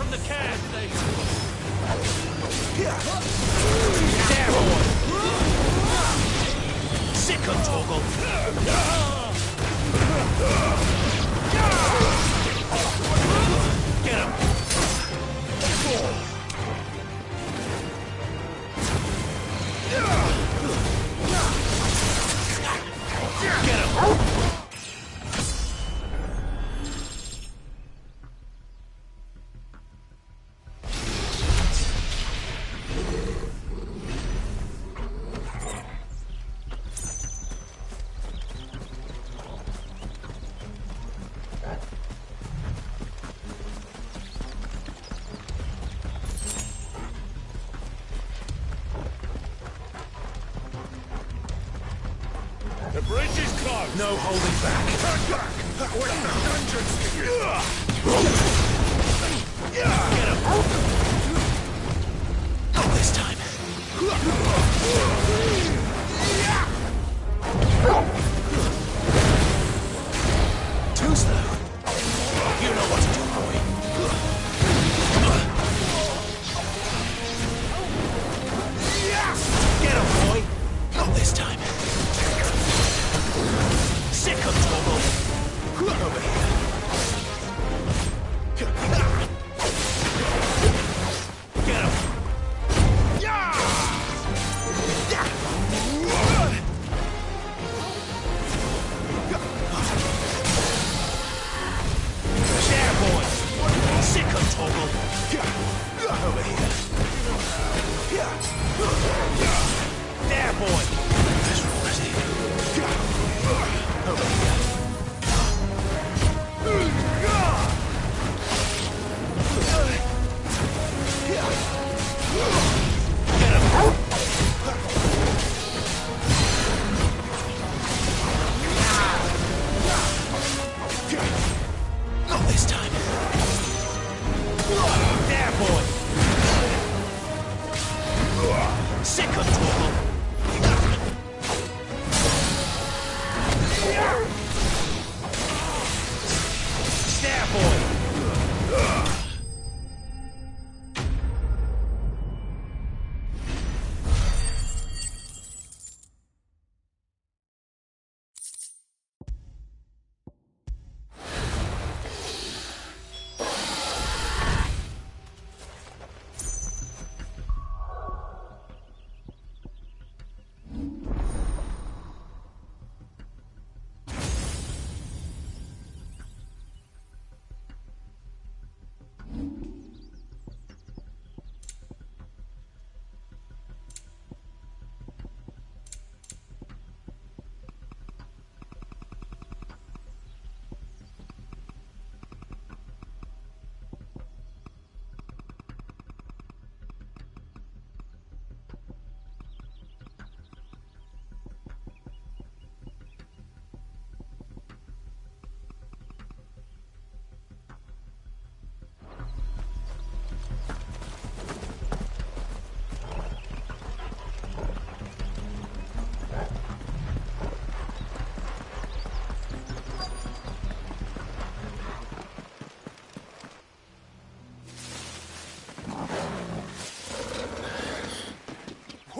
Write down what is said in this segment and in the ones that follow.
on the candidate. There, boy! Sick of Toggle! Get him! Get him! The bridge is closed. No holding back. Turn back. That way the dungeon's for you. Get him! Not this time. Too slow. You know what to do, boy. Get him, boy. Not this time. Sick of trouble. Over here. Get him. There, boy. Sick of trouble. Over here. There, boy. That's ready. Over here. Get him! Not this time. There, boy. Sick of trouble. There, boy.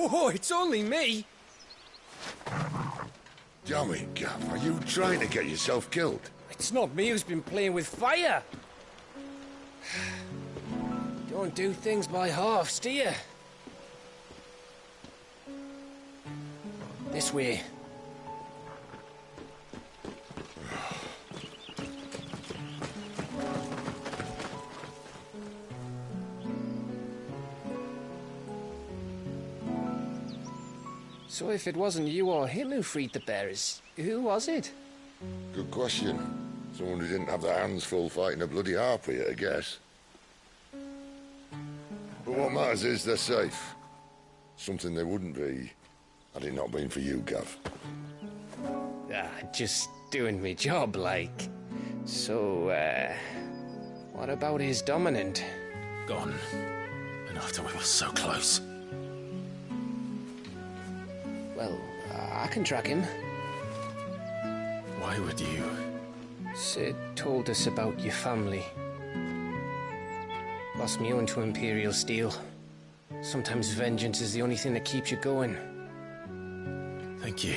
Oh, it's only me. Damn it, Gav, are you trying to get yourself killed? It's not me who's been playing with fire. Don't do things by halves, do you? This way. So if it wasn't you or him who freed the bearers, who was it? Good question. Someone who didn't have their hands full fighting a bloody harpy, I guess. But what matters is they're safe. Something they wouldn't be had it not been for you, Gav. Just doing me job, like. So, what about his dominant? Gone. And after we were so close. Well, I can track him. Why would you? Sid told us about your family. Lost me own to Imperial steel. Sometimes vengeance is the only thing that keeps you going. Thank you.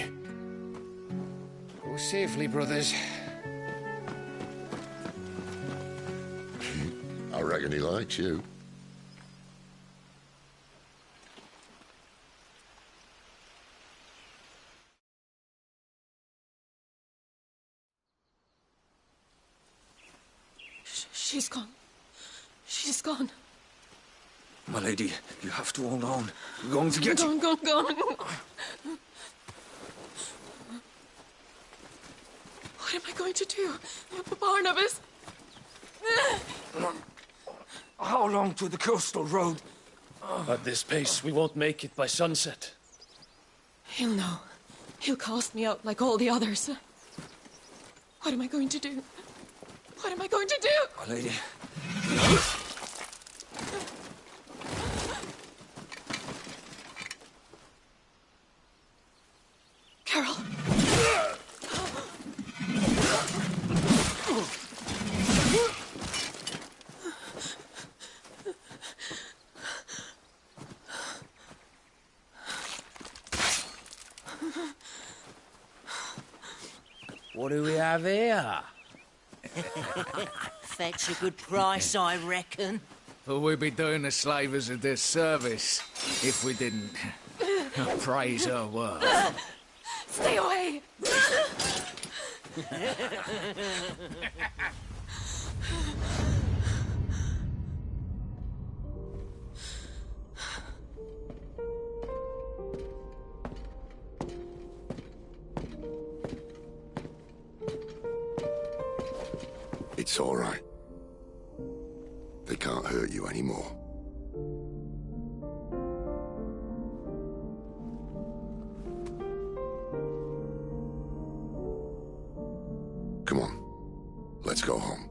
Go safely, brothers. I reckon he likes you. She's gone. She's gone. My lady, you have to hold on. We're going to get you. Gone. What am I going to do? Barnabas? How long to the coastal road? At this pace, we won't make it by sunset. He'll know. He'll cast me out like all the others. What am I going to do? What am I going to do? My lady. Carol. What do we have here? Fetch a good price, I reckon. But we'd be doing the slavers a disservice if we didn't praise her work. Stay away! It's all right. They can't hurt you anymore. Come on. Let's go home.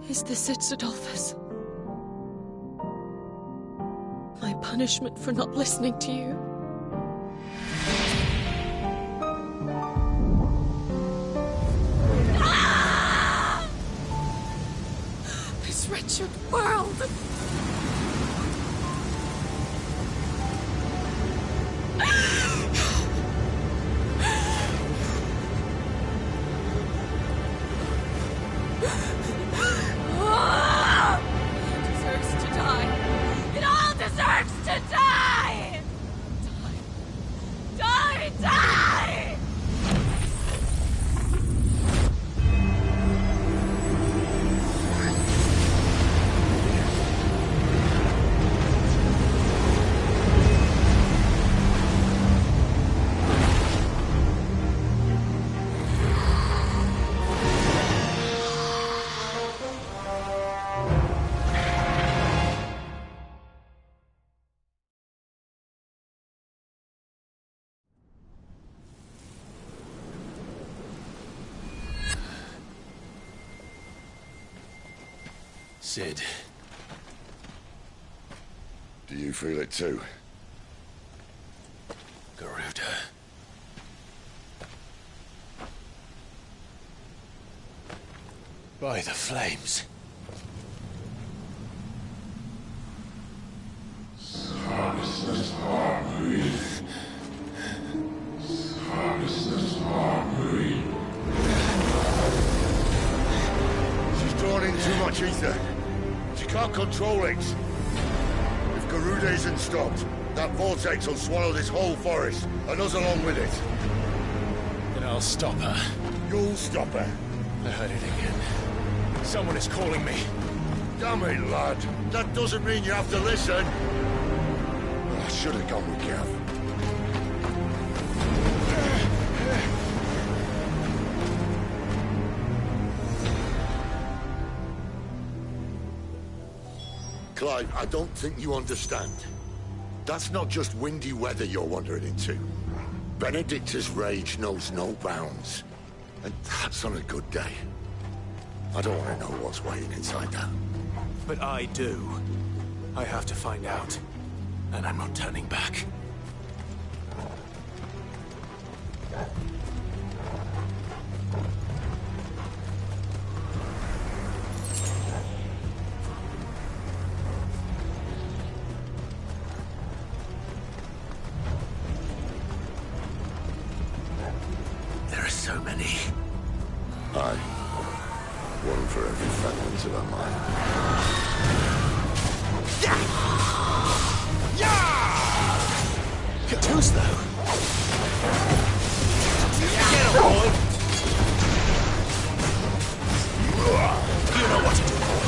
Is this it, Adolphus? My punishment for not listening to you? This wretched world! Deserves to die. It all deserves to die! Die! Sid. Do you feel it too? Garuda. By the flames. She's drawn in too much ether. She can't control it. If Garuda isn't stopped, that vortex will swallow this whole forest, and us along with it. Then I'll stop her. You'll stop her. I heard it again. Someone is calling me. Damn it, lad. That doesn't mean you have to listen. I should have gone with Gav. Clive, I don't think you understand. That's not just windy weather you're wandering into. Benedicta's rage knows no bounds. And that's on a good day. I don't want to know what's waiting inside that. But I do. I have to find out. And I'm not turning back. Aye. One for every fragment of our mind. You're too slow. Get him, boy! You know what to do, boy.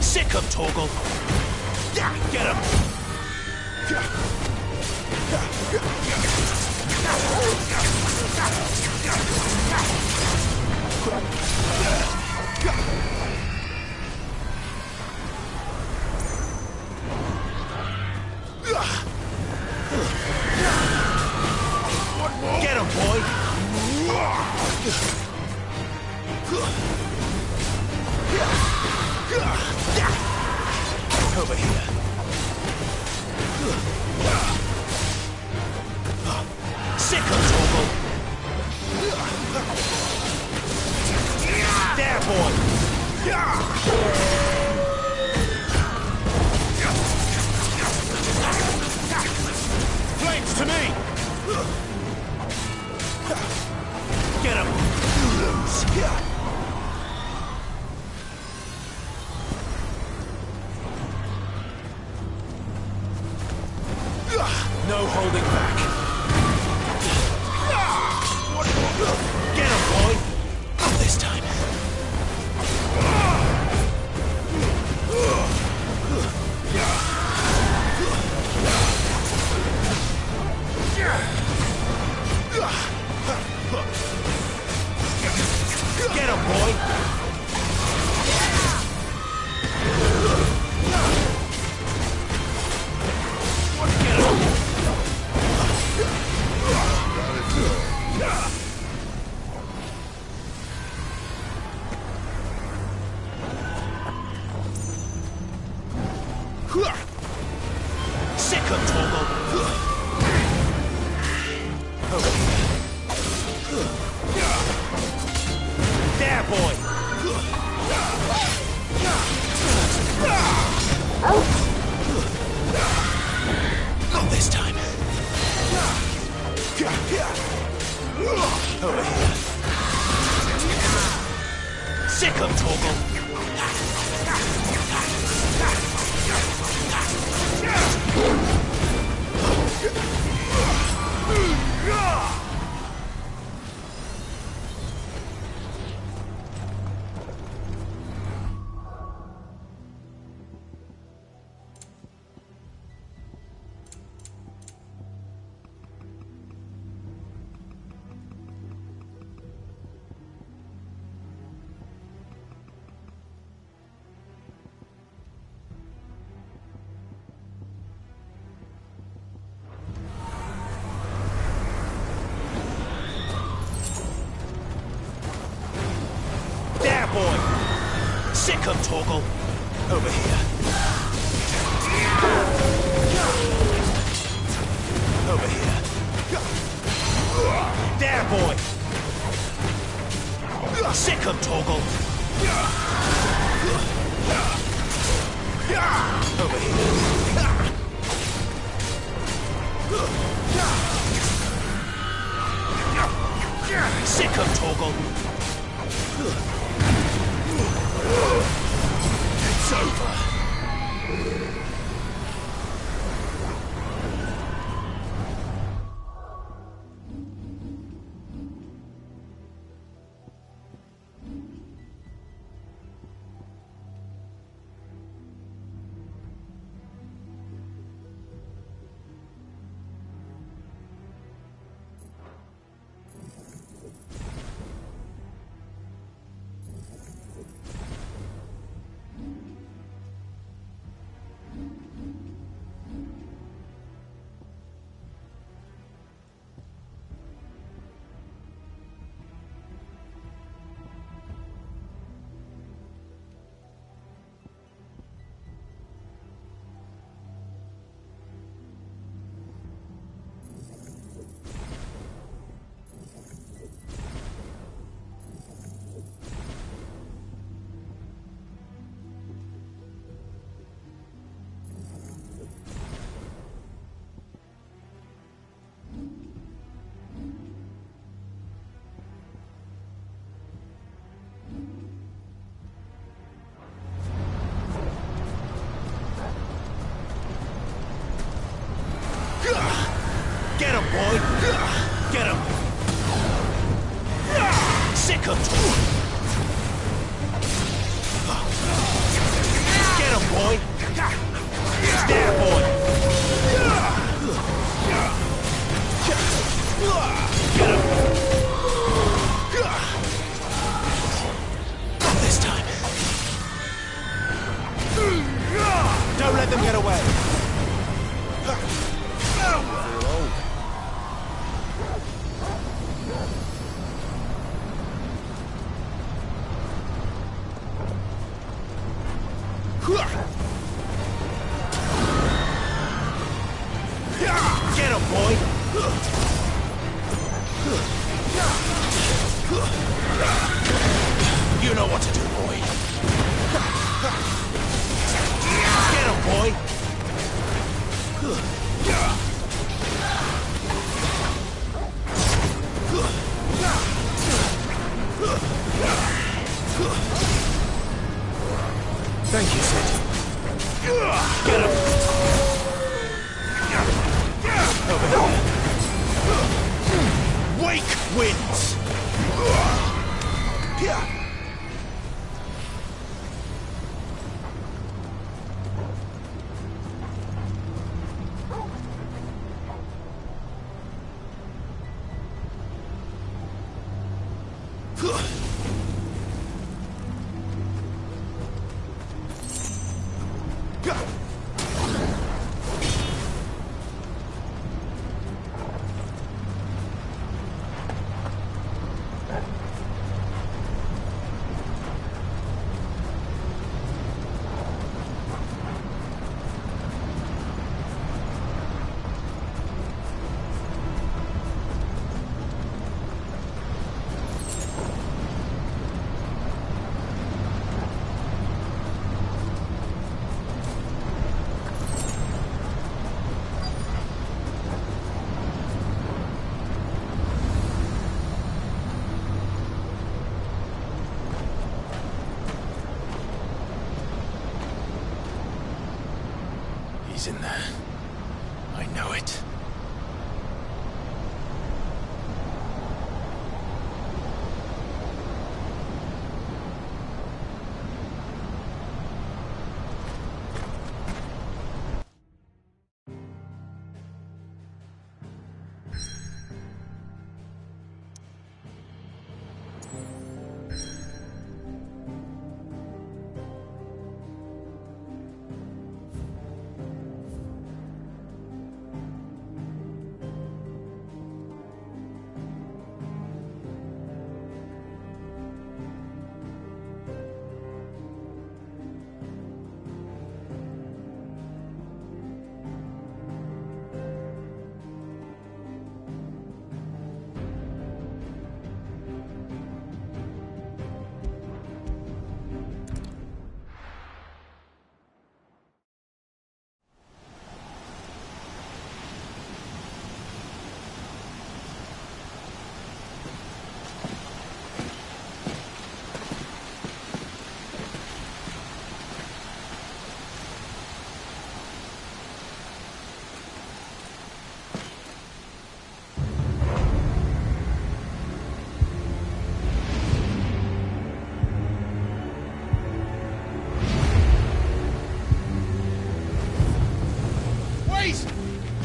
Sick him, Torgal. Get him! Get him, boy! Over here. Sick of Torgal. There, boy. Flames to me. Get him. You lose. No holding back. Get him, boy! Not this time. Get him, boy! Sick of Torgal. Over here. There, boy. Not this time. Over here. Sick of Torgal. Boy. Sick of Torgal. Over here. Over here. There, boy. Sick of Torgal. Over here. Sick of Torgal. It's over. reckon. Get him, boy! He's there, boy! Get him! Not this time. Don't let them get away. Get him, boy! You know what to do, boy. Get him, boy! Thank you, Sid. Get him! Over there. Wake wins! He's in there. I know it.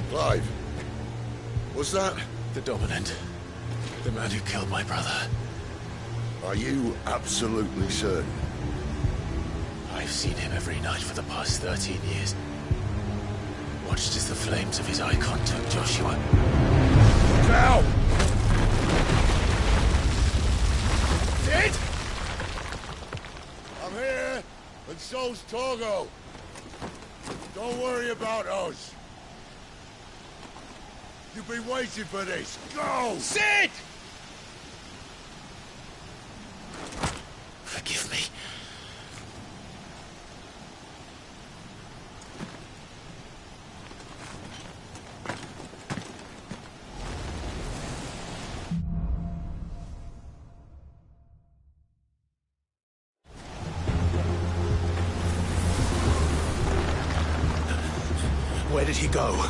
Clive, was that? The Dominant. The man who killed my brother. Are you absolutely certain? I've seen him every night for the past 13 years. Watched as the flames of his icon took Joshua. Now! Dead? I'm here, and so's Torgo. Don't worry about us. You've been waiting for this. Go! Sid! Forgive me. Where did he go?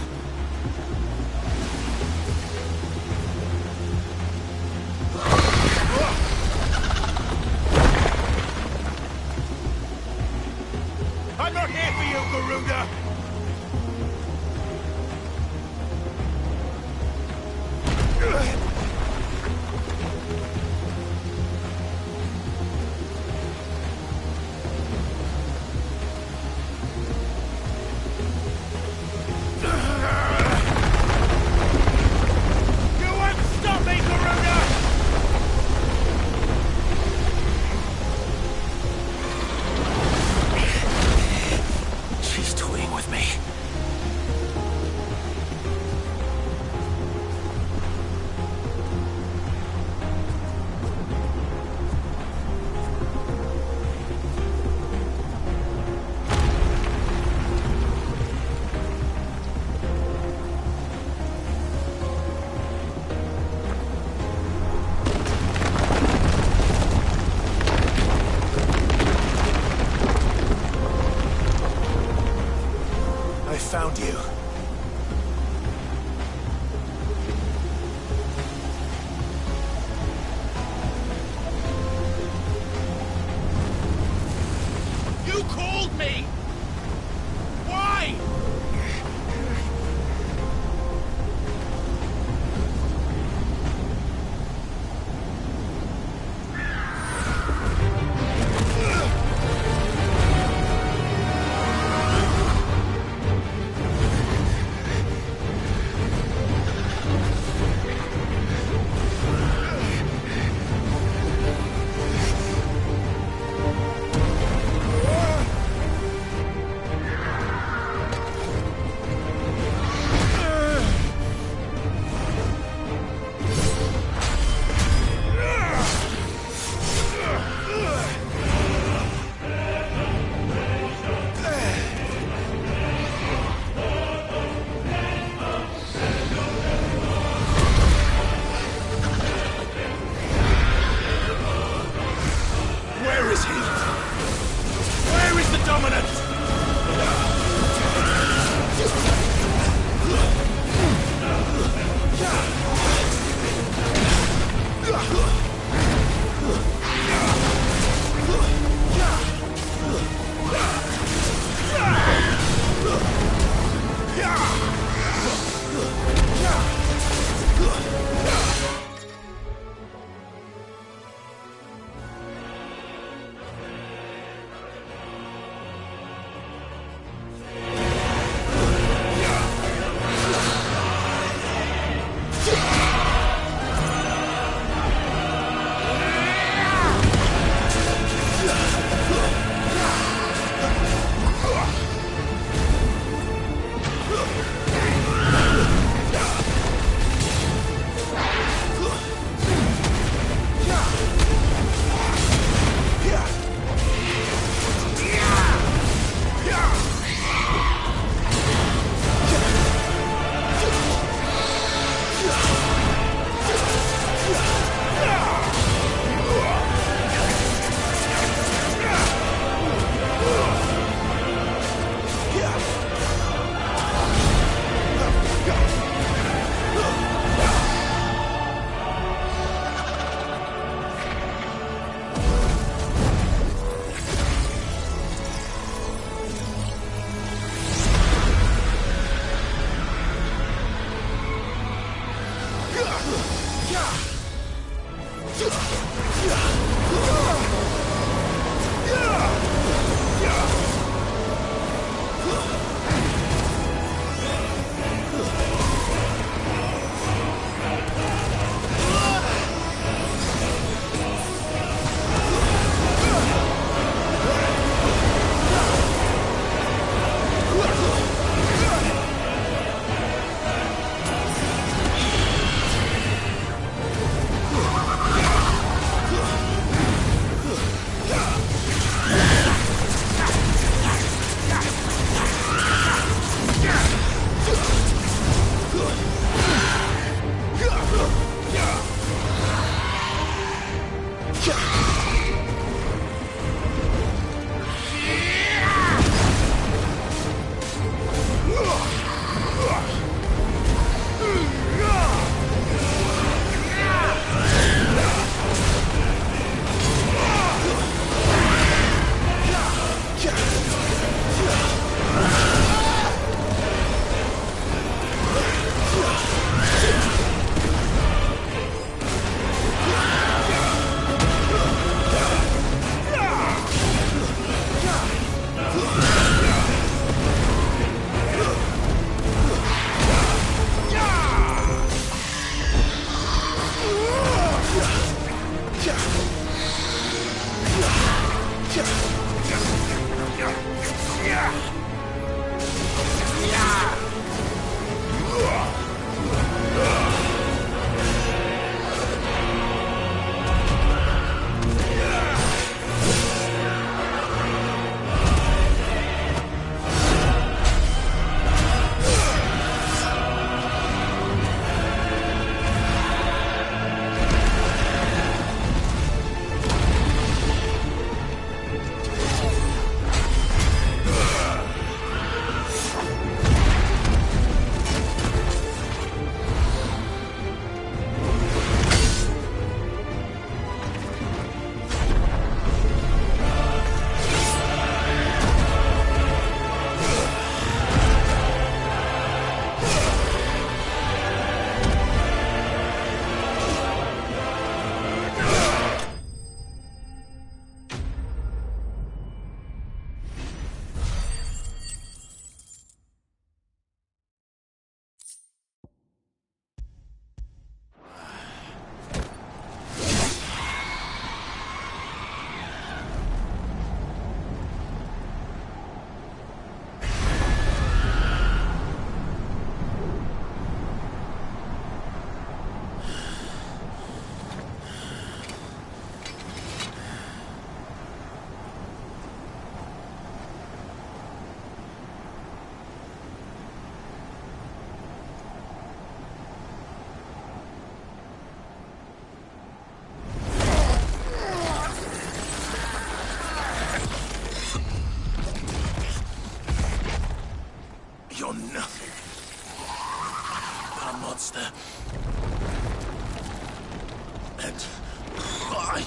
I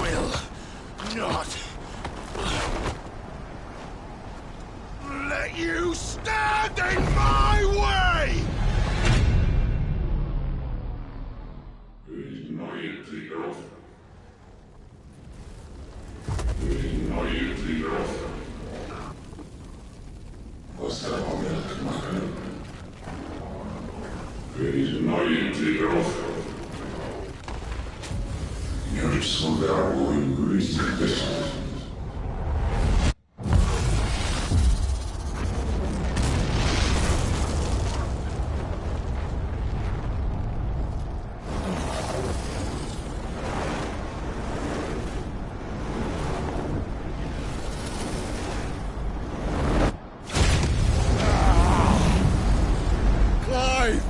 will not let you stand in my way! Clive!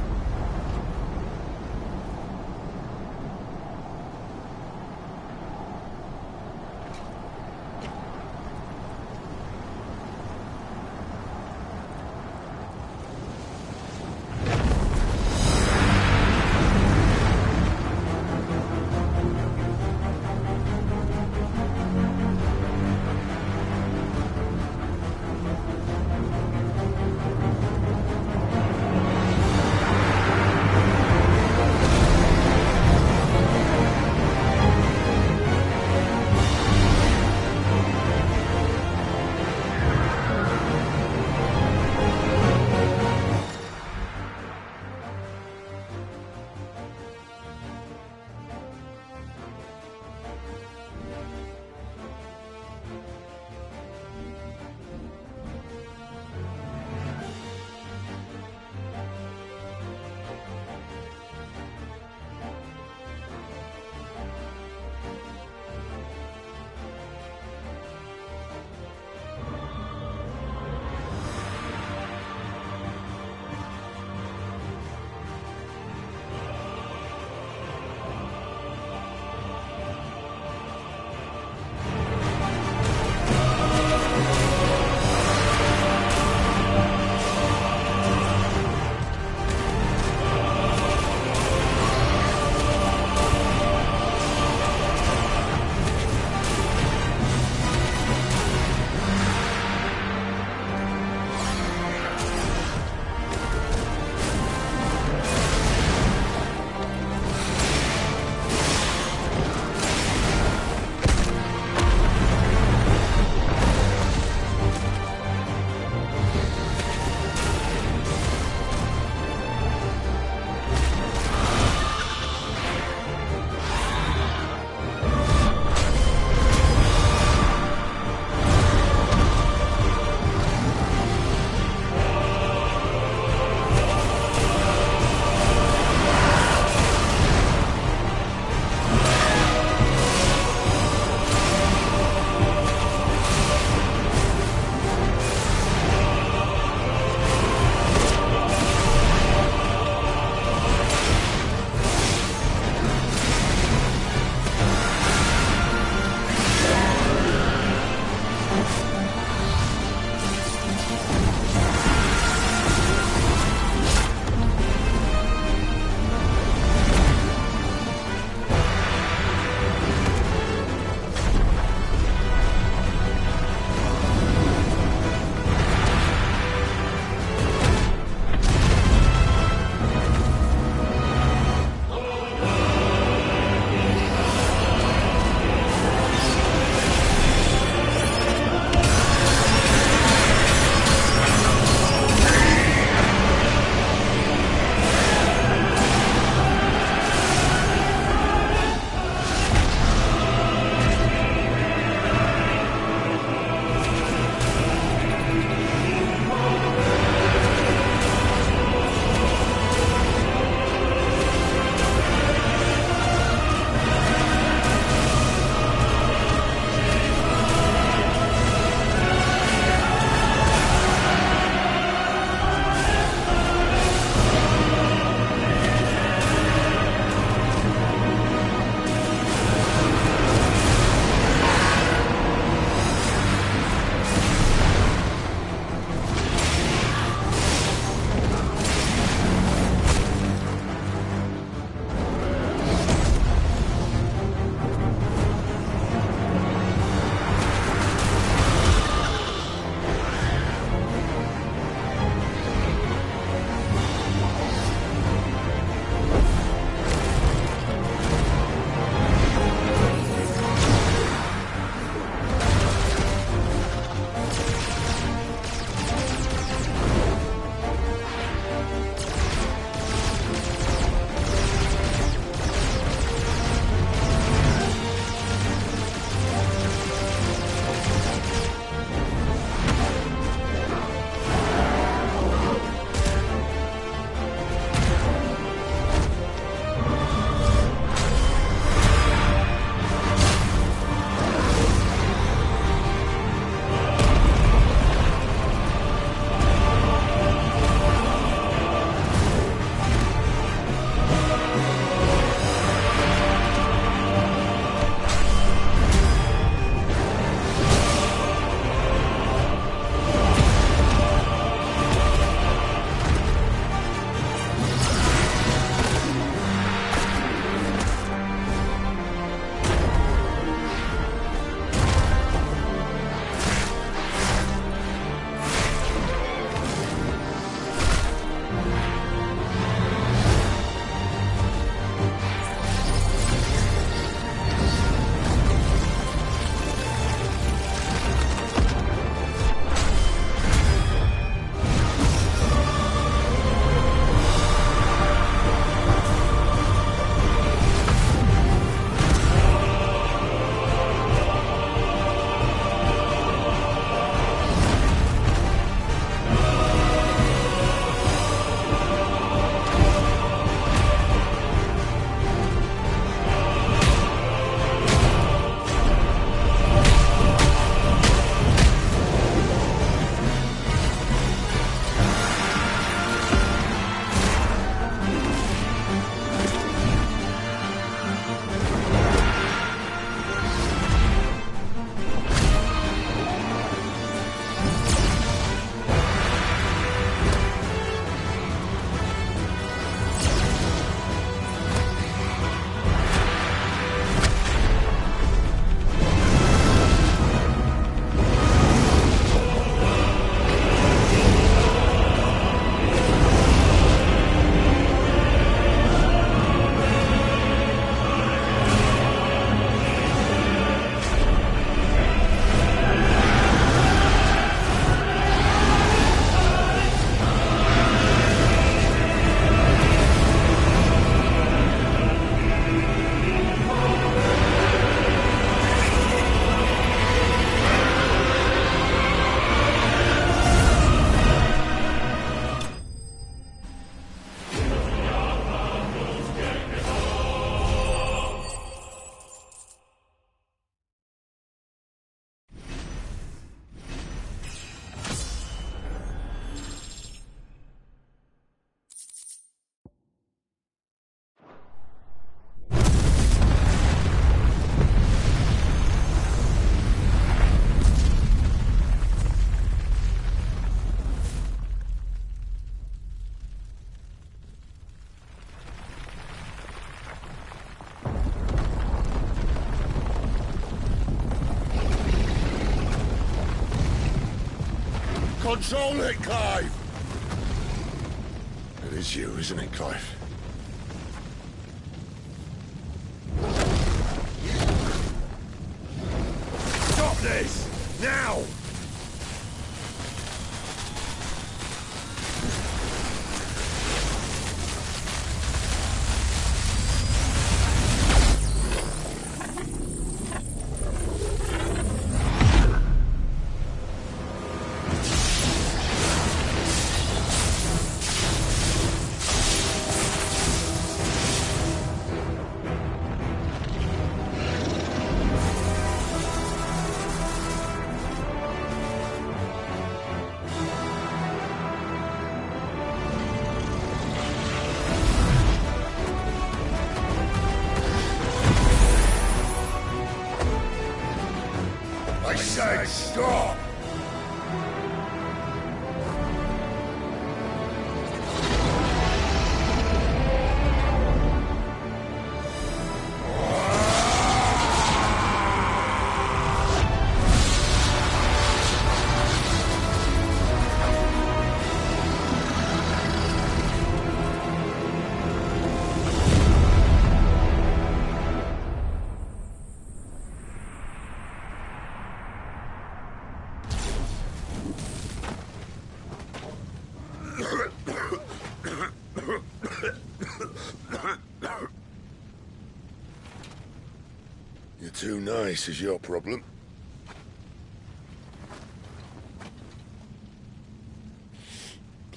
Control it, Clive! It is you, isn't it, Clive? Stop this! Now! I said stop! You're too nice is your problem.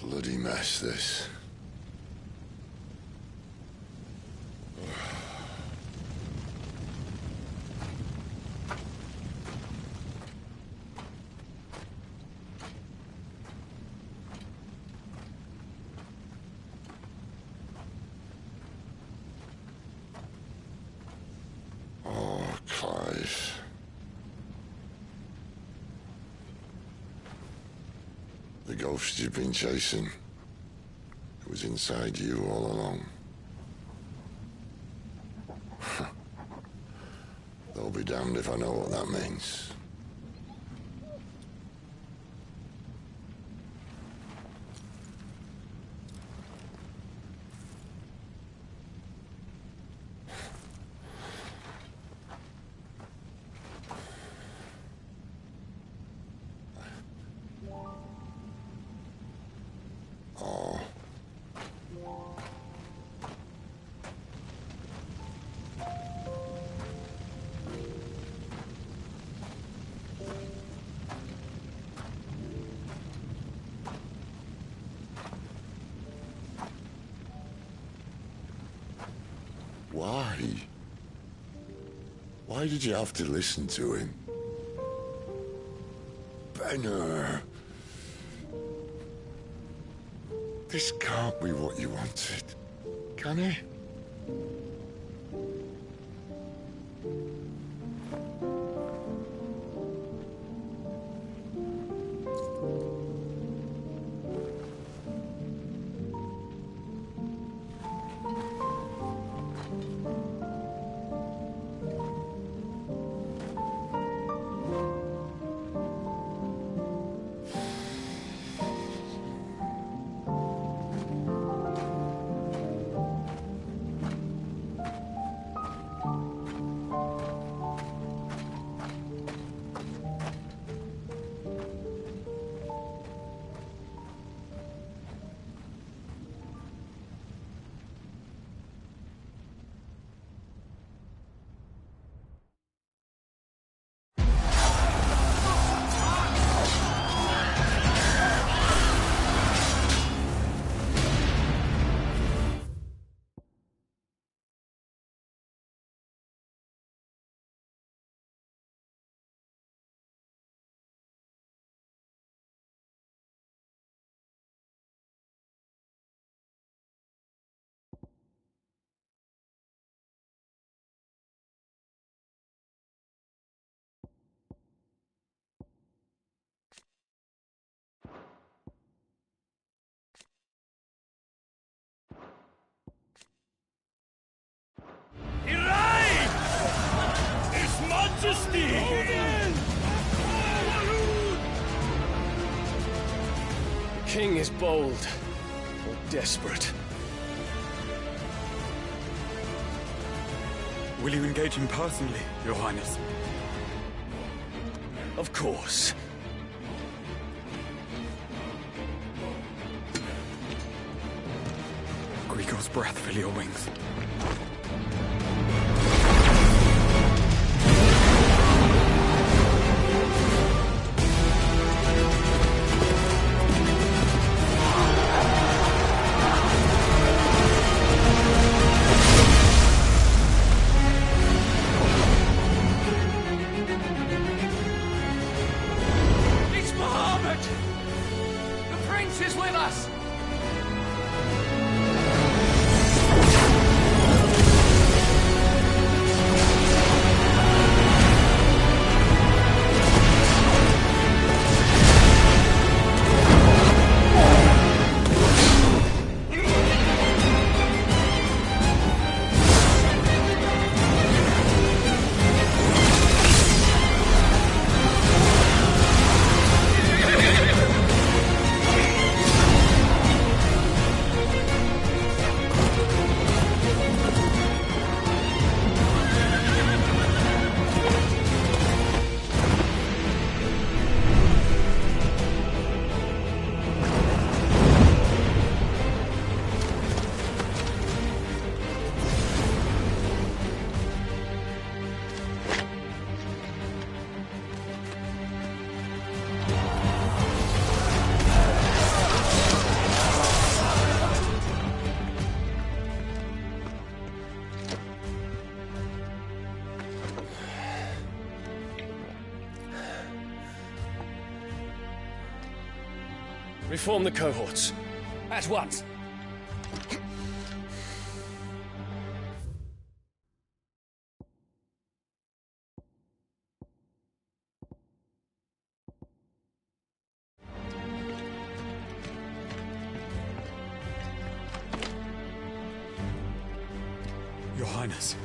Bloody mess, this. Clive. The ghost you've been chasing, it was inside you all along. They'll be damned if I know what that means. Why? Why did you have to listen to him? Benner. This can't be what you wanted, can it? king is bold or desperate. Will you engage him personally, Your Highness? Of course. Grigor's breath fill your wings. It's Muhammad! The prince is with us! Reform the cohorts. At once. Your Highness.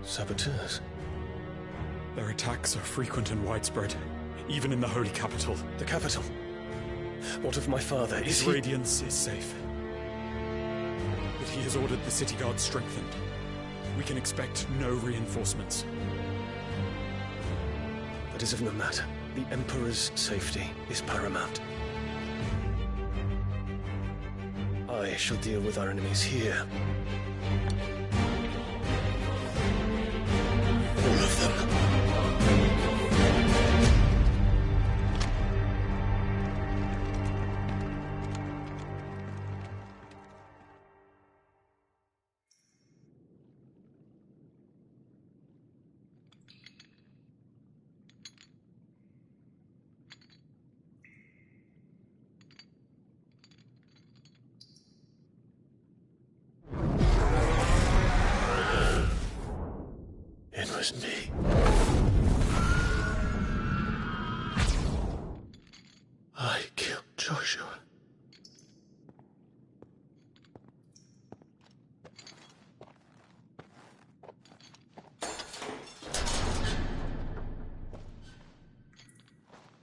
Saboteurs. Their attacks are frequent and widespread, even in the holy capital. The capital. What of my father? His radiance is safe. But he has ordered the city guard strengthened. We can expect no reinforcements. That is of no matter. The Emperor's safety is paramount. I shall deal with our enemies here. All of them. It was me. I killed Joshua.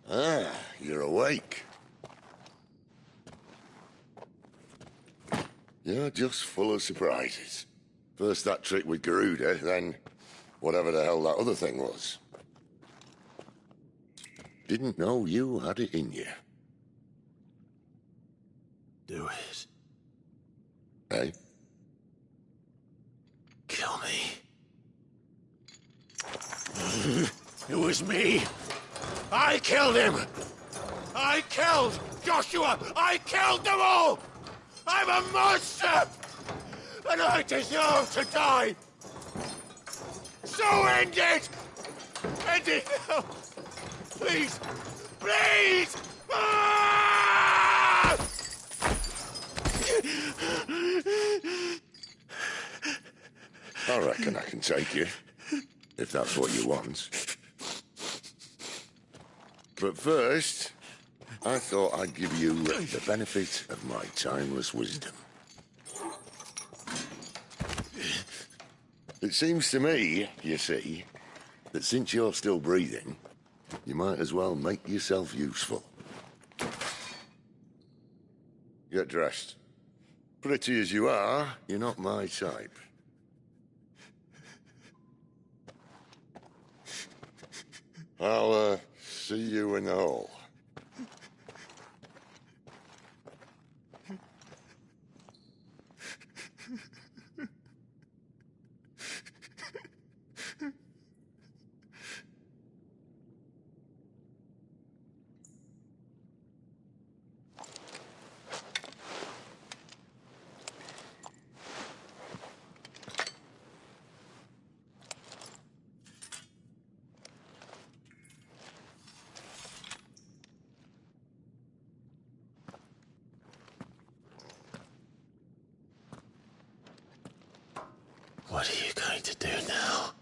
Ah, you're awake. You're just full of surprises. First that trick with Garuda, then whatever the hell that other thing was. Didn't know you had it in you. Do it. Eh? Kill me. It was me. I killed him. I killed Joshua. I killed them all. I'm a monster. And I deserve to die. So end it. End it now. Please. Please. Ah! I reckon I can take you, if that's what you want. But first, I thought I'd give you the benefit of my timeless wisdom. It seems to me, you see, that since you're still breathing, you might as well make yourself useful. Get dressed. Pretty as you are, you're not my type. I'll, see you in the hall. What are you going to do now?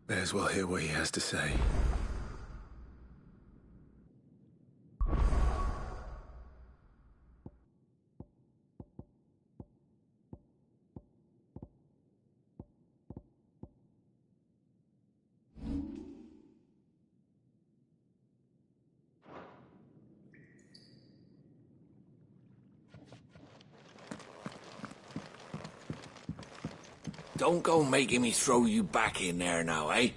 May as well hear what he has to say. Don't go making me throw you back in there now, eh?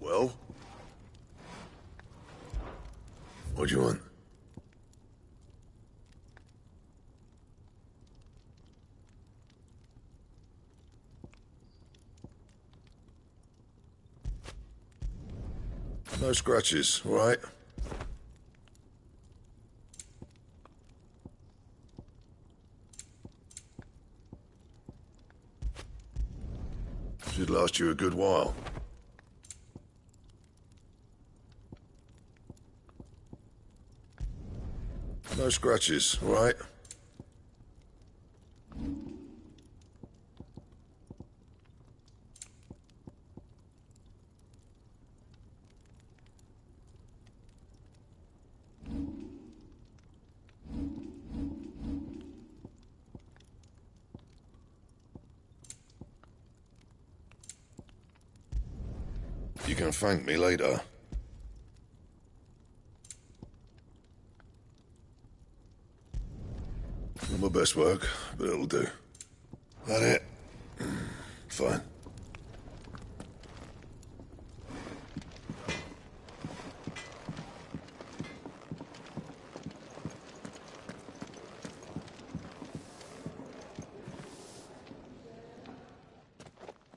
Well? What do you want? No scratches, all right? Should last you a good while. No scratches, all right? You can thank me later. Not my best work, but it'll do. That it? Fine.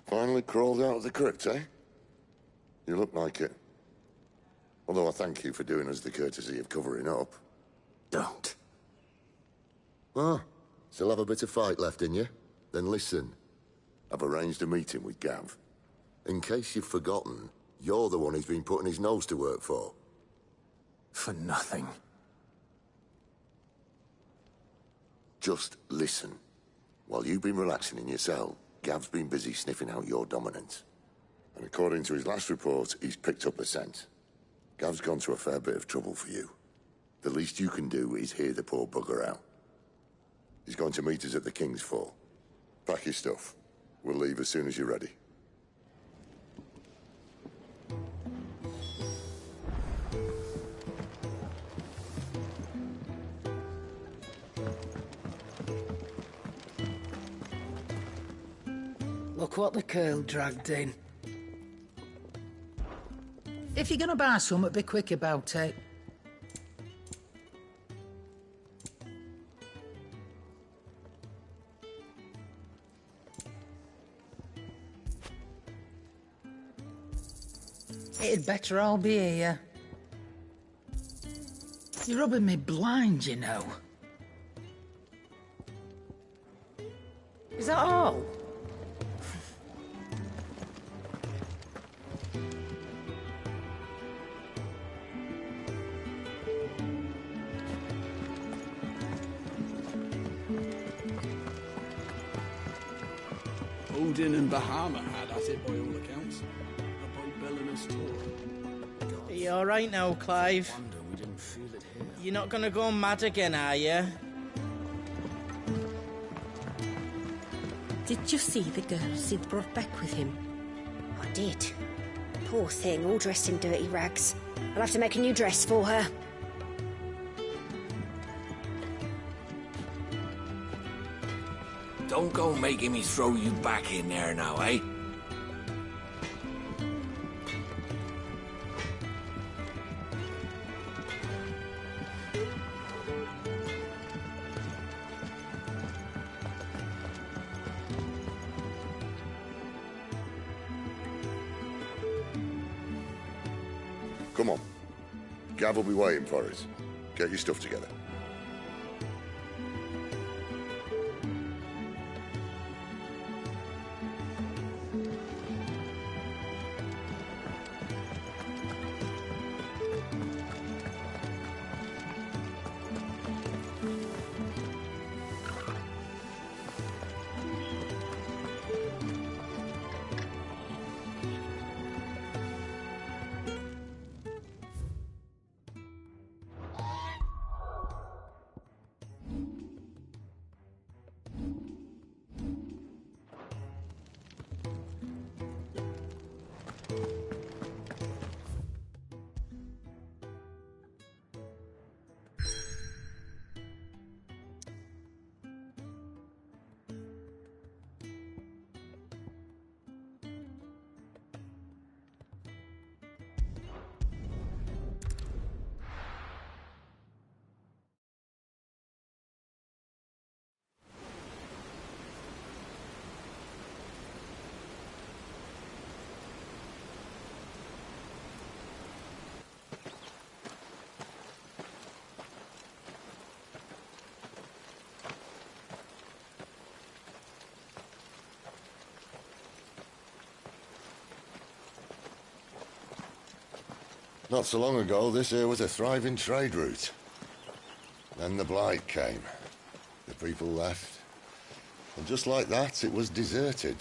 Finally crawled out of the crypt, eh? You look like it. Although I thank you for doing us the courtesy of covering up. Don't. Ah, still have a bit of fight left in you? Then listen. I've arranged a meeting with Gav. In case you've forgotten, you're the one he's been putting his nose to work for. For nothing. Just listen. While you've been relaxing in your cell, Gav's been busy sniffing out your dominance. And according to his last report, he's picked up the scent. Gav's gone to a fair bit of trouble for you. The least you can do is hear the poor bugger out. He's going to meet us at the King's Fall. Pack your stuff. We'll leave as soon as you're ready. Look what the curl dragged in. If you're gonna buy something, be quick about it. It'd better all be here. You're rubbing me blind, you know. Is that all? Odin and Bahama had at it by all accounts. A boy belling us taught. Are you alright now, Clive? Wonder we didn't feel it here. You're not gonna go mad again, are you? Did you see the girl Sid brought back with him? I did. Poor thing, all dressed in dirty rags. I'll have to make a new dress for her. Don't go making me throw you back in there now, eh? Come on. Gav will be waiting for us. Get your stuff together. Not so long ago, this here was a thriving trade route. Then the Blight came. The people left. And just like that, it was deserted.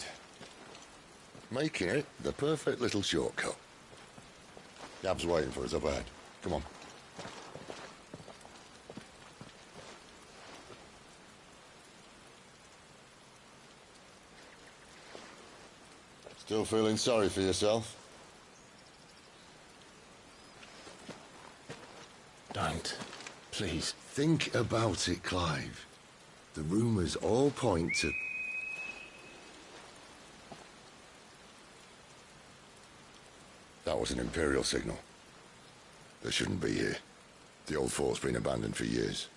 Making it the perfect little shortcut. Gab's waiting for us up ahead. Come on. Still feeling sorry for yourself? Don't. Please. Think about it, Clive. The rumours all point to... That was an Imperial signal. They shouldn't be here. The old fort's been abandoned for years.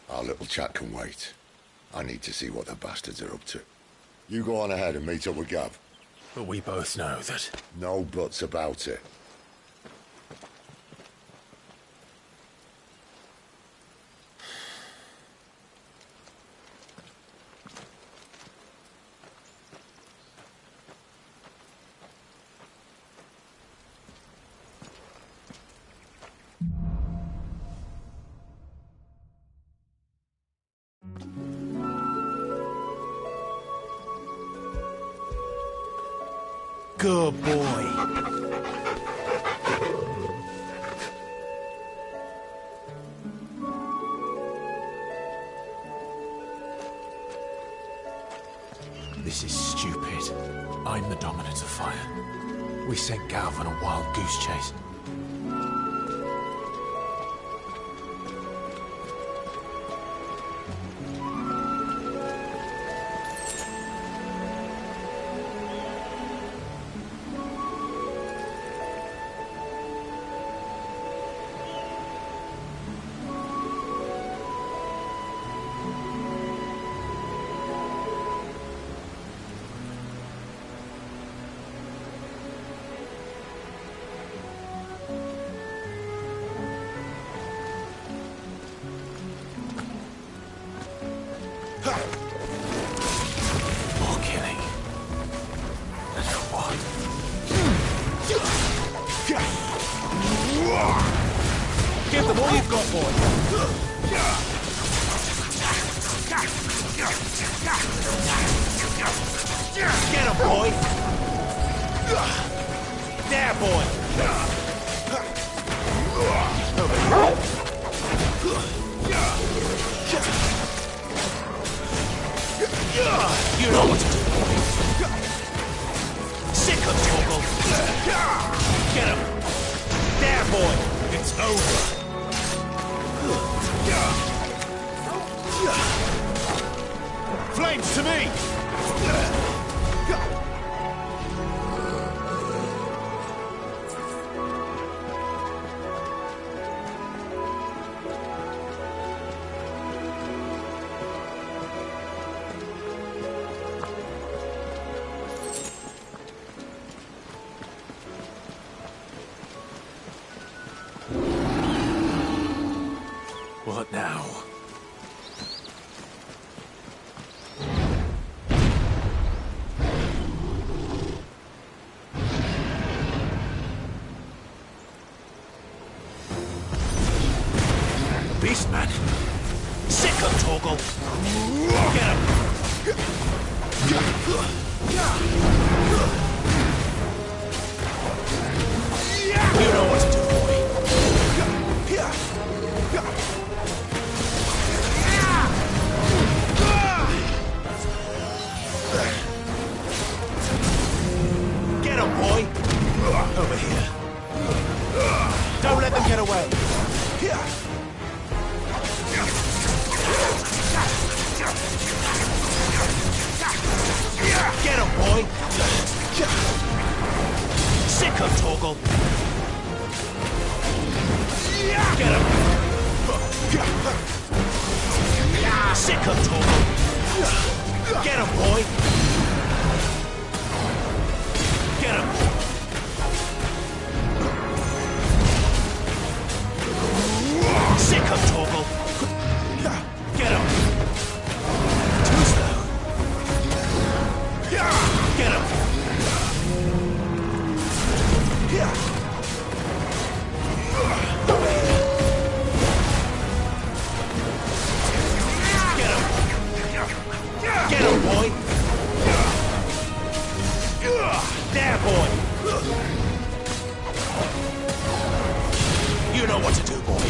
Our little chat can wait. I need to see what the bastards are up to. You go on ahead and meet up with Gav. But we both know that... No buts about it. Good boy. This is stupid. I'm the dominant of fire. We sent Gav on a wild goose chase. all you've got, boy. Get him, boy. There, boy. You know what to do, boy. Sick of Torgal. Get him. There, boy. It's over. Flames to me! What now? Beastman! Sick of Torgal! Get him! You know what to do, boy. Get him, boy! Over here. Don't let them get away. Get him, boy! Sick of Torgal! Get him! Sick of Torgal! Get him, boy! Get him! Sick of Torgal! Get him! Too slow! Get him! Get him, boy! There, boy! You know what to do, boy.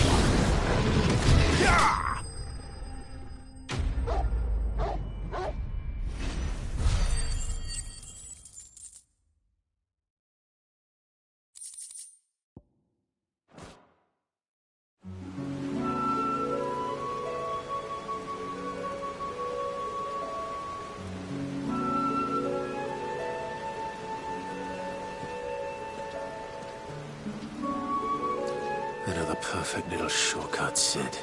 Another perfect little shortcut, Sid.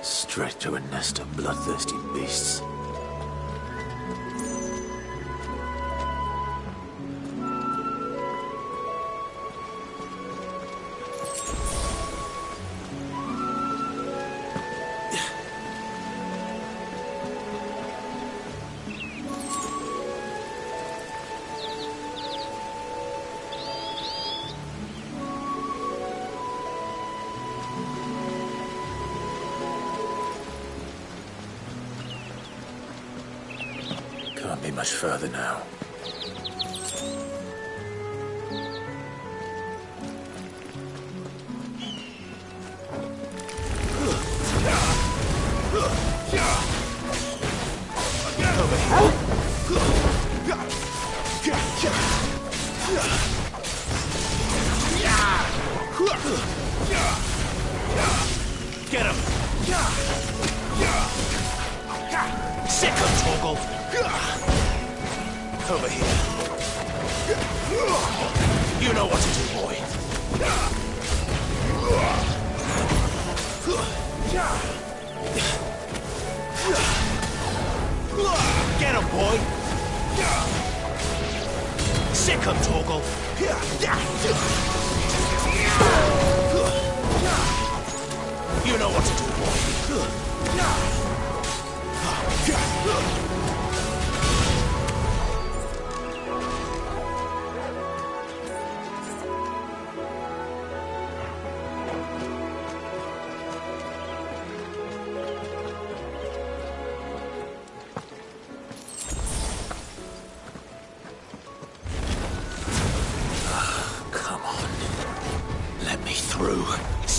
Straight to a nest of bloodthirsty beasts. Can't be much further now. Get him! Sick of Torgal! Over here. You know what to do, boy. Get him, boy! Sick of Torgal! You know what to do, boy.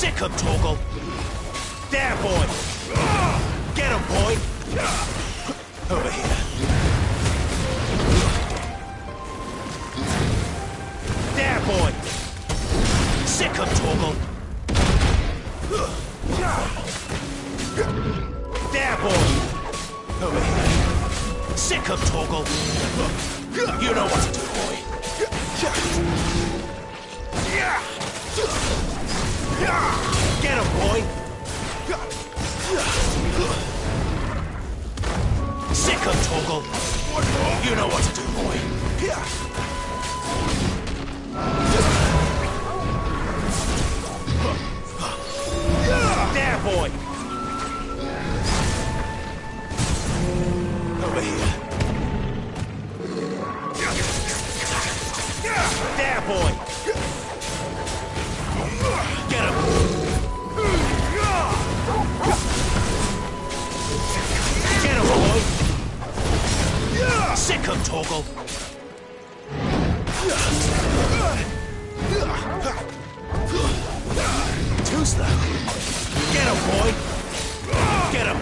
Sick him, Torgal. There, boy. Get him, boy. Over here. There, boy. Sick him, Torgal. There, boy. Over here. Sick him, Torgal. You know what to do, boy. Get him, boy. Sick him, Torgal. You know what to do, boy. There, boy. Over here. There, boy. Get him. Get him, boy. Sick him, Torgal. Too slow. Get him, boy. Get him.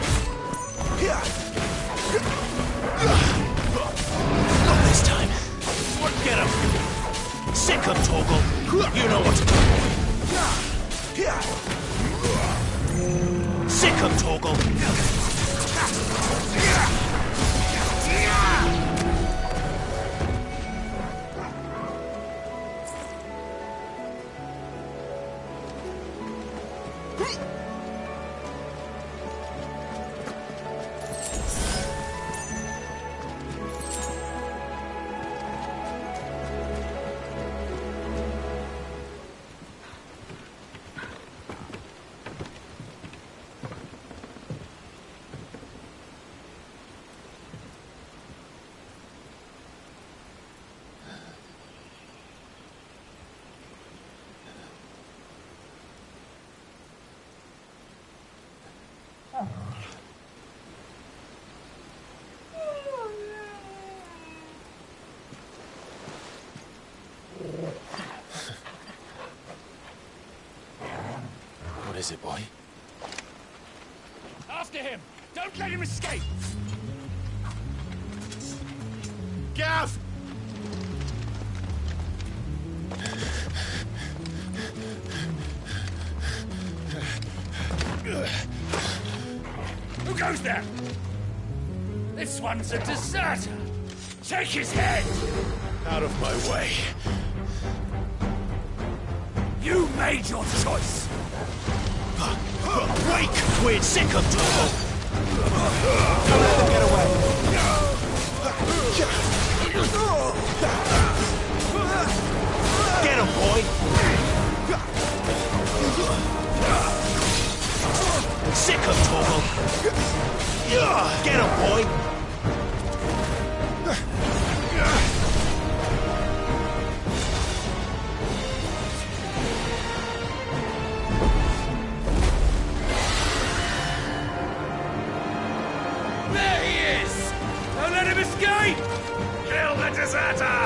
Not this time. Get him. Sick him, Torgal. You know what to do, boy. Sick him, Torgal. What is it, boy? After him! Don't let him escape! Gav! Who goes there? This one's a deserter! Take his head! Out of my way. You made your choice! Wake! We're sick of trouble! Don't let them get away! Get him, boy! Sick of trouble! Get him, boy! Don't let him escape! Kill the deserter!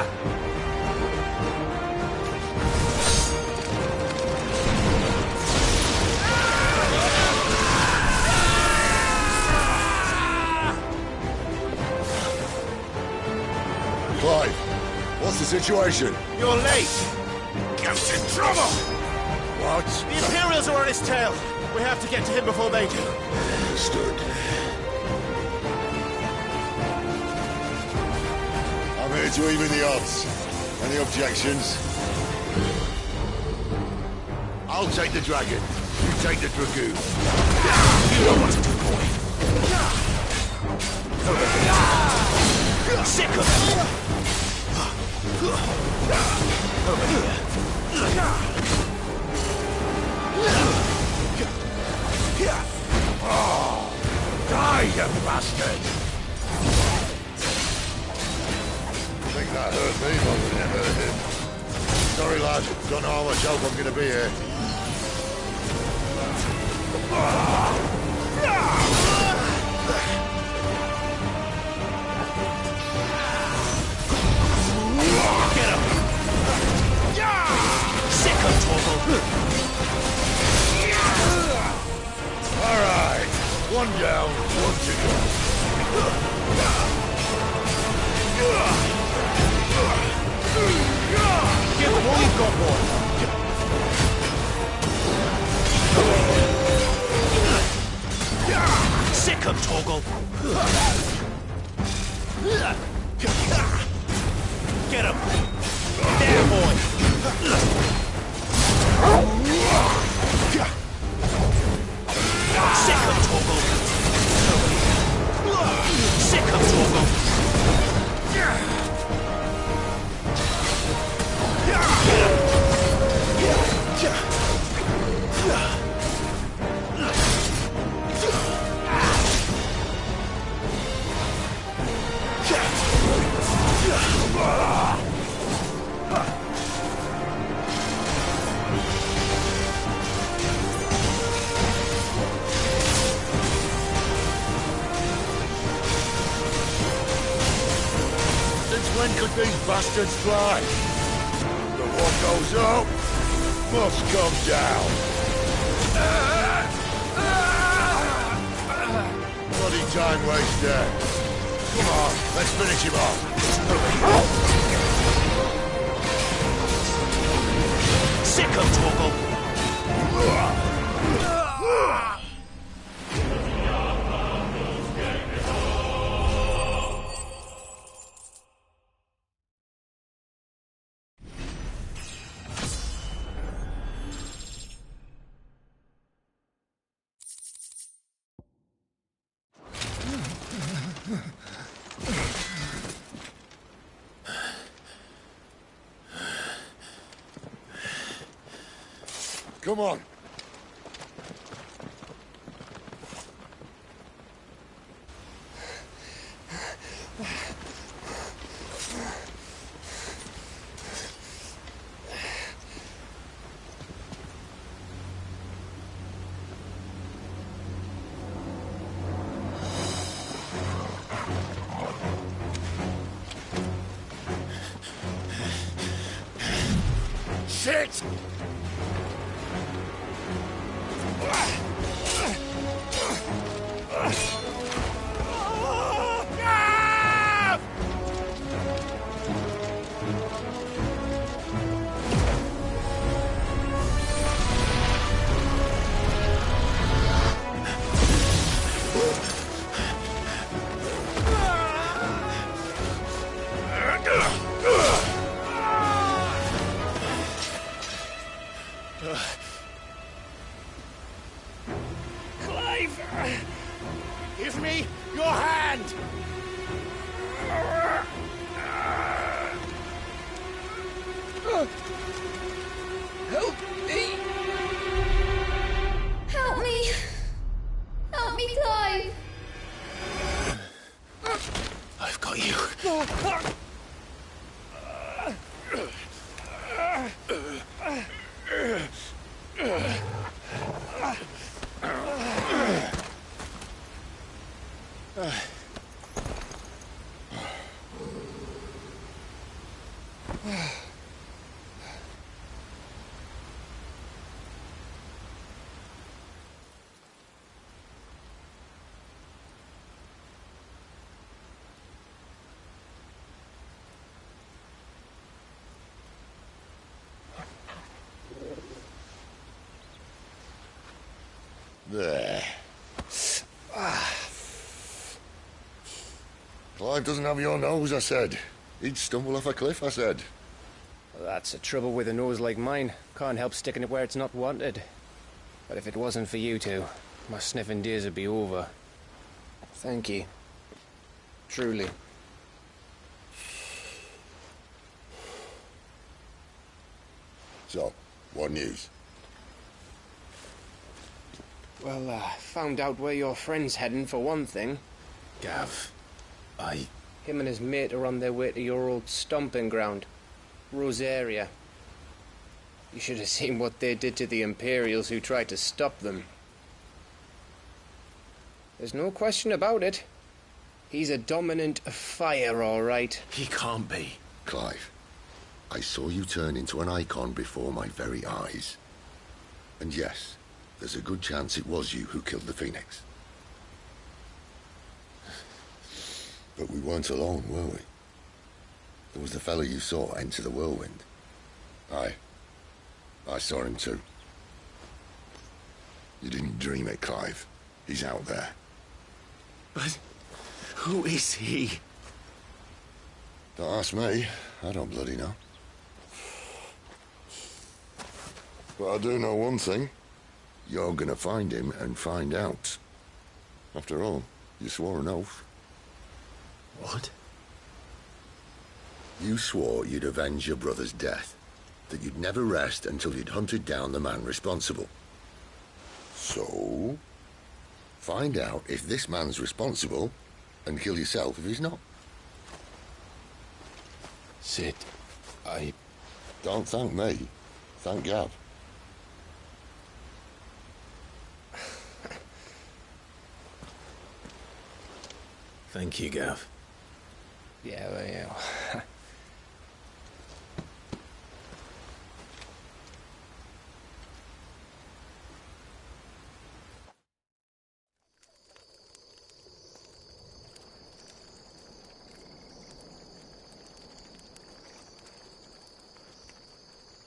Clive, what's the situation? You're late! Captain Trouble! What? The Imperials are on his tail! We have to get to him before they do. Understood. I'm here to even the odds. Any objections? I'll take the dragon. You take the dragoon. You know what to do, boy. Sick of it. Over here. Oh, die, you bastard! I think that hurt me more than it hurt him. Sorry, lad. Don't know how much help I'm gonna be here. Get him! Sick of Torgal! One down, one to go. Give them all you've got, boy. Sick 'em, Torgal. Get him. There, boy. Sick 'em, Torgal. Sick 'em, Torgal. Since when could these bastards fly? The what goes up must come down. Bloody time waster. Come on, let's finish him off. Sick 'em, Torgal. Come on. Shit! Clive! Give me your hand! Help me! Help me! Help me, Clive! I've got you. There. Clive doesn't have your nose, I said. He'd stumble off a cliff, I said. Well, that's the trouble with a nose like mine. Can't help sticking it where it's not wanted. But if it wasn't for you two, my sniffing days would be over. Thank you. Truly. So, what news? Well, found out where your friend's heading, for one thing. Gav, Him and his mate are on their way to your old stomping ground, Rosaria. You should have seen what they did to the Imperials who tried to stop them. There's no question about it. He's a dominant fire, all right. He can't be. Clive, I saw you turn into an icon before my very eyes. And yes, there's a good chance it was you who killed the Phoenix. But we weren't alone, were we? There was the fellow you saw enter the whirlwind. Aye. I saw him too. You didn't dream it, Clive. He's out there. But who is he? Don't ask me. I don't bloody know. But I do know one thing. You're gonna find him and find out. After all, you swore an oath. What? You swore you'd avenge your brother's death. That you'd never rest until you'd hunted down the man responsible. So, find out if this man's responsible, and kill yourself if he's not. Sid, I... Don't thank me. Thank Gav. Thank you, Gav. Yeah, well, yeah.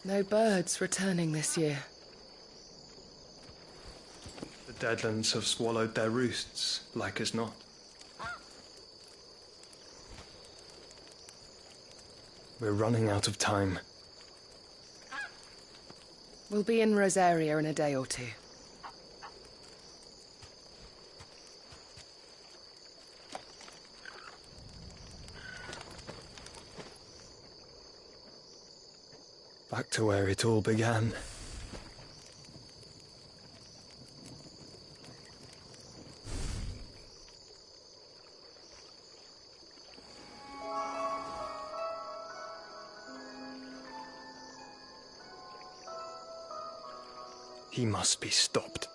No birds returning this year. The Deadlands have swallowed their roosts, like as not. We're running out of time. We'll be in Rosaria in a day or two. Back to where it all began. He must be stopped.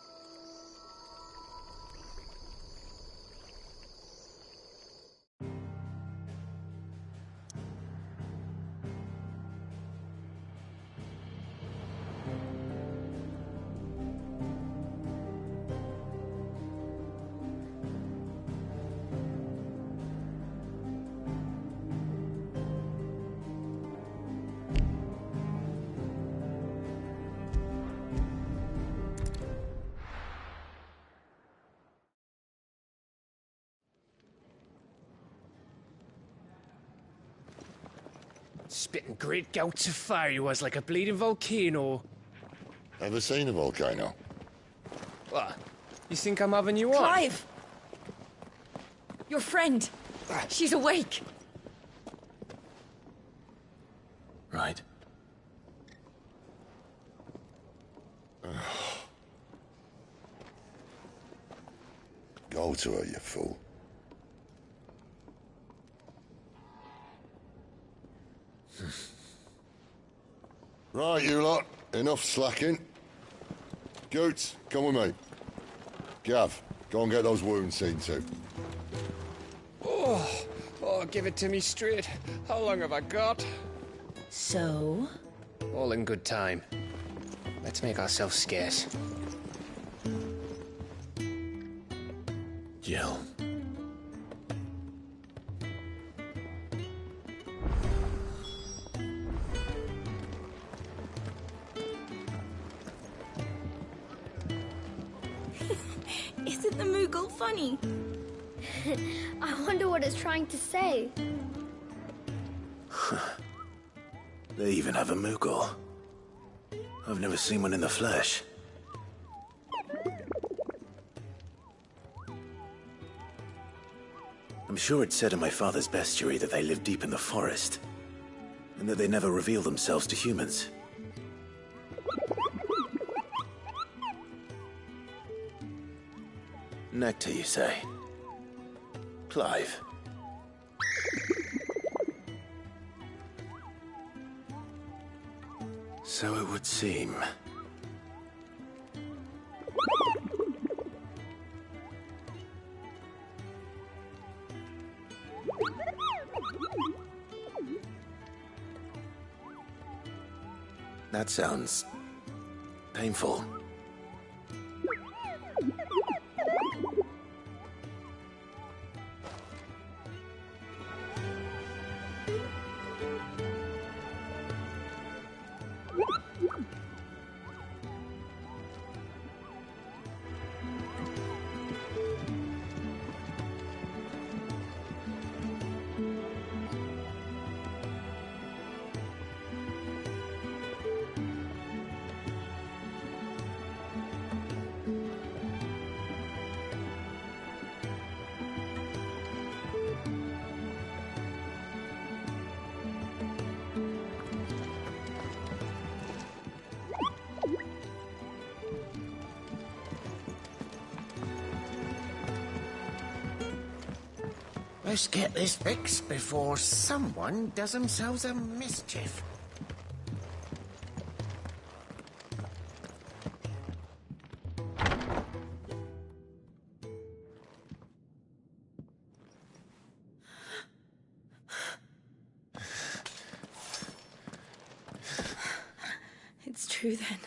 Spitting great gouts of fire he was, like a bleeding volcano. Ever seen a volcano? What? You think I'm having you on? Clive! Your friend. She's awake. Right. Go to her, you fool. Right, you lot. Enough slacking. Goots, come with me. Gav, go and get those wounds seen to. Oh, give it to me straight. How long have I got? So? All in good time. Let's make ourselves scarce. Jill. Isn't the Moogle funny? I wonder what it's trying to say. They even have a Moogle. I've never seen one in the flesh. I'm sure it said in my father's bestiary that they live deep in the forest, and that they never reveal themselves to humans. Nectar, you say? Clive. So it would seem. That sounds painful. Let's get this fixed before someone does themselves a mischief. It's true then.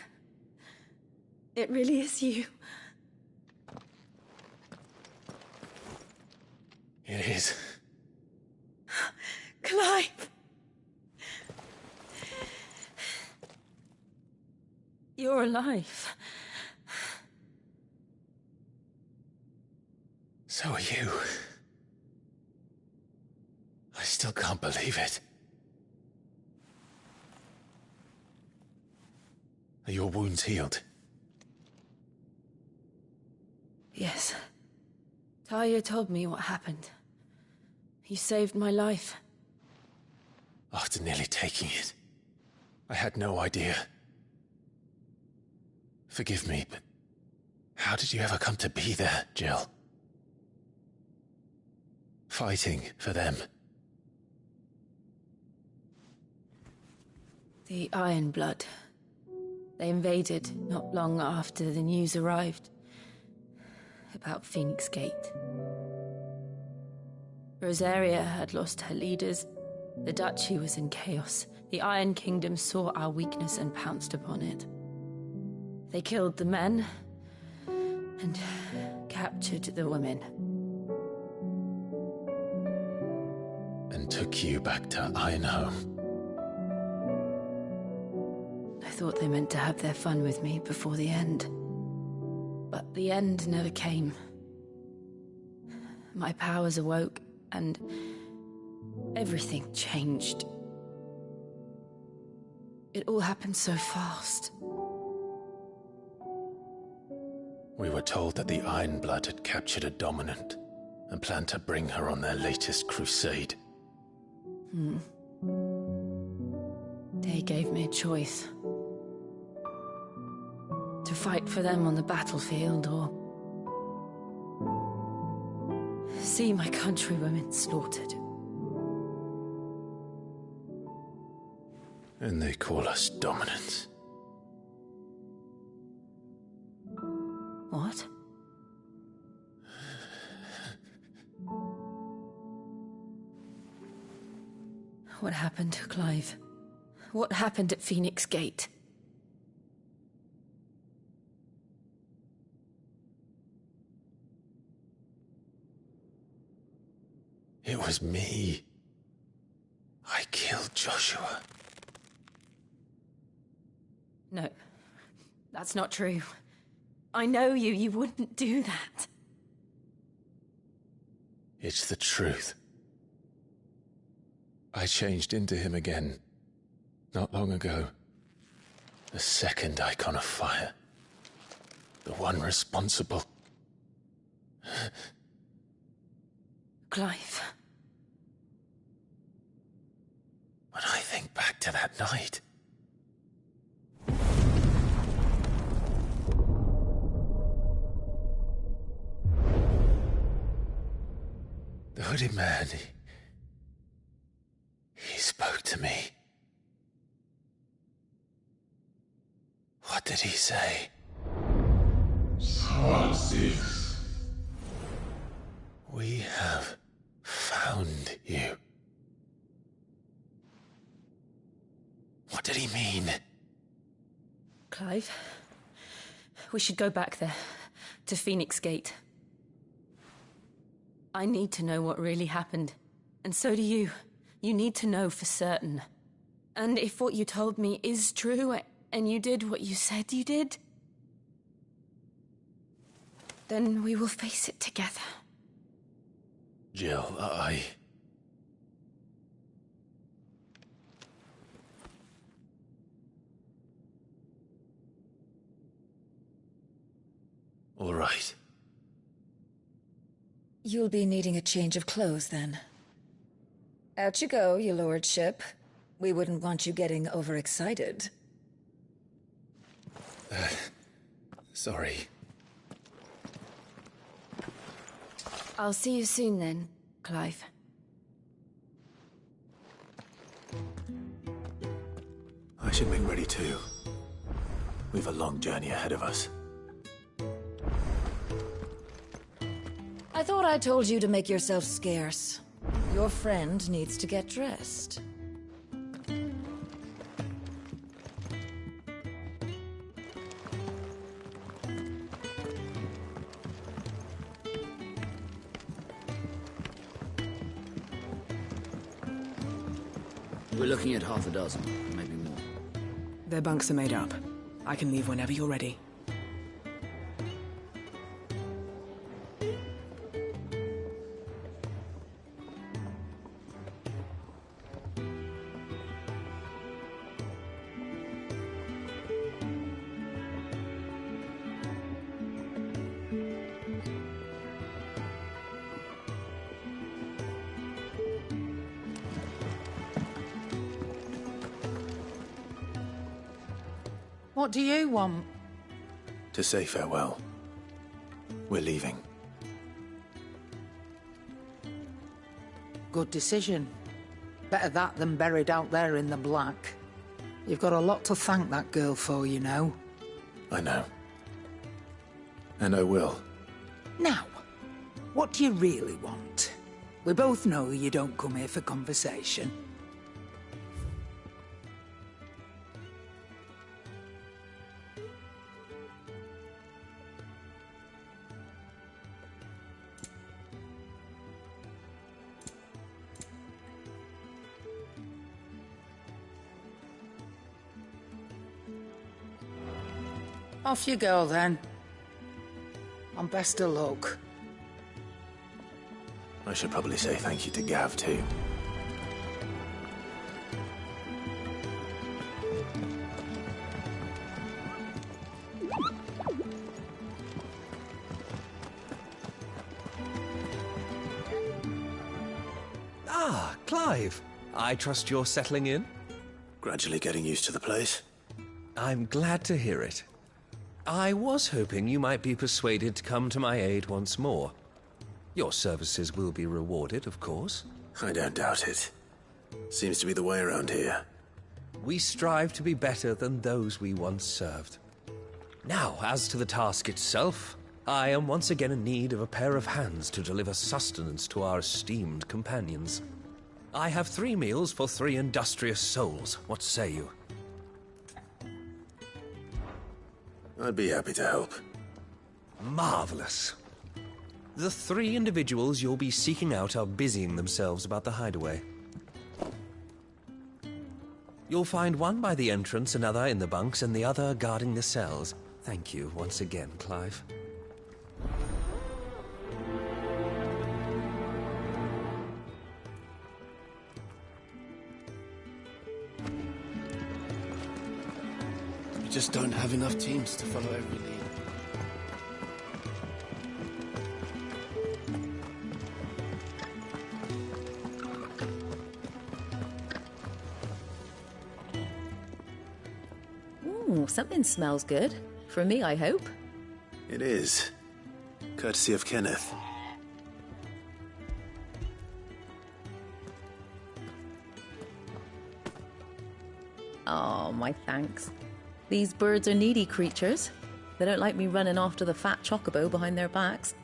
It really is you. It is. Clive! You're alive. So are you. I still can't believe it. Are your wounds healed? Yes. Talia told me what happened. You saved my life. After nearly taking it, I had no idea. Forgive me, but how did you ever come to be there, Jill? Fighting for them. The Iron Blood. They invaded not long after the news arrived about Phoenix Gate. Rosaria had lost her leaders. The Duchy was in chaos. The Iron Kingdom saw our weakness and pounced upon it. They killed the men and captured the women. And took you back to Ironhome. I thought they meant to have their fun with me before the end. But the end never came. My powers awoke, and everything changed. It all happened so fast. We were told that the Iron Blood had captured a dominant and planned to bring her on their latest crusade. They gave me a choice. To fight for them on the battlefield, or see my countrywomen slaughtered. And they call us dominants. What? What happened, Clive? What happened at Phoenix Gate? It was me. I killed Joshua. No, that's not true. I know you. You wouldn't do that. It's the truth. I changed into him again, not long ago. The second icon of fire. The one responsible. Clive. When I think back to that night... The hooded man, he spoke to me. What did he say? Francis. We have found you. What did he mean? Clive, we should go back there, to Phoenix Gate. I need to know what really happened, and so do you. You need to know for certain. And if what you told me is true, and you did what you said you did, then we will face it together. Jill, All right. You'll be needing a change of clothes, then. Out you go, your lordship. We wouldn't want you getting overexcited. Sorry. I'll see you soon then, Clive. I should make ready too. We've a long journey ahead of us. I thought I told you to make yourself scarce. Your friend needs to get dressed. We're looking at half a dozen, maybe more. Their bunks are made up. I can leave whenever you're ready. What do you want? To say farewell. We're leaving. Good decision. Better that than buried out there in the black. You've got a lot to thank that girl for, you know. I know. And I will. Now, what do you really want? We both know you don't come here for conversation. Off you go, then. And best of luck. I should probably say thank you to Gav, too. Ah, Clive. I trust you're settling in? Gradually getting used to the place. I'm glad to hear it. I was hoping you might be persuaded to come to my aid once more. Your services will be rewarded, of course. I don't doubt it. Seems to be the way around here. We strive to be better than those we once served. Now, as to the task itself, I am once again in need of a pair of hands to deliver sustenance to our esteemed companions. I have 3 meals for 3 industrious souls. What say you? I'd be happy to help. Marvelous. The 3 individuals you'll be seeking out are busying themselves about the hideaway. You'll find one by the entrance, another in the bunks, and the other guarding the cells. Thank you once again, Clive. We just don't have enough teams to follow every lead. Ooh, something smells good. For me, I hope. It is. Courtesy of Kenneth. Oh, my thanks. These birds are needy creatures. They don't like me running after the fat chocobo behind their backs.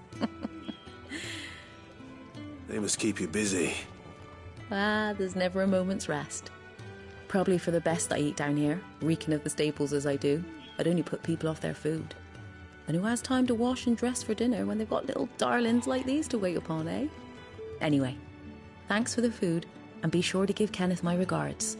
They must keep you busy. Ah, there's never a moment's rest. Probably for the best I eat down here, reeking of the staples as I do. I'd only put people off their food. And who has time to wash and dress for dinner when they've got little darlings like these to wait upon, eh? Anyway, thanks for the food. And be sure to give Kenneth my regards.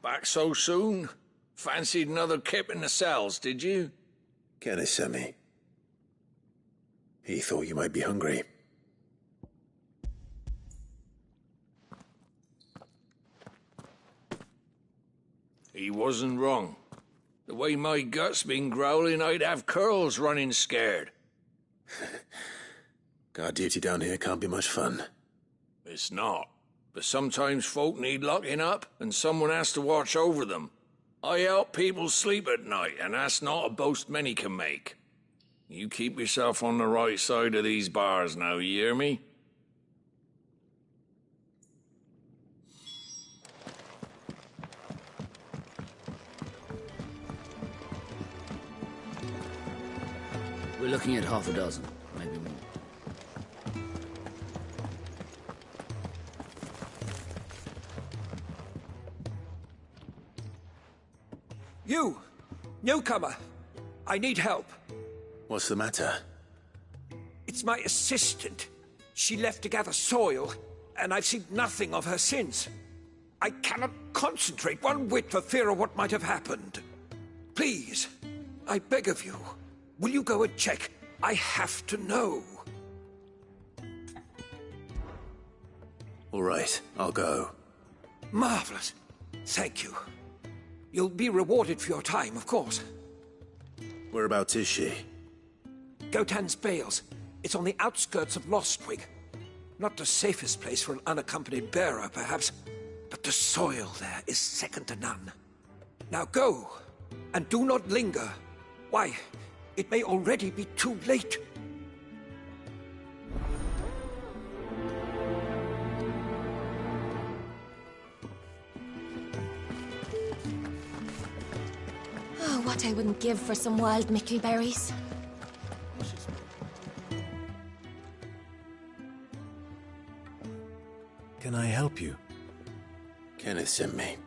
Back so soon? Fancied another kip in the cells, did you? Kenneth sent me. He thought you might be hungry. He wasn't wrong. The way my gut's been growling, I'd have curls running scared. Guard duty down here can't be much fun. It's not. But sometimes folk need locking up, and someone has to watch over them. I help people sleep at night, and that's not a boast many can make. You keep yourself on the right side of these bars now, you hear me? We're looking at half a dozen, maybe more. You! Newcomer! I need help. What's the matter? It's my assistant. She left to gather soil, and I've seen nothing of her since. I cannot concentrate one whit for fear of what might have happened. Please, I beg of you, will you go and check? I have to know. All right, I'll go. Marvelous. Thank you. You'll be rewarded for your time, of course. Whereabouts is she? Gotan's Bales. It's on the outskirts of Lostwig. Not the safest place for an unaccompanied bearer, perhaps, but the soil there is second to none. Now go, and do not linger. Why, it may already be too late. Oh, what I wouldn't give for some wild mickleberries. Can I help you? Kenneth sent me.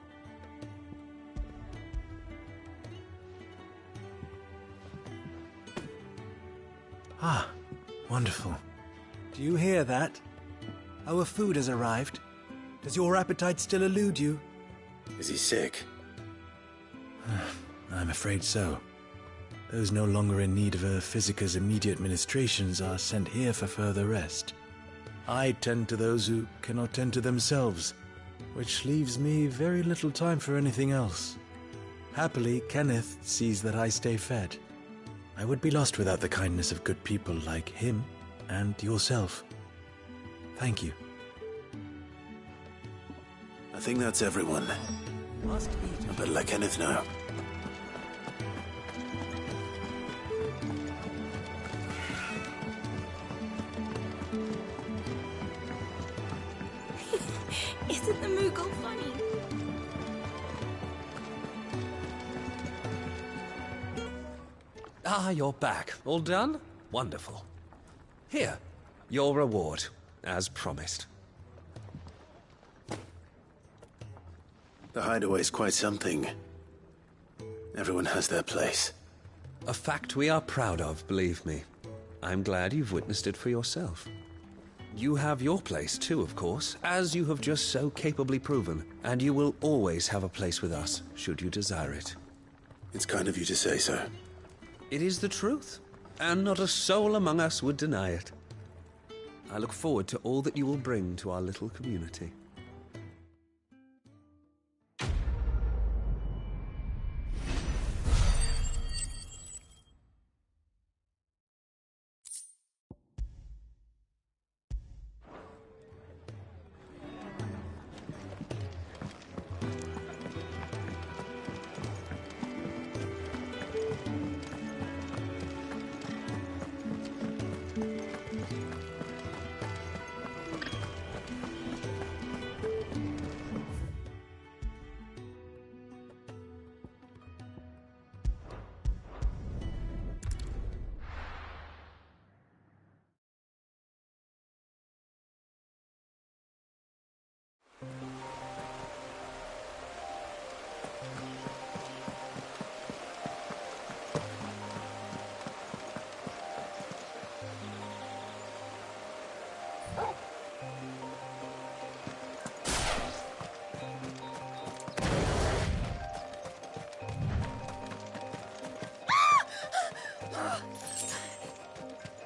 Ah, wonderful. Do you hear that? Our food has arrived. Does your appetite still elude you? Is he sick? I'm afraid so. Those no longer in need of a Physica's immediate ministrations are sent here for further rest. I tend to those who cannot tend to themselves, which leaves me very little time for anything else. Happily, Kenneth sees that I stay fed. I would be lost without the kindness of good people like him and yourself. Thank you. I think that's everyone. I better let Kenneth know. Isn't the Moogle funny? Ah, you're back. All done? Wonderful. Here, your reward, as promised. The hideaway's quite something. Everyone has their place. A fact we are proud of, believe me. I'm glad you've witnessed it for yourself. You have your place too, of course, as you have just so capably proven, and you will always have a place with us, should you desire it. It's kind of you to say so. It is the truth, and not a soul among us would deny it. I look forward to all that you will bring to our little community.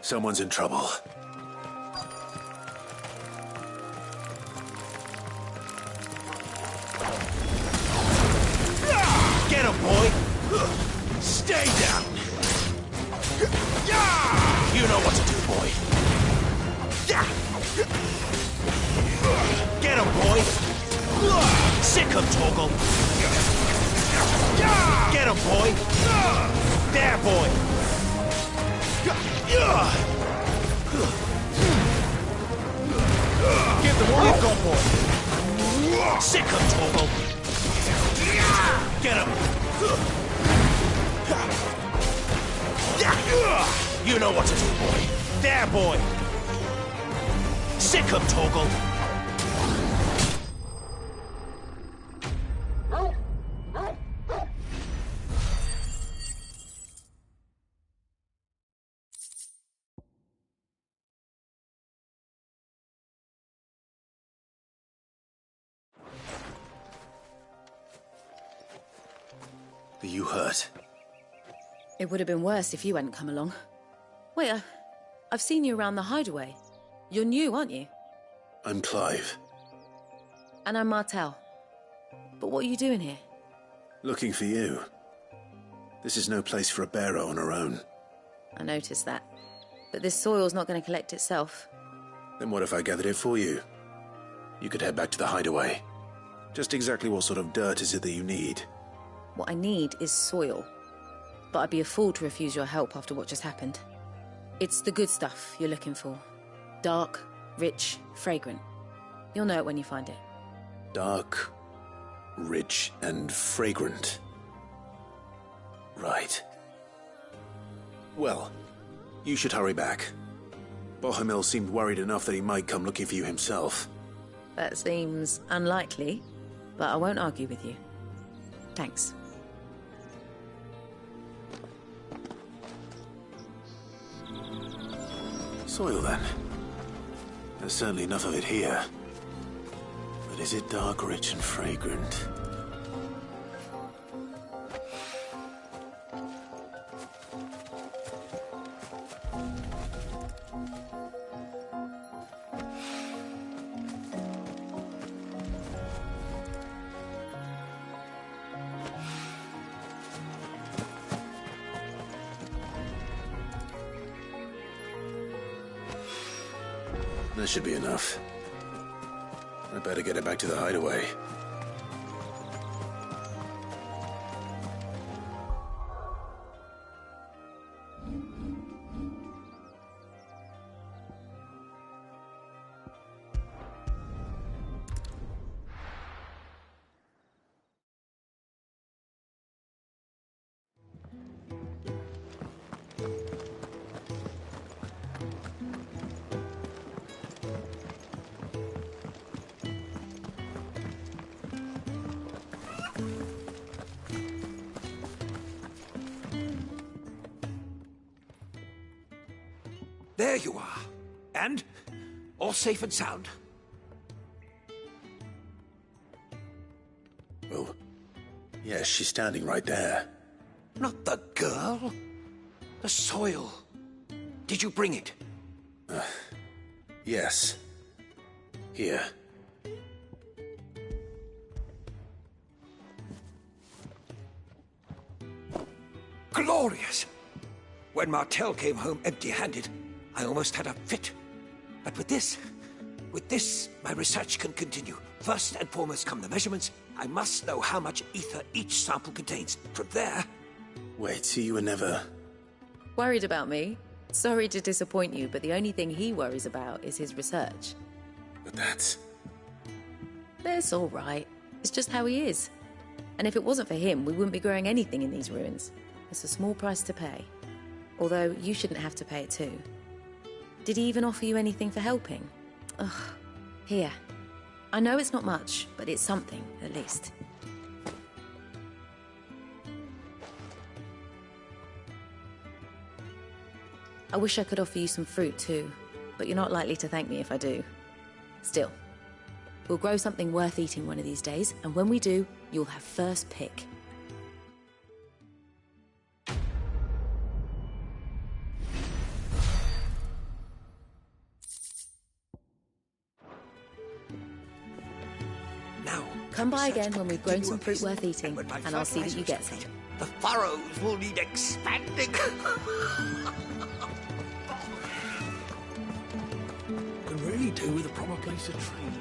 Someone's in trouble. Get him, boy! Stay down! You know what to do, boy. Get him, boy! Sick him, Torgal! Get him, boy! There, boy! Give them all you've got, boy! Sick him, Torgal! Get him! You know what to do, boy. There, boy. Sick him, Torgal. Are you hurt? It would have been worse if you hadn't come along. Wait, I've seen you around the hideaway. You're new, aren't you? I'm Clive. And I'm Martel. But what are you doing here? Looking for you. This is no place for a bearer on her own. I noticed that. But this soil's not going to collect itself. Then what if I gathered it for you? You could head back to the hideaway. Just exactly what sort of dirt is it that you need? What I need is soil. But I'd be a fool to refuse your help after what just happened. It's the good stuff you're looking for. Dark, rich, fragrant. You'll know it when you find it. Dark, rich, and fragrant. Right. Well, you should hurry back. Bohemil seemed worried enough that he might come looking for you himself. That seems unlikely, but I won't argue with you. Thanks. Soil, then. There's certainly enough of it here. But is it dark, rich, and fragrant? That should be enough. I better get it back to the hideaway. There you are. And? All safe and sound? Well, yes, she's standing right there. Not the girl. The soil. Did you bring it? Yes. Here. Glorious! When Martel came home empty-handed, I almost had a fit. But with this, my research can continue. First and foremost come the measurements. I must know how much ether each sample contains. From there... Wait, so you were never... Worried about me? Sorry to disappoint you, but the only thing he worries about is his research. But that's... That's all right. It's just how he is. And if it wasn't for him, we wouldn't be growing anything in these ruins. It's a small price to pay. Although, you shouldn't have to pay it too. Did he even offer you anything for helping? Ugh. Here. I know it's not much, but it's something, at least. I wish I could offer you some fruit too, but you're not likely to thank me if I do. Still, we'll grow something worth eating one of these days, and when we do, you'll have first pick. Come by again when we've grown some fruit worth eating, and I'll see that you get some. The furrows will need expanding. Could really do with a proper place to train.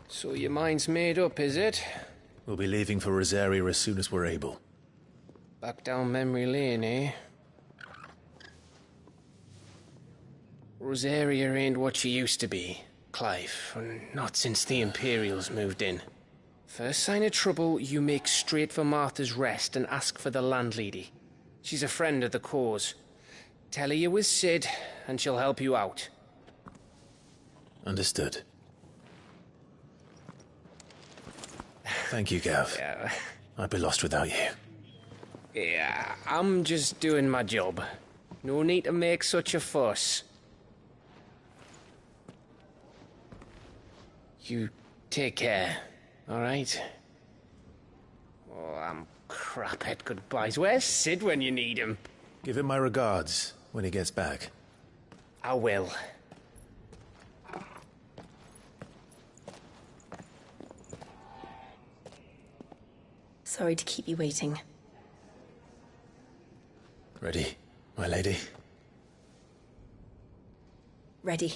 So your mind's made up, is it? We'll be leaving for Rosaria as soon as we're able. Back down memory lane, eh? Rosaria ain't what she used to be, Clive. Not since the Imperials moved in. First sign of trouble, you make straight for Martha's Rest and ask for the landlady. She's a friend of the cause. Tell her you was Sid, and she'll help you out. Understood. Thank you, Gav. Yeah. I'd be lost without you. Yeah, I'm just doing my job. No need to make such a fuss. You take care, all right? Oh, I'm crap at goodbyes. Where's Sid when you need him? Give him my regards when he gets back. I will. Sorry to keep you waiting. Ready, my lady? Ready.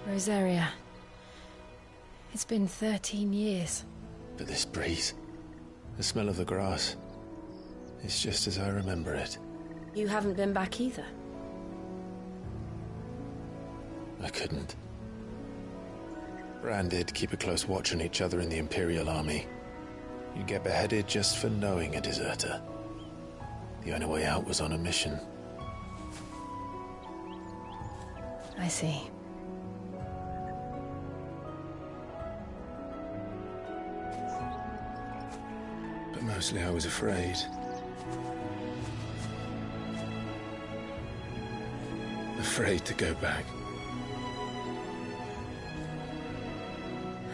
Rosaria. It's been 13 years. But this breeze, the smell of the grass, it's just as I remember it. You haven't been back either. I couldn't. Bran did keep a close watch on each other in the Imperial Army. You'd get beheaded just for knowing a deserter. The only way out was on a mission. I see. But mostly I was afraid. Afraid to go back.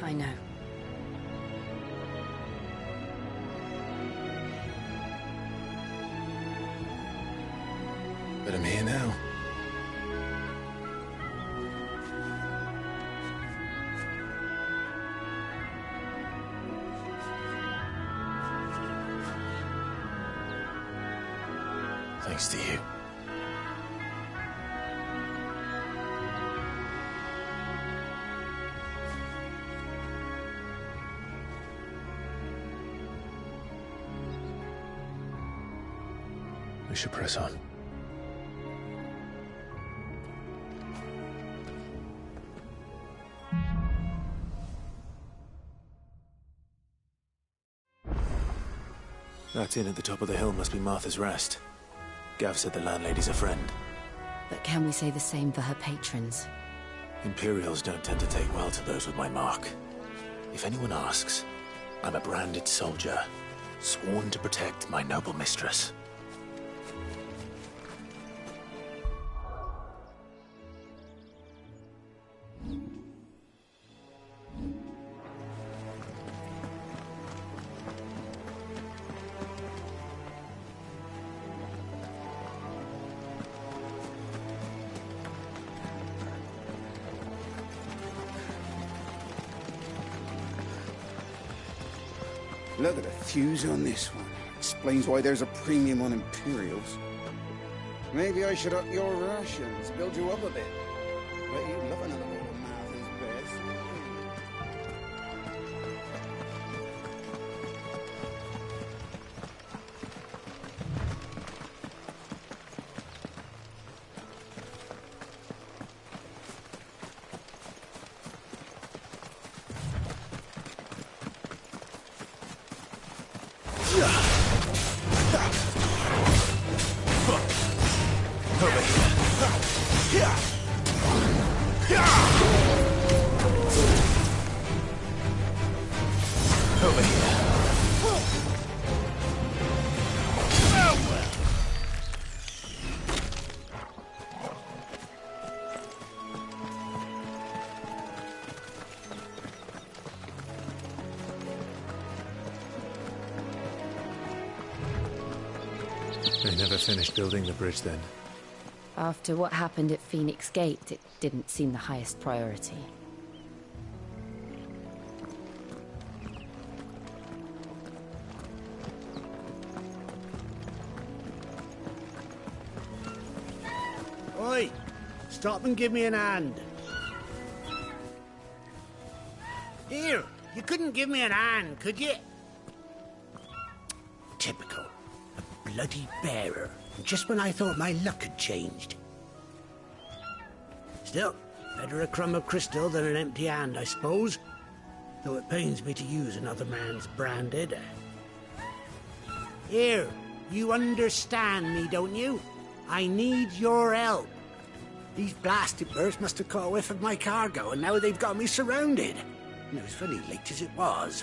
I know. But I'm here now. Thanks to you. We should press on. That inn at the top of the hill must be Martha's Rest. Gav said the landlady's a friend. But can we say the same for her patrons? Imperials don't tend to take well to those with my mark. If anyone asks, I'm a branded soldier, sworn to protect my noble mistress. Look at the fuse on this one. Explains why there's a premium on Imperials. Maybe I should up your rations, build you up a bit. Bet you love another bowl of Martha's best. They never finished building the bridge then. After what happened at Phoenix Gate, it didn't seem the highest priority. Oi! Stop and give me an hand. Here, you couldn't give me an hand, could you? Typical. A bloody bearer. Just when I thought my luck had changed. Still, better a crumb of crystal than an empty hand, I suppose. Though it pains me to use another man's branded. Here, you understand me, don't you? I need your help. These blasted birds must have caught a whiff of my cargo, and now they've got me surrounded. And it was very late as it was.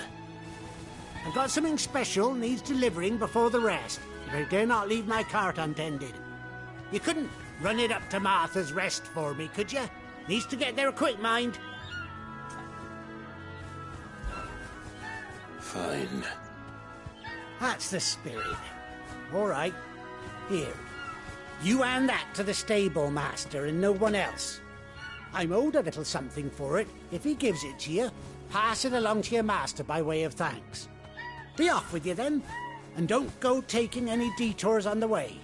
I've got something special needs delivering before the rest, but I dare not leave my cart untended. You couldn't run it up to Martha's Rest for me, could you? Needs to get there quick, mind. Fine. That's the spirit. All right. Here. You hand that to the stable master and no one else. I'm owed a little something for it. If he gives it to you, pass it along to your master by way of thanks. Be off with you then, and don't go taking any detours on the way.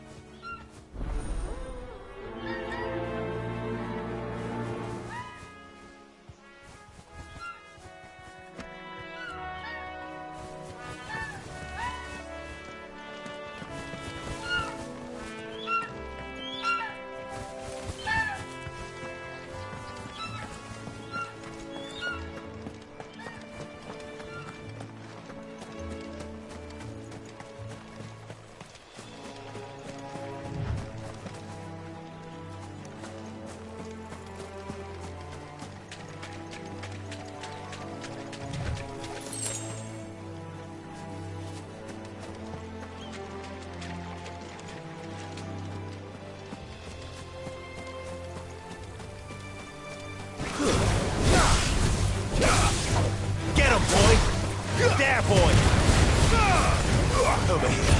There, boy! Over here.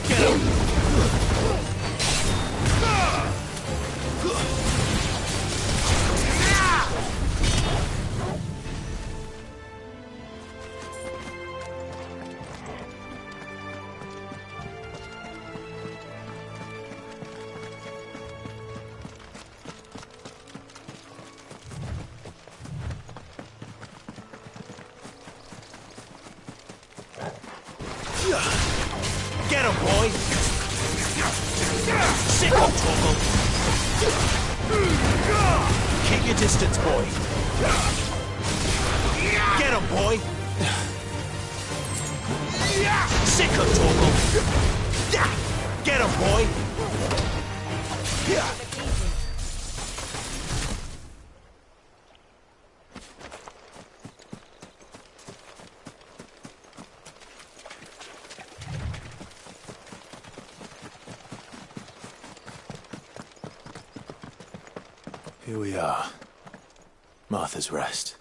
Get him! Get him, boy! Sit up, Torgal! Keep your distance, boy! Get him, boy! Sick of Torgal! Get him, boy! Here we are. Martha's Rest.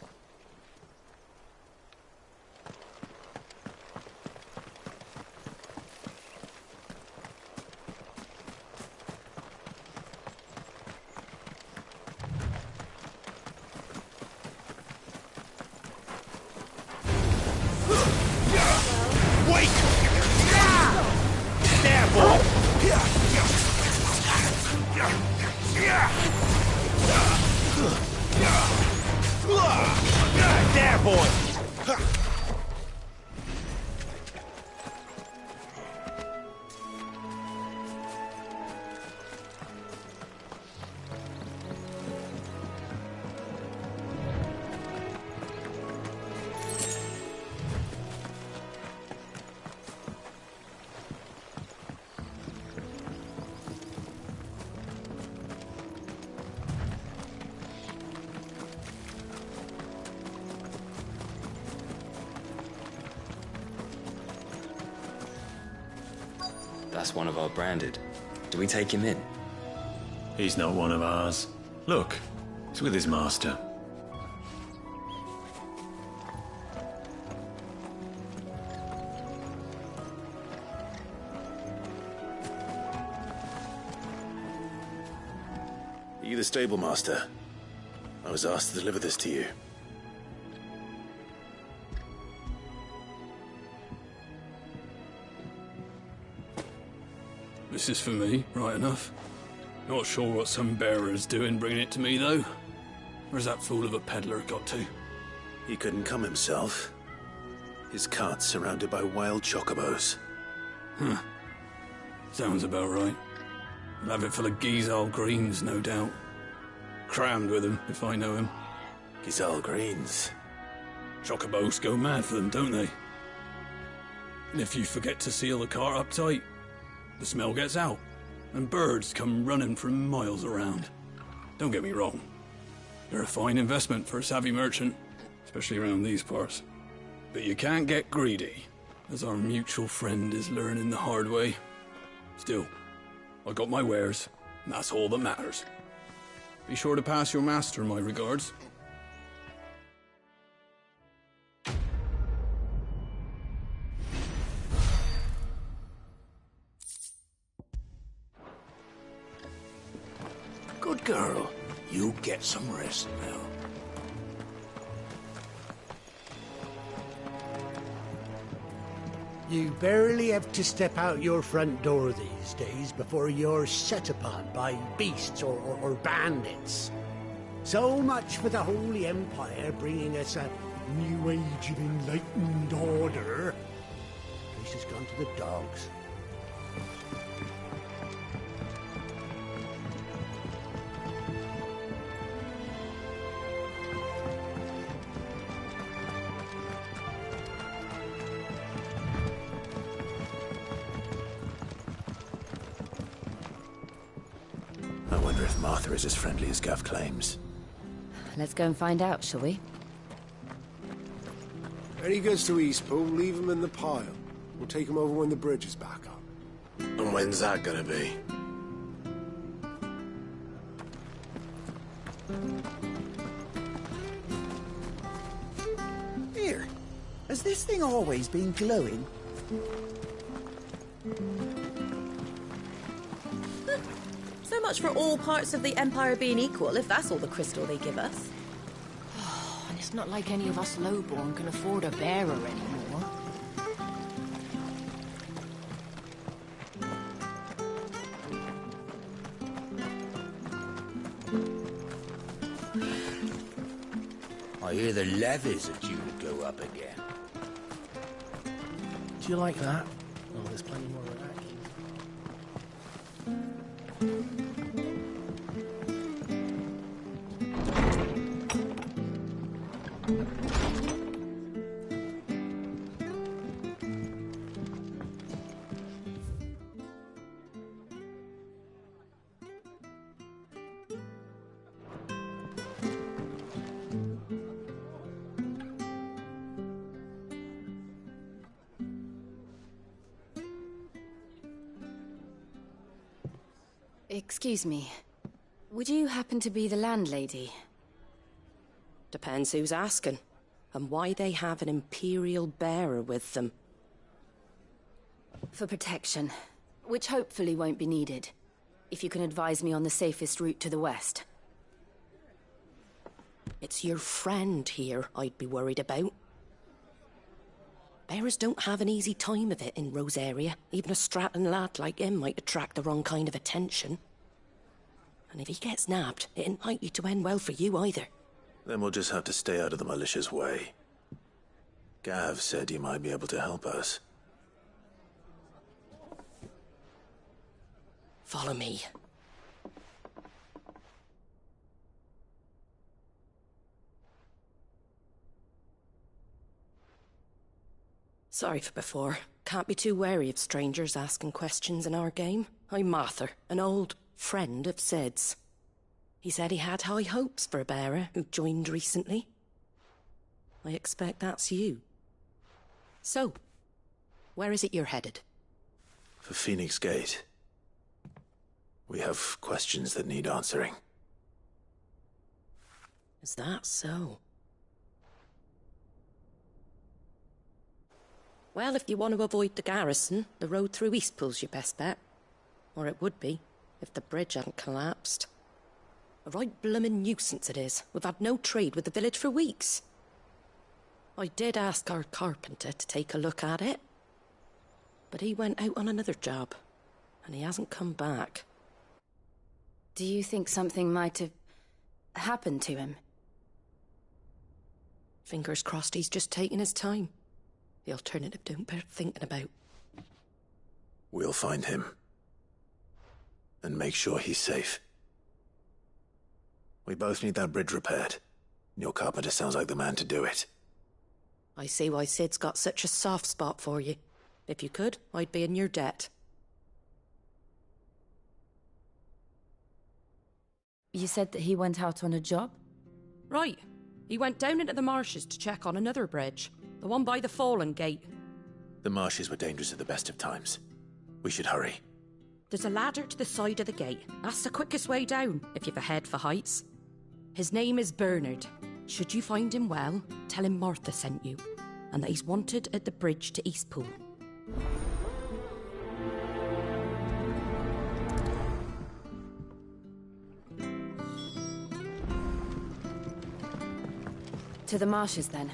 That's one of our branded. Do we take him in? He's not one of ours. Look, he's with his master. Are you the stable master? I was asked to deliver this to you. This is for me, right enough. Not sure what some bearer's doing bringing it to me, though. Where's that fool of a peddler got to? He couldn't come himself. His cart's surrounded by wild chocobos. Huh. Sounds about right. He'll have it full of Gizal greens, no doubt. Crammed with them, if I know him. Gizal greens? Chocobos go mad for them, don't they? And if you forget to seal the cart up tight, the smell gets out, and birds come running from miles around. Don't get me wrong. They're a fine investment for a savvy merchant, especially around these parts. But you can't get greedy, as our mutual friend is learning the hard way. Still, I got my wares, and that's all that matters. Be sure to pass your master my regards. Good girl. You get some rest now. You barely have to step out your front door these days before you're set upon by beasts or bandits. So much for the Holy Empire bringing us a new age of enlightened order. Place has gone to the dogs. I wonder if Martha is as friendly as Gav claims. Let's go and find out, shall we? When he goes to Eastpool, leave him in the pile. We'll take him over when the bridge is back up. And when's that gonna be? Here, has this thing always been glowing? So much for all parts of the Empire being equal, if that's all the crystal they give us. Oh, and it's not like any of us lowborn can afford a bearer anymore. I hear the levies are due to go up again. Do you like that? Oh, there's plenty more of that. Excuse me. Would you happen to be the landlady? Depends who's asking, and why they have an Imperial bearer with them. For protection, which hopefully won't be needed. If you can advise me on the safest route to the west. It's your friend here I'd be worried about. Bearers don't have an easy time of it in Rosaria. Even a Stratton lad like him might attract the wrong kind of attention. And if he gets nabbed, it ain't likely to end well for you either. Then we'll just have to stay out of the malicious way. Gav said he might be able to help us. Follow me. Sorry for before. Can't be too wary of strangers asking questions in our game. I'm Martha, an old friend of Sid's. He said he had high hopes for a bearer who joined recently. I expect that's you. So, where is it you're headed? For Phoenix Gate, we have questions that need answering. Is that so? Well, if you want to avoid the garrison, the road through Eastpool's your best bet. Or it would be, if the bridge hadn't collapsed. A right bloomin' nuisance it is. We've had no trade with the village for weeks. I did ask our carpenter to take a look at it. But he went out on another job, and he hasn't come back. Do you think something might have happened to him? Fingers crossed he's just taking his time. The alternative don't bear thinking about. We'll find him. And make sure he's safe. We both need that bridge repaired. Your carpenter sounds like the man to do it. I see why Sid's got such a soft spot for you. If you could, I'd be in your debt. You said that he went out on a job? Right. He went down into the marshes to check on another bridge. The one by the Fallen Gate. The marshes were dangerous at the best of times. We should hurry. There's a ladder to the side of the gate. That's the quickest way down, if you've a head for heights. His name is Bernard. Should you find him well, tell him Martha sent you, and that he's wanted at the bridge to Eastpool. To the marshes, then.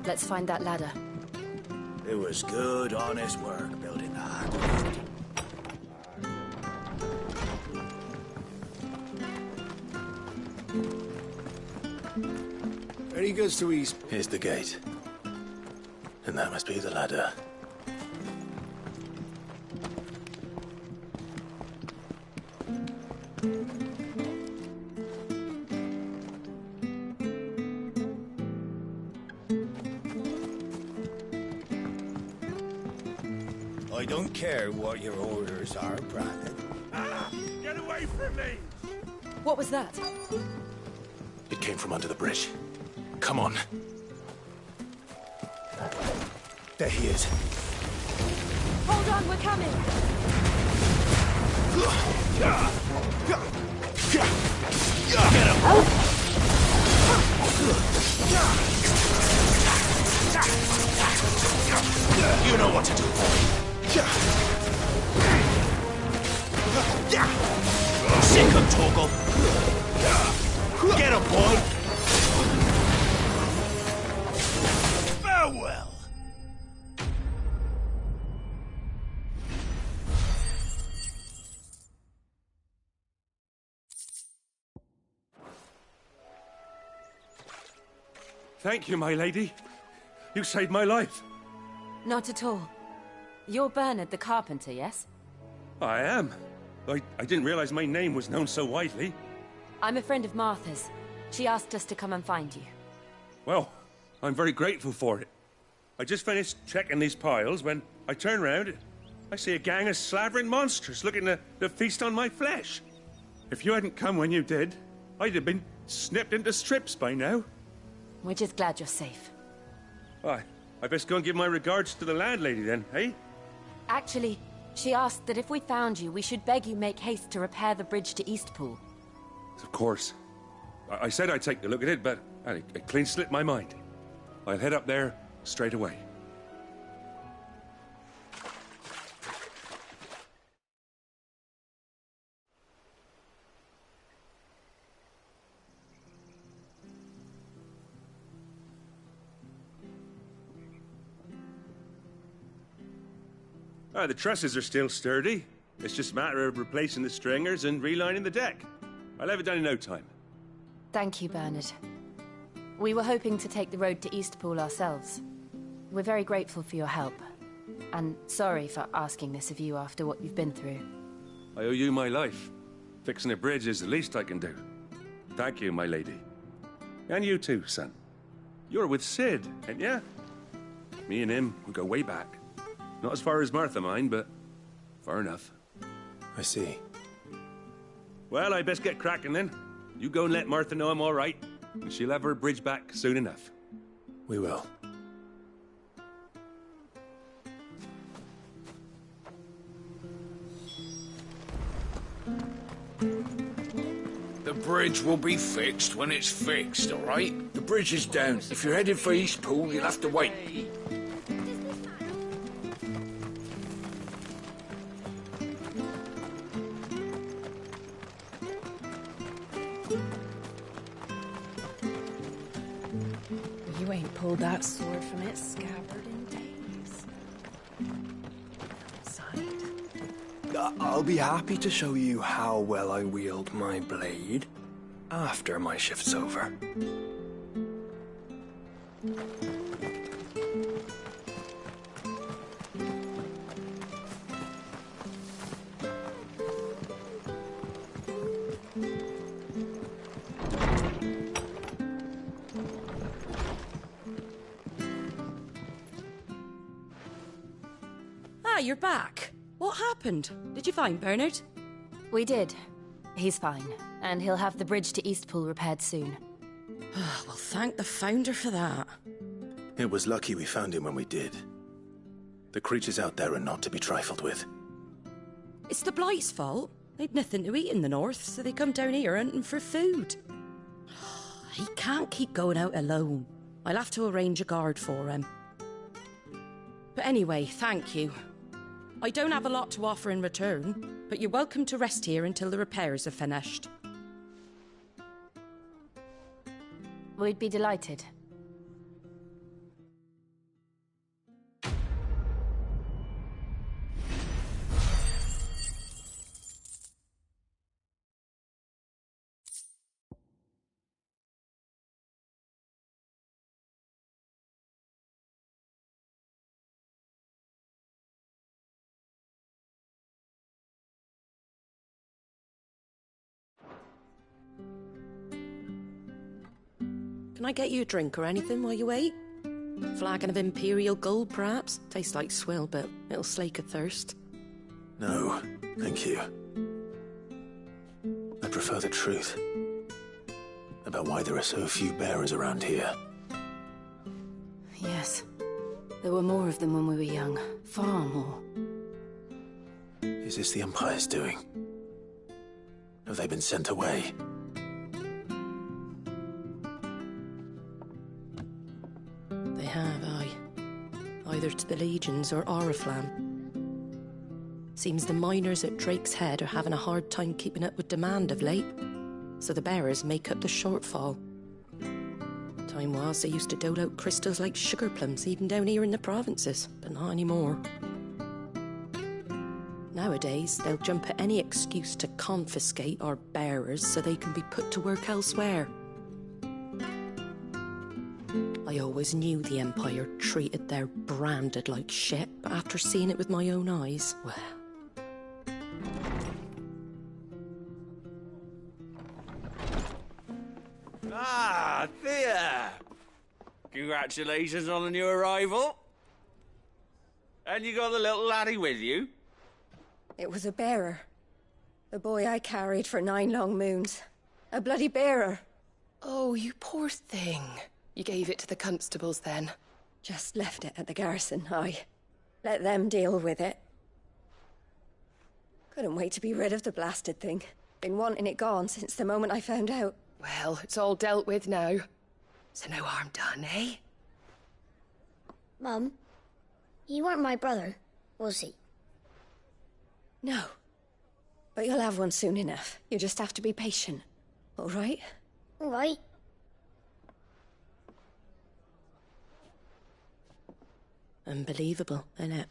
Let's find that ladder. It was good, honest work building that. And he goes to East. Here's the gate. And that must be the ladder. I don't care what your orders are, Brandon. Ah! Get away from me! What was that? It came from under the bridge. Come on. There he is. Hold on, we're coming! Get him! You know what to do. Sick him, Torgal. Get him, boy. Farewell. Thank you, my lady. You saved my life. Not at all. You're Bernard the carpenter, yes? I am. I didn't realize my name was known so widely. I'm a friend of Martha's. She asked us to come and find you. Well, I'm very grateful for it. I just finished checking these piles when I turn round. I see a gang of slavering monsters looking to feast on my flesh. If you hadn't come when you did, I'd have been snipped into strips by now. We're just glad you're safe. I best go and give my regards to the landlady then, eh? Actually, she asked that if we found you, we should beg you make haste to repair the bridge to Eastpool. Of course. I said I'd take a look at it, but it clean slipped my mind. I'll head up there straight away. The trusses are still sturdy. It's just a matter of replacing the stringers and relining the deck. I'll have it done in no time. Thank you, Bernard. We were hoping to take the road to Eastpool ourselves. We're very grateful for your help. And sorry for asking this of you after what you've been through. I owe you my life. Fixing a bridge is the least I can do. Thank you, my lady. And you too, son. You're with Sid, ain't ya? Me and him, we go way back. Not as far as Martha, mind, but far enough. I see. Well, I best get cracking then. You go and let Martha know I'm all right, and she'll have her bridge back soon enough. We will. The bridge will be fixed when it's fixed, all right? The bridge is down. If you're headed for Eastpool, you'll have to wait. You ain't pulled that sword from its scabbard in days. I'll be happy to show you how well I wield my blade after my shift's over. Ah, you're back. What happened? Did you find Bernard? We did. He's fine, and he'll have the bridge to Eastpool repaired soon. Well, thank the Founder for that. It was lucky we found him when we did. The creatures out there are not to be trifled with. It's the Blight's fault. They'd nothing to eat in the north, so they come down here hunting for food. He can't keep going out alone. I'll have to arrange a guard for him. But anyway, thank you. I don't have a lot to offer in return, but you're welcome to rest here until the repairs are finished. We'd be delighted. Can I get you a drink or anything while you wait? Flagon of Imperial Gold, perhaps? Tastes like swill, but it'll slake a thirst. No, thank you. I prefer the truth about why there are so few bearers around here. Yes. There were more of them when we were young. Far more. Is this the Empire's doing? Have they been sent away? They have, aye. Either to the Legions or Oriflamme. Seems the miners at Drake's Head are having a hard time keeping up with demand of late, so the bearers make up the shortfall. Time was they used to dole out crystals like sugar plums even down here in the provinces, but not anymore. Nowadays, they'll jump at any excuse to confiscate our bearers so they can be put to work elsewhere. I always knew the Empire treated their branded like shit, but after seeing it with my own eyes, well... Ah, Thea! Congratulations on the new arrival. And you got the little laddie with you? It was a bearer. The boy I carried for 9 long moons. A bloody bearer. Oh, you poor thing. You gave it to the constables then? Just left it at the garrison, aye. Let them deal with it. Couldn't wait to be rid of the blasted thing. Been wanting it gone since the moment I found out. Well, it's all dealt with now. So no harm done, eh? Mum, you weren't my brother, was he? No. But you'll have one soon enough. You just have to be patient. All right? All right. Unbelievable, innit?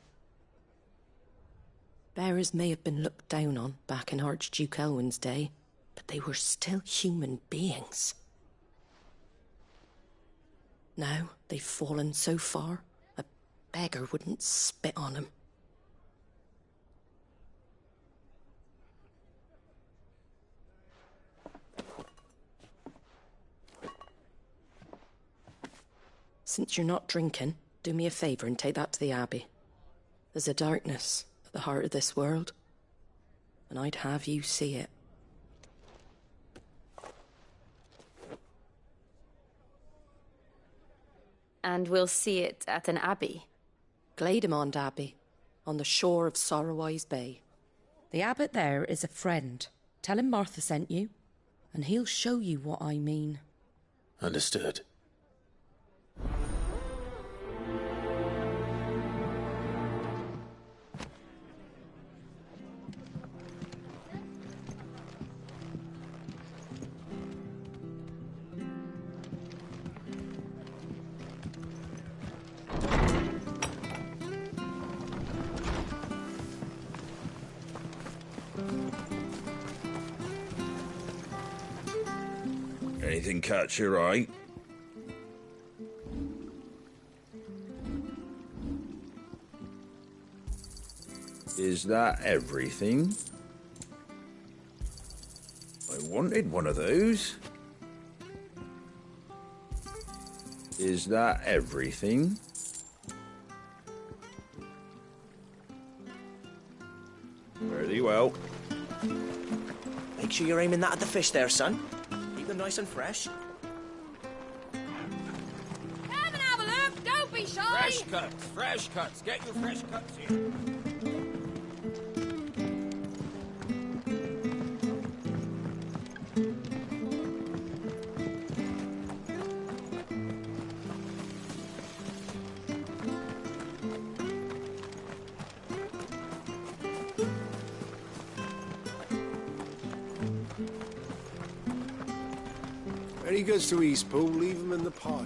Bearers may have been looked down on back in Archduke Elwin's day, but they were still human beings. Now they've fallen so far, a beggar wouldn't spit on them. Since you're not drinking, do me a favour and take that to the Abbey. There's a darkness at the heart of this world, and I'd have you see it. And we'll see it at an abbey? Glademond Abbey, on the shore of Sorrowise Bay. The abbot there is a friend. Tell him Martha sent you, and he'll show you what I mean. Understood. Anything catch your eye? Is that everything? I wanted one of those. Is that everything? Very well. Make sure you're aiming that at the fish there, son. Keep them nice and fresh. Come and have a look, don't be shy! Fresh cuts. Get your fresh cuts here. When he goes to Eastpool, leave him in the pile.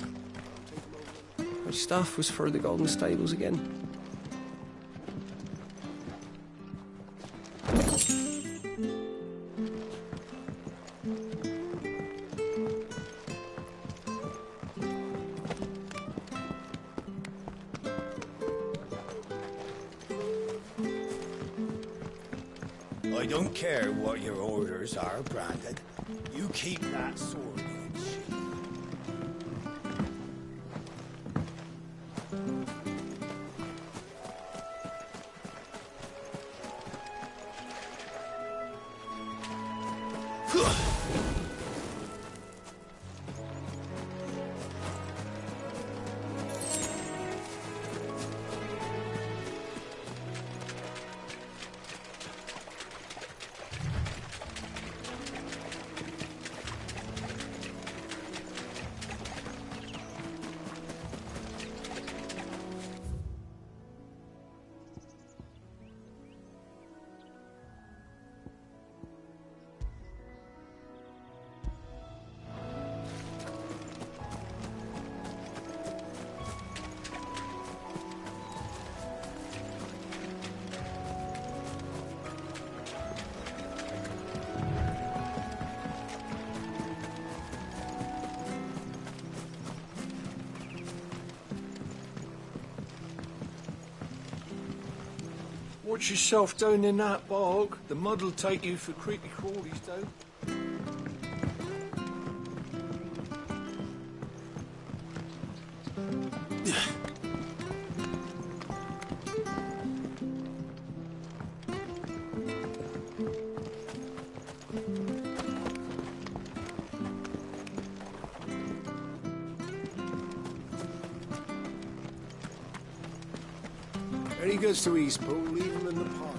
Which stuff was for the Golden Stables again? I don't care what your orders are, Brandon. You keep that sword in its sheath. Watch yourself down in that bog. The mud'll take you for creepy crawlies, though. When he goes to Eastpool, leave him in the pile.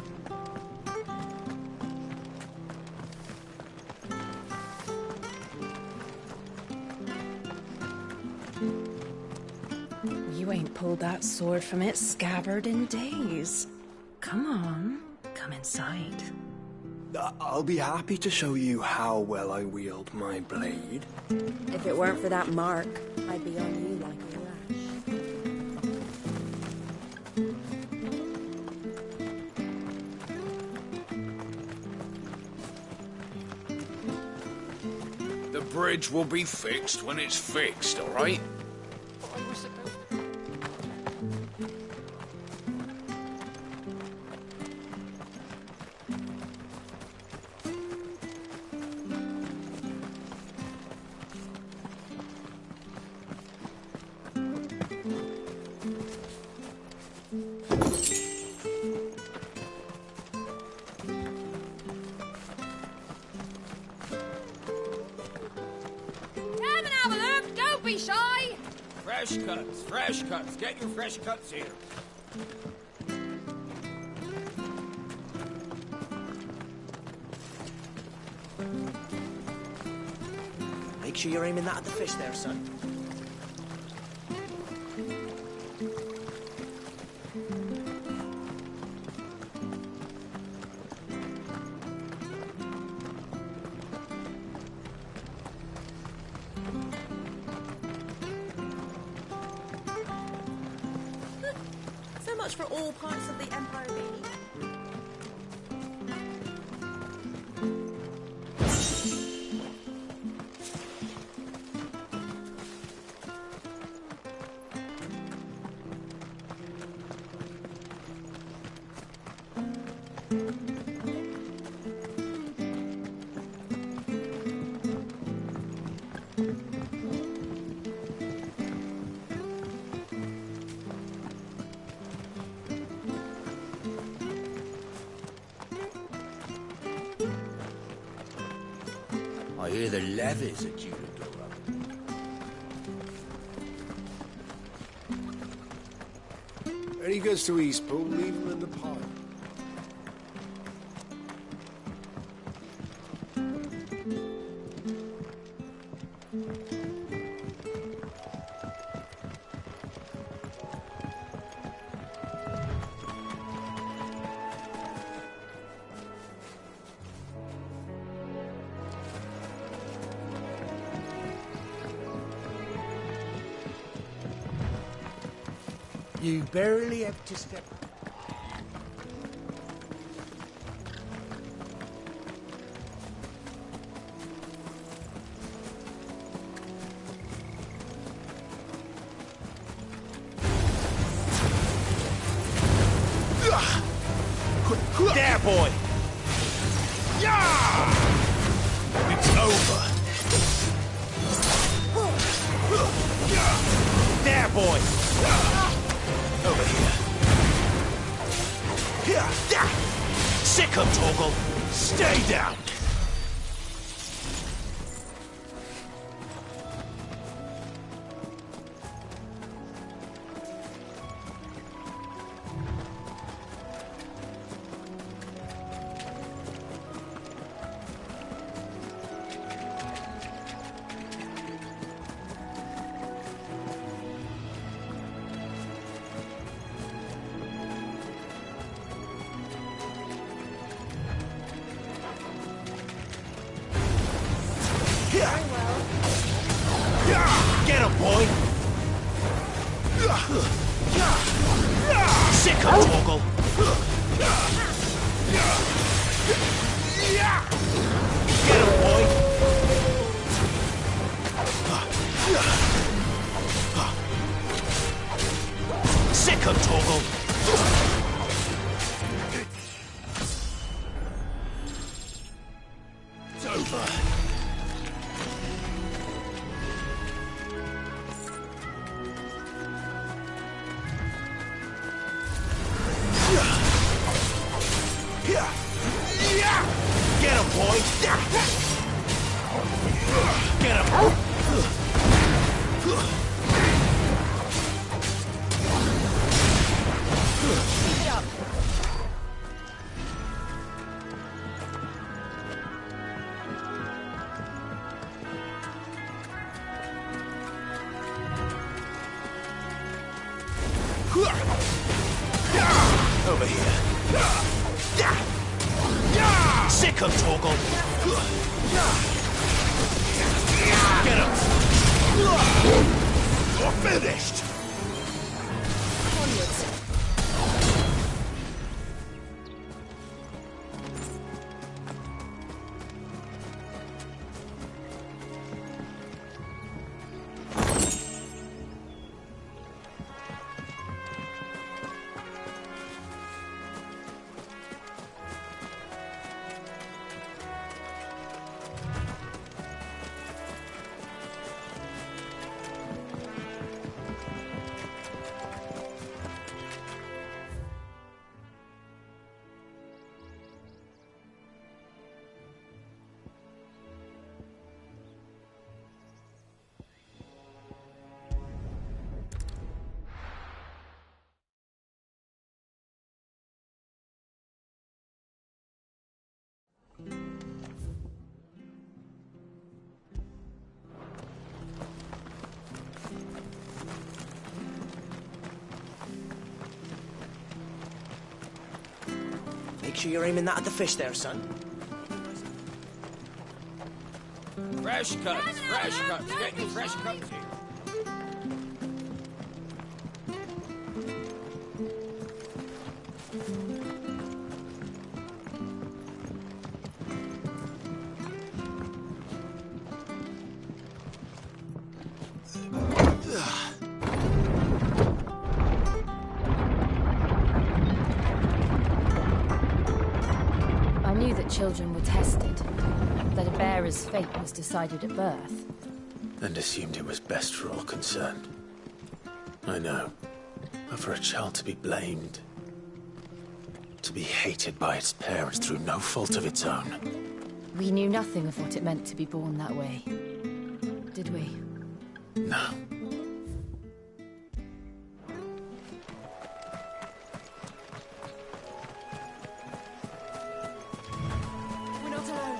You ain't pulled that sword from its scabbard in days. Come on, come inside. I'll be happy to show you how well I wield my blade. If it weren't for that mark, I'd be on you like a rash. The bridge will be fixed when it's fixed, all right? Fresh cuts. Get your fresh cuts here. Make sure you're aiming that at the fish there, son. So much for all parts of the Empire being equal. I hear the levies are due to go up. When he goes to Eastpool, leave him in the pile. You barely have to step. There, boy! Yeah! It's over. There, boy! Over here. Here! Yeah! Sick 'em, Torgal! Stay down! Get him, boy! Sick 'em, Torgal! Get him, boy! Sick 'em, Torgal! It's over. Get him, boy! Get him! Keep it up. Over here. Sick 'em, Torgal! Get him! You're finished! Onwards. sure you're aiming that at the fish there, son. Fresh cuts, fresh cuts. Get your fresh cuts here. I knew that children were tested, that a bearer's fate was decided at birth. And assumed it was best for all concerned. I know. But for a child to be blamed, to be hated by its parents through no fault of its own. We knew nothing of what it meant to be born that way, did we? No. We're not alone.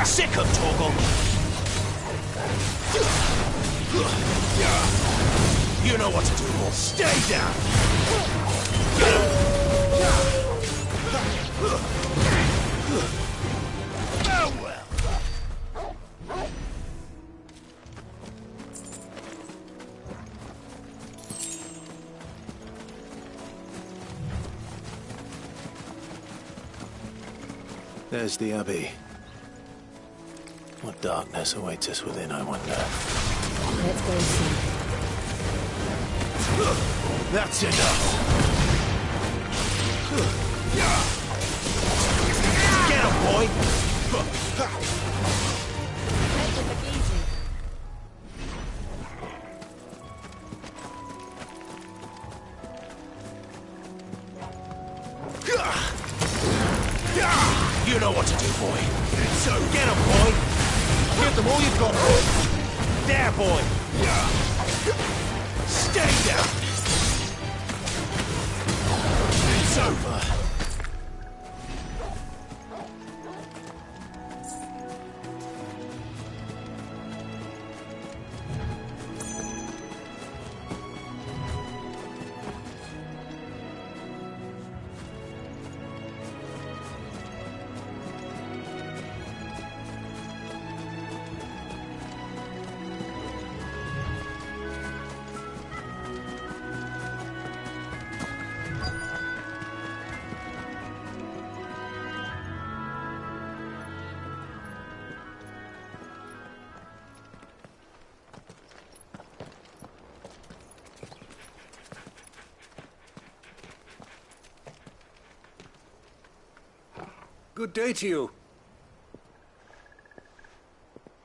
Sick of Torgal! You know what to do, Wolf. Stay down! Oh, well. There's the Abbey. What darkness awaits us within, I wonder. Let's go see. That's enough! Get him, boy! Make it look easy. You know what to do, boy. So get him, boy! Give them all you've got, boy! There, boy! Stay down! It's over. Good day to you.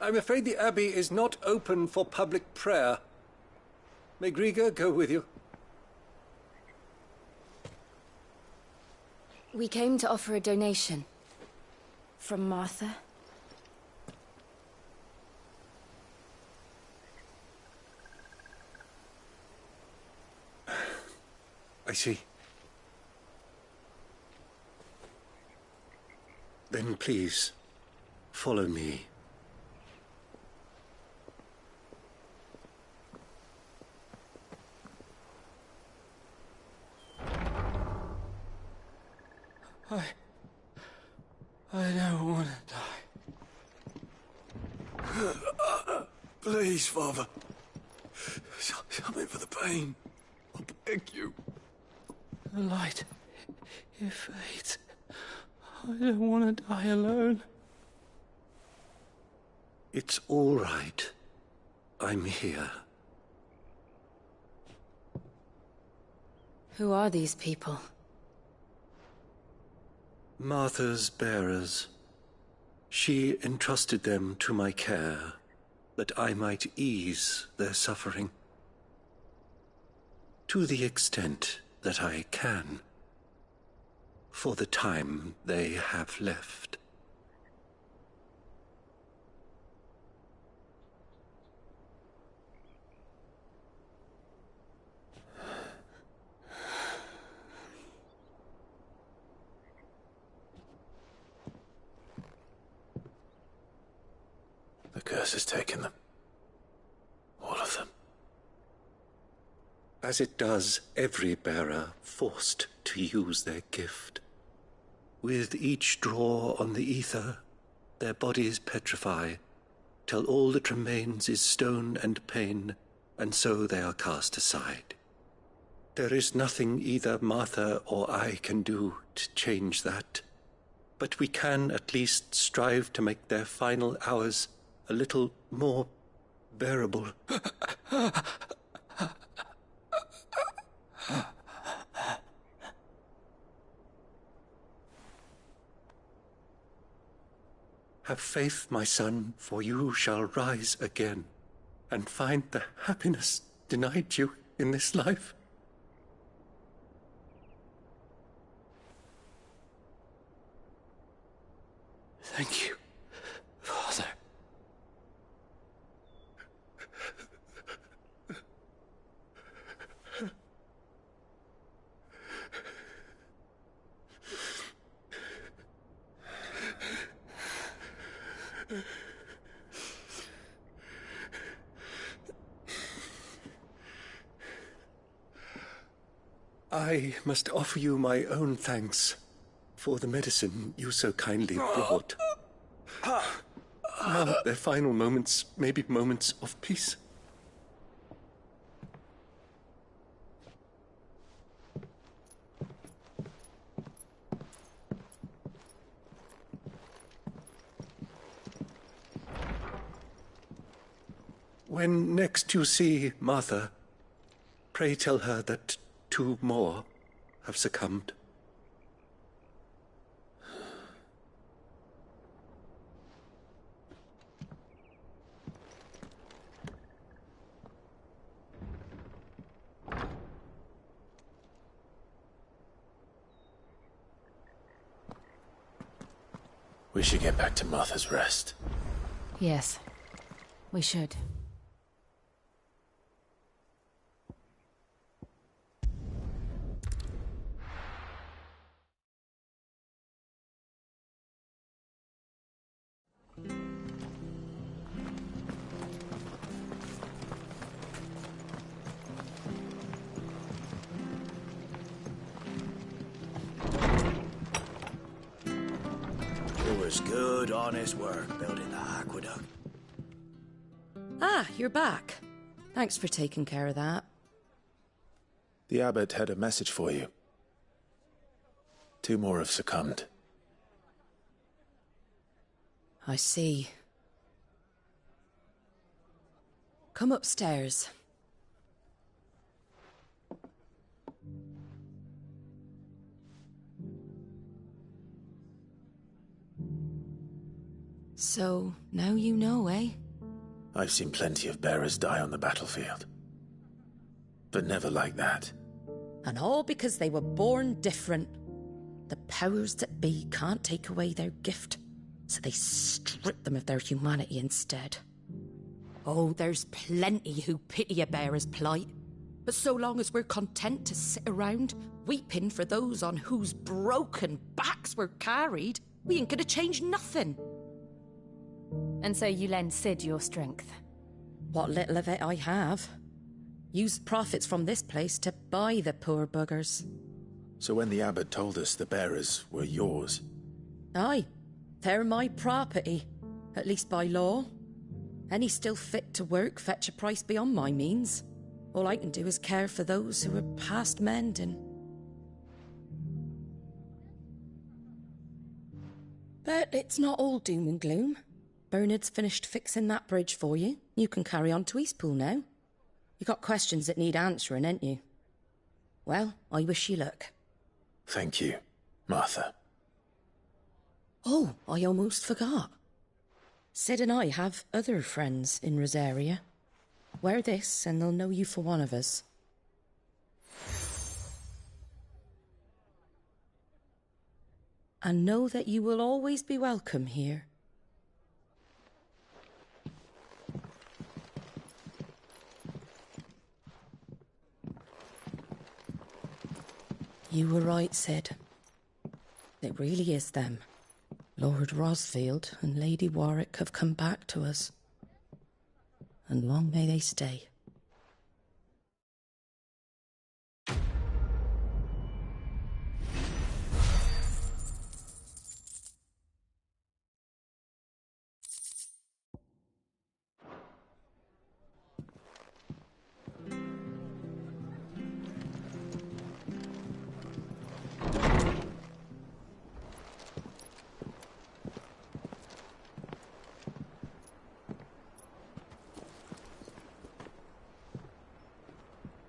I'm afraid the Abbey is not open for public prayer. May Griga go with you? We came to offer a donation. From Martha. I see. Then please, follow me. I don't want to die. Please, Father. Something for the pain. I beg you. The light, it fades. I don't want to die alone. It's all right. I'm here. Who are these people? Martha's bearers. She entrusted them to my care, that I might ease their suffering. To the extent that I can. For the time they have left. curse has taken them. All of them. As it does every bearer forced to use their gift. With each draw on the ether, their bodies petrify, till all that remains is stone and pain, and so they are cast aside. There is nothing either Martha or I can do to change that, but we can at least strive to make their final hours a little more bearable. Have faith, my son, for you shall rise again, and find the happiness denied you in this life. Thank you, Father. I must offer you my own thanks for the medicine you so kindly brought. Now their final moments may be moments of peace. When next you see Martha, pray tell her that 2 more have succumbed. We should get back to Martha's Rest. Yes, we should. It was good, honest work building the aqueduct. Ah, you're back. Thanks for taking care of that. The abbot had a message for you. 2 more have succumbed. I see. Come upstairs. So, now you know, eh? I've seen plenty of bearers die on the battlefield. But never like that. And all because they were born different. The powers that be can't take away their gift, so they strip them of their humanity instead. Oh, there's plenty who pity a bearer's plight. But so long as we're content to sit around, weeping for those on whose broken backs we're carried, we ain't gonna change nothing. And so you lend Sid your strength? What little of it I have. Used profits from this place to buy the poor buggers. So when the abbot told us the bearers were yours... Aye, they're my property, at least by law. Any still fit to work fetch a price beyond my means. All I can do is care for those who are past mending. But it's not all doom and gloom. Bernard's finished fixing that bridge for you. You can carry on to Eastpool now. You got questions that need answering, ain't you? Well, I wish you luck. Thank you, Martha. Oh, I almost forgot. Sid and I have other friends in Rosaria. Wear this and they'll know you for one of us. And know that you will always be welcome here. You were right, Sid. It really is them. Lord Rosfield and Lady Warwick have come back to us. and long may they stay.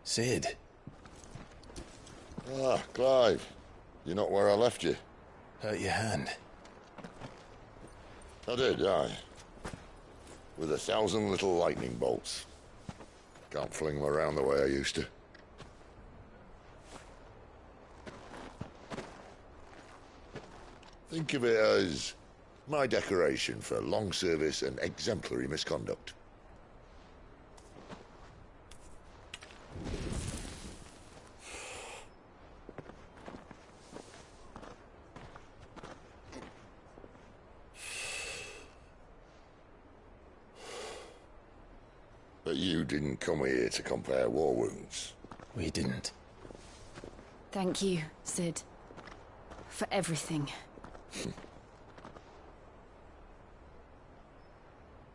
Sid. Ah, Clive. You're not where I left you. Hurt your hand. I did, aye. With 1,000 little lightning bolts. Can't fling them around the way I used to. Think of it as my decoration for long service and exemplary misconduct. But you didn't come here to compare war wounds. We didn't. Thank you, Sid. For everything.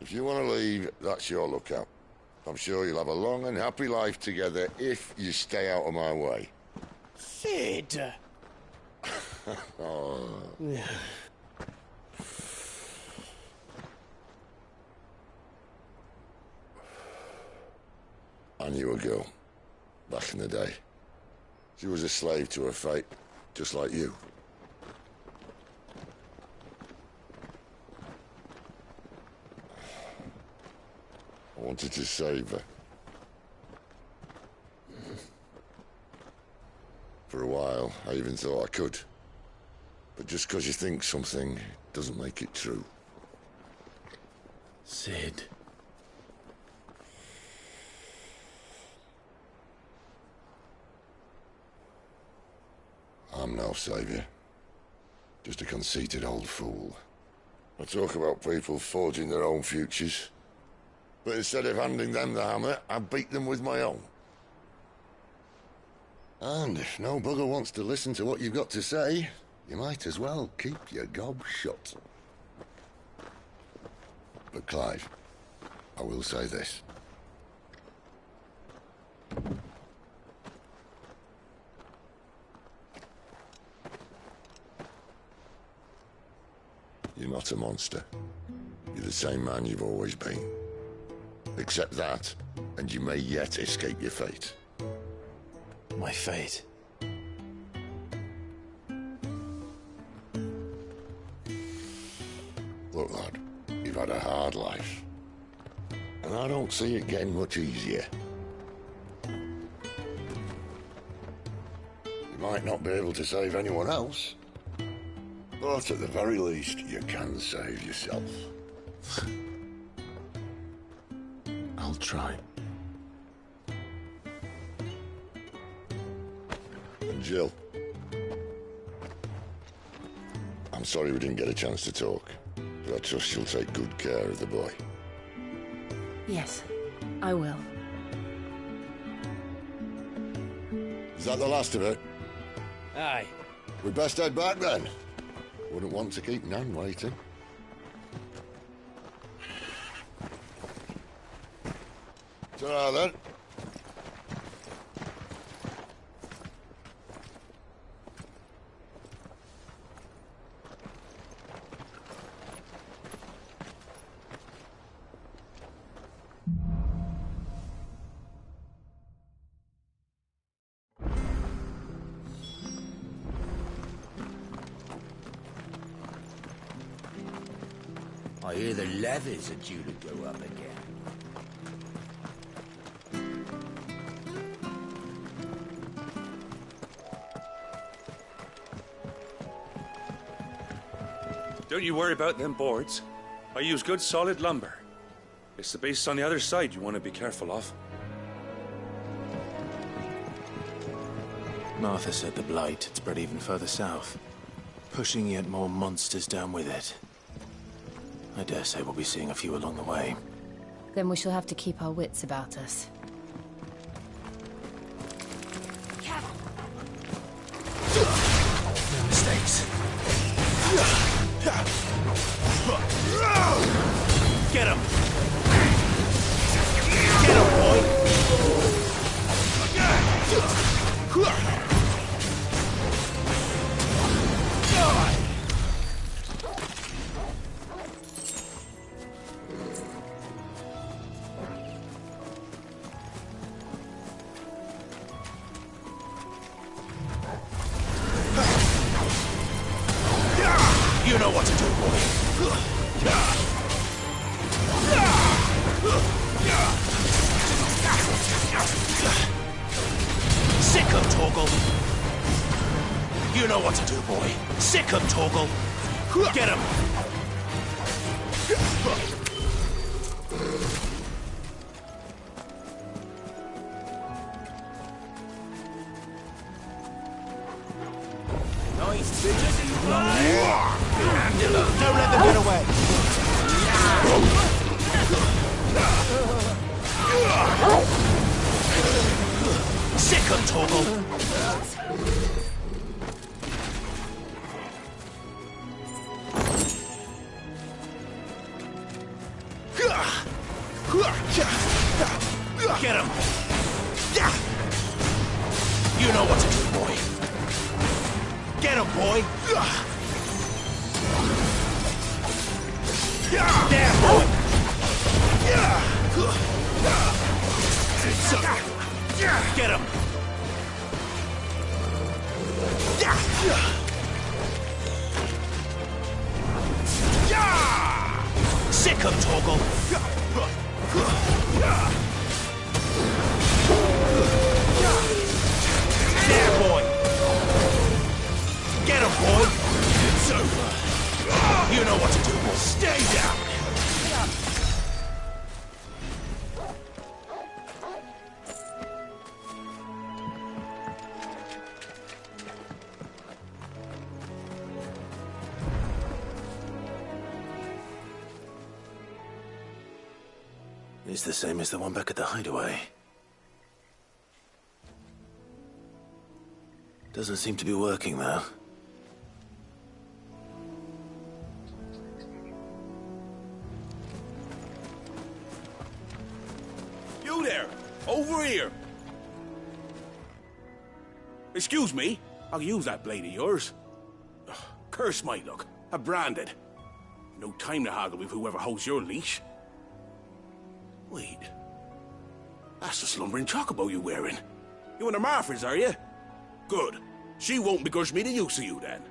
If you want to leave, that's your lookout. I'm sure you'll have a long and happy life together if you stay out of my way. Sid! Oh. I knew a girl, back in the day. She was a slave to her fate, just like you. I wanted to save her. For a while, I even thought I could. But just because you think something doesn't make it true. Sid. I'm no savior. Just a conceited old fool. I talk about people forging their own futures. But instead of handing them the hammer, I beat them with my own. And if no bugger wants to listen to what you've got to say, you might as well keep your gob shut. But Clive, I will say this. You're not a monster. You're the same man you've always been. Accept that, and you may yet escape your fate. My fate? Look, lad, you've had a hard life. And I don't see it getting much easier. You might not be able to save anyone else, but at the very least, you can save yourself. I'll try. And Jill, I'm sorry we didn't get a chance to talk, but I trust you'll take good care of the boy. Yes, I will. Is that the last of it? Aye. We'd best head back then. Wouldn't want to keep Nan waiting. Ta-ra then. I hear the leathers are due to go up again. Don't you worry about them boards. I use good solid lumber. It's the base on the other side you want to be careful of. Martha said the blight had spread even further south, pushing yet more monsters down with it. I dare say we'll be seeing a few along the way. Then we shall have to keep our wits about us. No mistakes. Get him! Get him, boy! You know what to do, boy. Sick him, Torgal. You know what to do, boy. Sick him, Torgal. Get him. Nice bitches you fly. Don't let them get away. Sick him, Torgal. Get him! You know what to do, boy. Get him, boy! There, boy! Get him! Sick him, Torgal! There, boy! Get him, boy! It's over. You know what to do, boy. Stay down! It's the same as the one back at the hideaway. Doesn't seem to be working, though. You there! Over here! Excuse me, I'll use that blade of yours. Ugh, curse my luck. I'm branded. No time to haggle with whoever holds your leash. Wait. That's the slumbering chocobo you're wearing. You and the Marfords, are you? Good. She won't begrudge me the use of you, then.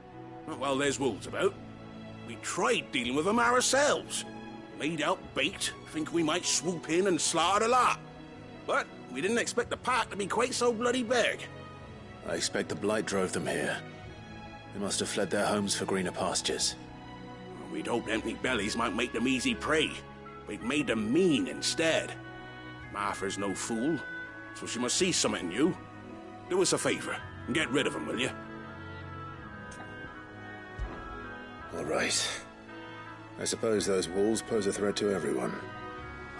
Well, there's wolves about. We tried dealing with them ourselves. Laid out bait, think we might swoop in and slaughter the lot. But we didn't expect the pack to be quite so bloody big. I expect the blight drove them here. They must have fled their homes for greener pastures. We'd hoped empty bellies might make them easy prey. But it made them mean instead. Martha's no fool, so she must see something in you. Do us a favor and get rid of them, will you? All right. I suppose those wolves pose a threat to everyone.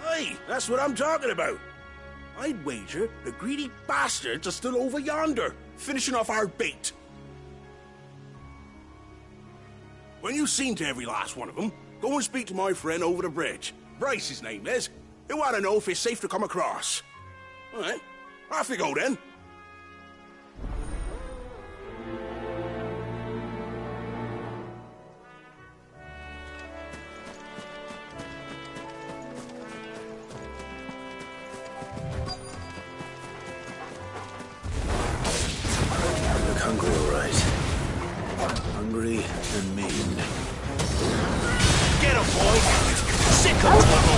Aye, that's what I'm talking about. I'd wager the greedy bastards are still over yonder, finishing off our bait. When you've seen to every last one of them, go and speak to my friend over the bridge. Bryce, his name is. He'll want to know if it's safe to come across. All right, off you go then. Look hungry, all right. Hungry and mean. Get him, boy! Sick of trouble!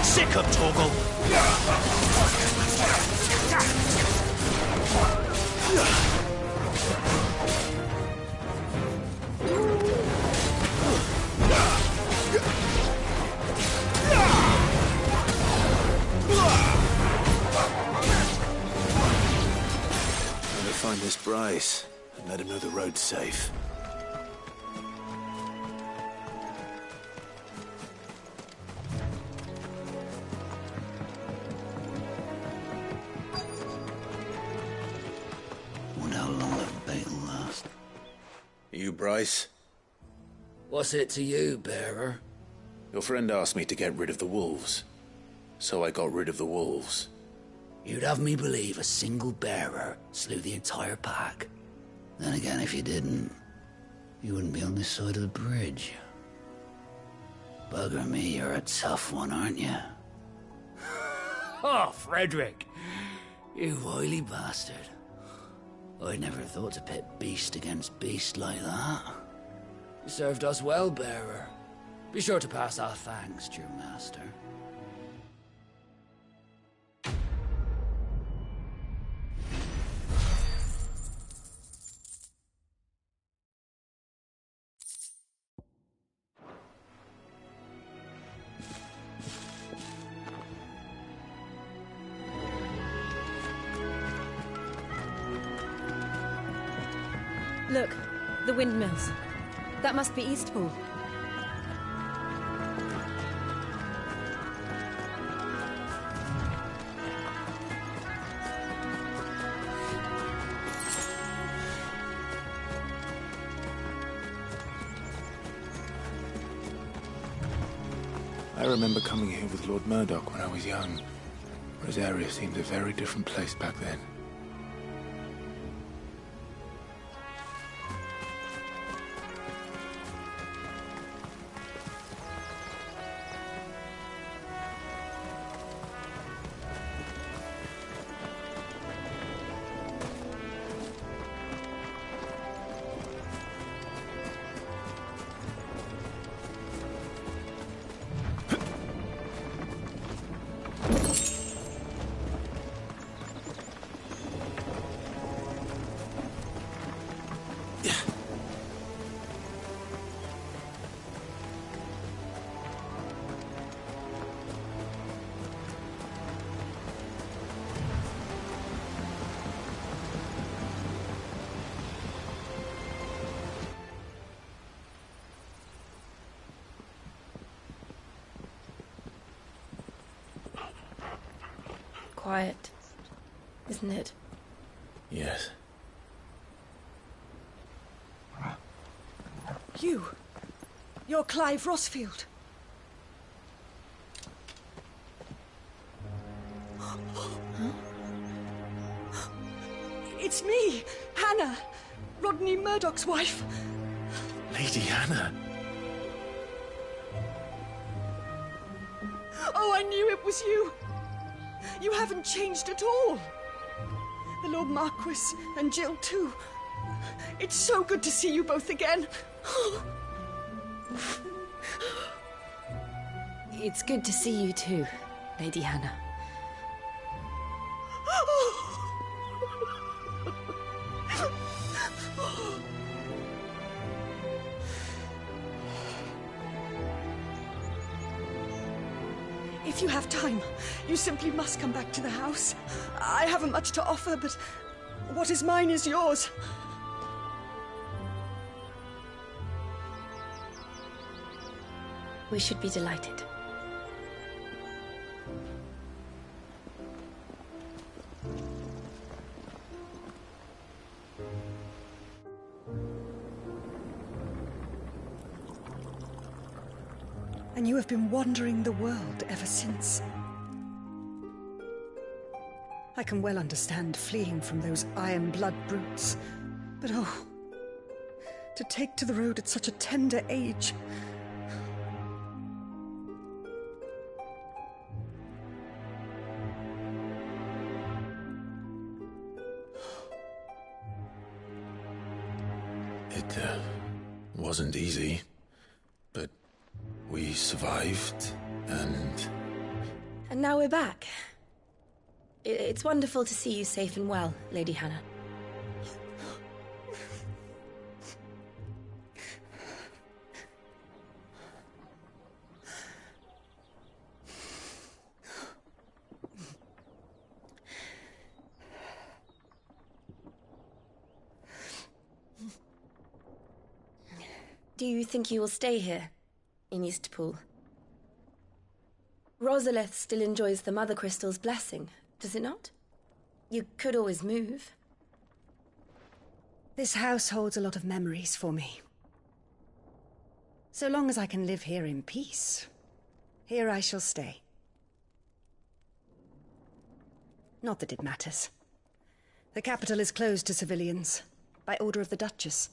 Sick of Torgal! Miss Bryce and let him know the road's safe. Wonder how long that bait'll last. You, Bryce? What's it to you, bearer? Your friend asked me to get rid of the wolves, so I got rid of the wolves. You'd have me believe a single bearer slew the entire pack. Then again, if you didn't, you wouldn't be on this side of the bridge. Bugger me, you're a tough one, aren't you? Oh, Frederick! You wily bastard. I'd never thought to pit beast against beast like that. You served us well, bearer. Be sure to pass our thanks, true master. Look, the windmills. That must be Eastpool. I remember coming here with Lord Murdoch when I was young. Rosaria seemed a very different place back then. Quiet, isn't it? Yes. You're Clive Rossfield. It's me, Hannah, Rodney Murdoch's wife. Lady Hannah. Oh, I knew it was you. You haven't changed at all. The Lord Marquis and Jill too. It's so good to see you both again. It's good to see you too, Lady Hannah. If you have time, you simply must come back to the house. I haven't much to offer, but what is mine is yours. We should be delighted. And you have been wandering the world ever since. I can well understand fleeing from those iron blood brutes. But oh, to take to the road at such a tender age. It wasn't easy, but we survived, and... And now we're back. It's wonderful to see you safe and well, Lady Hannah. Do you think you will stay here, in Eastpool? Rosalith still enjoys the Mother Crystal's blessing, does it not? You could always move. This house holds a lot of memories for me. So long as I can live here in peace, here I shall stay. Not that it matters. The capital is closed to civilians, by order of the Duchess.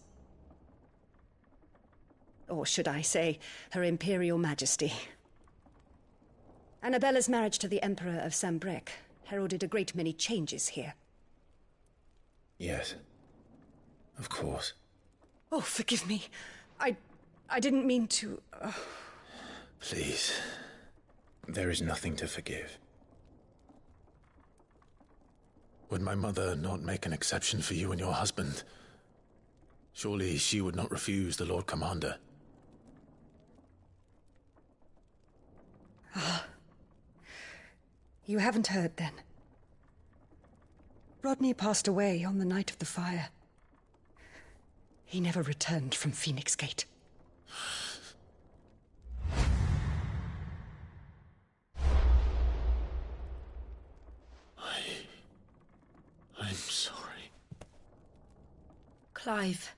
Or should I say, Her Imperial Majesty. Annabella's marriage to the Emperor of Sambrec heralded a great many changes here. Yes. Of course. Oh, forgive me. I didn't mean to... Please. There is nothing to forgive. Would my mother not make an exception for you and your husband? Surely she would not refuse the Lord Commander. Ah. You haven't heard, then. Rodney passed away on the night of the fire. He never returned from Phoenix Gate. I'm sorry. Clive.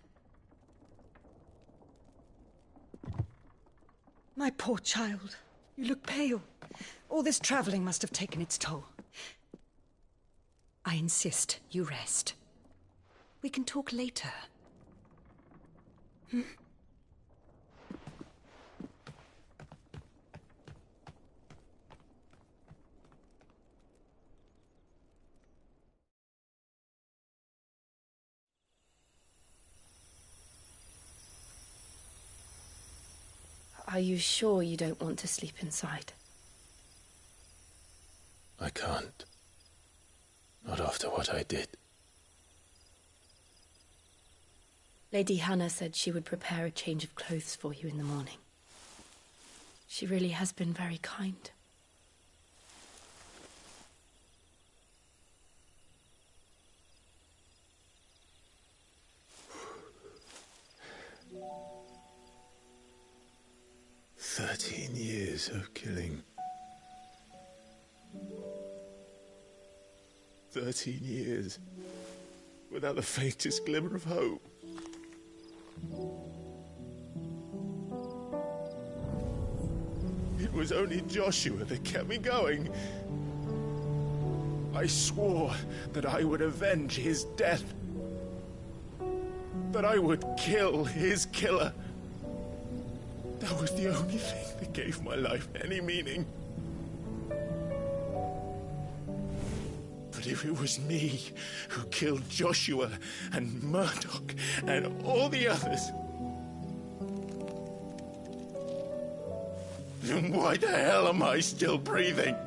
My poor child. You look pale. All this traveling must have taken its toll. I insist you rest. We can talk later. Hmm? Are you sure you don't want to sleep inside? I can't. Not after what I did. Lady Hannah said she would prepare a change of clothes for you in the morning. She really has been very kind. "13 years of killing. 13 years without the faintest glimmer of hope. It was only Joshua that kept me going. I swore that I would avenge his death. That I would kill his killer. That was the only thing that gave my life any meaning. But if it was me who killed Joshua and Murdoch and all the others, then why the hell am I still breathing?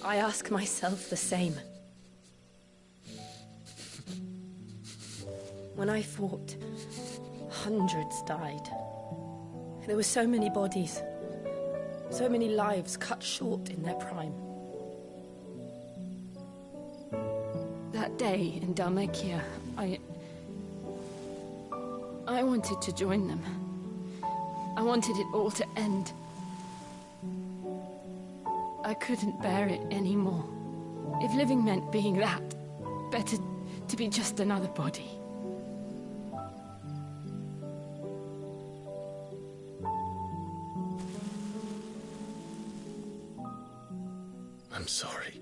I ask myself the same. When I fought, hundreds died. There were so many bodies, so many lives cut short in their prime. That day in Dalmekia, I wanted to join them. I wanted it all to end. I couldn't bear it anymore. If living meant being that, better to be just another body. I'm sorry.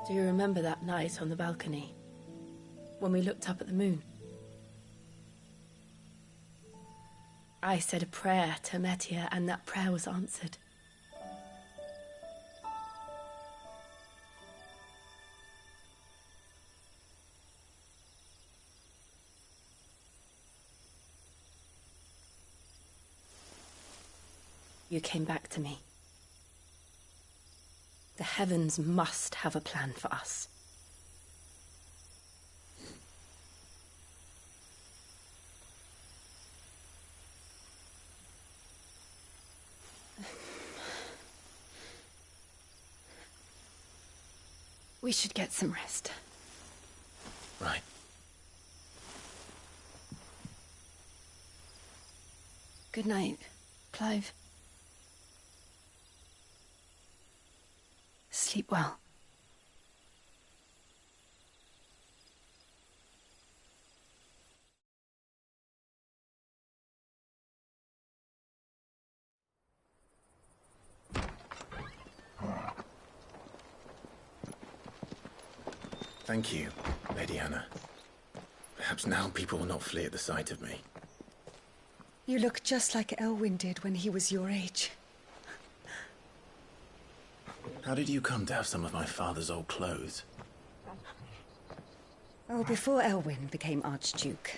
Do you remember that night on the balcony? When we looked up at the moon? I said a prayer to Metia, and that prayer was answered. You came back to me. The heavens must have a plan for us. We should get some rest. Right. Good night, Clive. Sleep well. Thank you, Lady Hannah. Perhaps now people will not flee at the sight of me. You look just like Elwyn did when he was your age. How did you come to have some of my father's old clothes? Oh, before Elwyn became Archduke,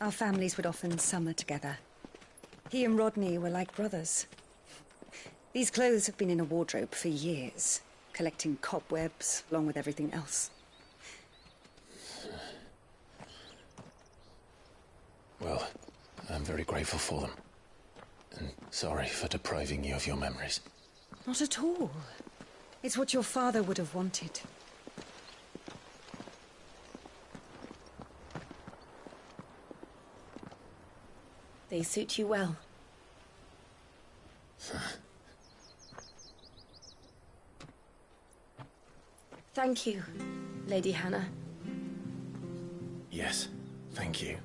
our families would often summer together. He and Rodney were like brothers. These clothes have been in a wardrobe for years, collecting cobwebs along with everything else. Well, I'm very grateful for them. And sorry for depriving you of your memories. Not at all. It's what your father would have wanted. They suit you well. Thank you, Lady Hannah. Yes, thank you.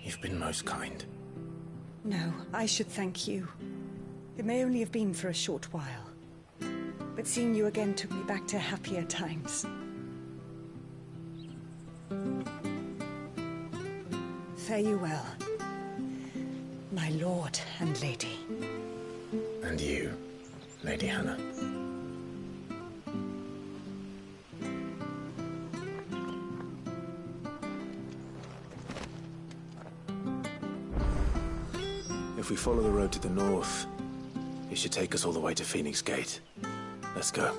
You've been most kind. No, I should thank you. It may only have been for a short while, but seeing you again took me back to happier times. Fare you well, my lord and lady. And you, Lady Hannah. If we follow the road to the north, it should take us all the way to Phoenix Gate. Let's go.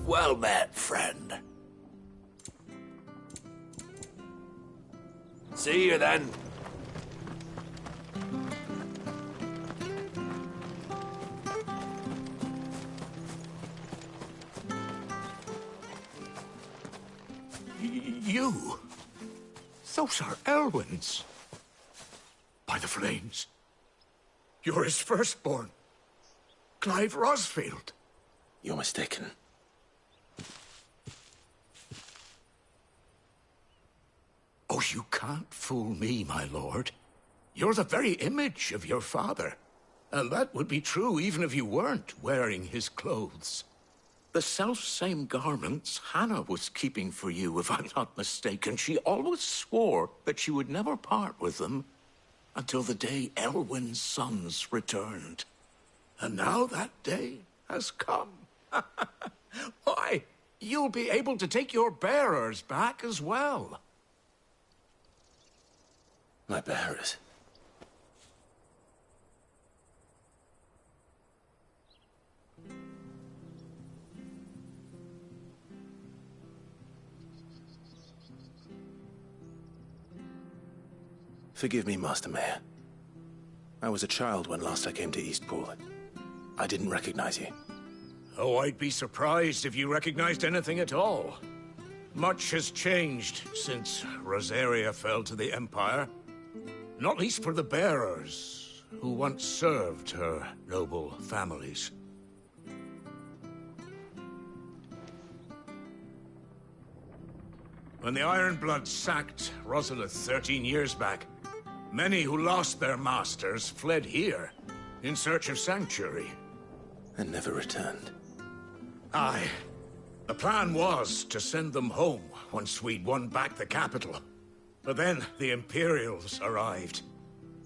Well met, friend. See you then. You? Those are Elwyn's. By the flames. You're his firstborn. Clive Rosfield. You're mistaken. Oh, you can't fool me, my lord. You're the very image of your father. And that would be true even if you weren't wearing his clothes. The self-same garments Hannah was keeping for you, if I'm not mistaken. She always swore that she would never part with them until the day Elwyn's sons returned. And now that day has come. Why, you'll be able to take your bearers back as well. My bearers? Forgive me, Master Mayor. I was a child when last I came to Eastpool. I didn't recognize you. Oh, I'd be surprised if you recognized anything at all. Much has changed since Rosaria fell to the Empire. Not least for the bearers, who once served her noble families. When the Ironbloods sacked Rosalith 13 years back, many who lost their masters fled here in search of sanctuary. And never returned. Aye. The plan was to send them home once we'd won back the capital. But then the Imperials arrived.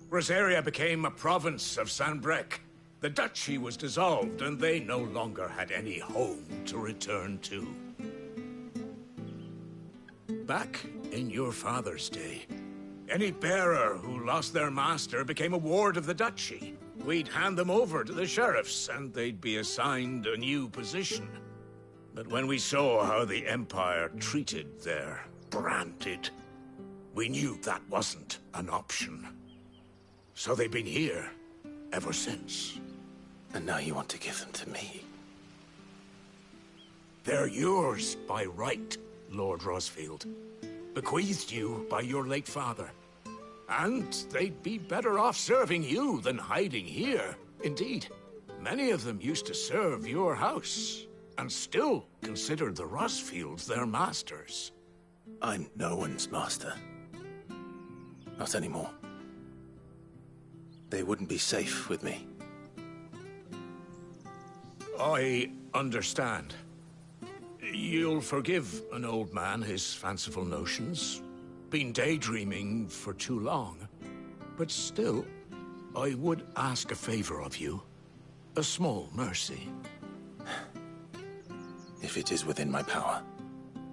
Rosaria became a province of Sanbreque. The duchy was dissolved, and they no longer had any home to return to. Back in your father's day, any bearer who lost their master became a ward of the duchy. We'd hand them over to the sheriffs, and they'd be assigned a new position. But when we saw how the Empire treated their branded, we knew that wasn't an option. So they've been here ever since. And now you want to give them to me? They're yours by right, Lord Rosfield. Bequeathed you by your late father. And they'd be better off serving you than hiding here. Indeed, many of them used to serve your house, and still considered the Rosfields their masters. I'm no one's master. Not anymore. They wouldn't be safe with me. I understand. You'll forgive an old man his fanciful notions. Been daydreaming for too long. But still, I would ask a favor of you. A small mercy. If it is within my power.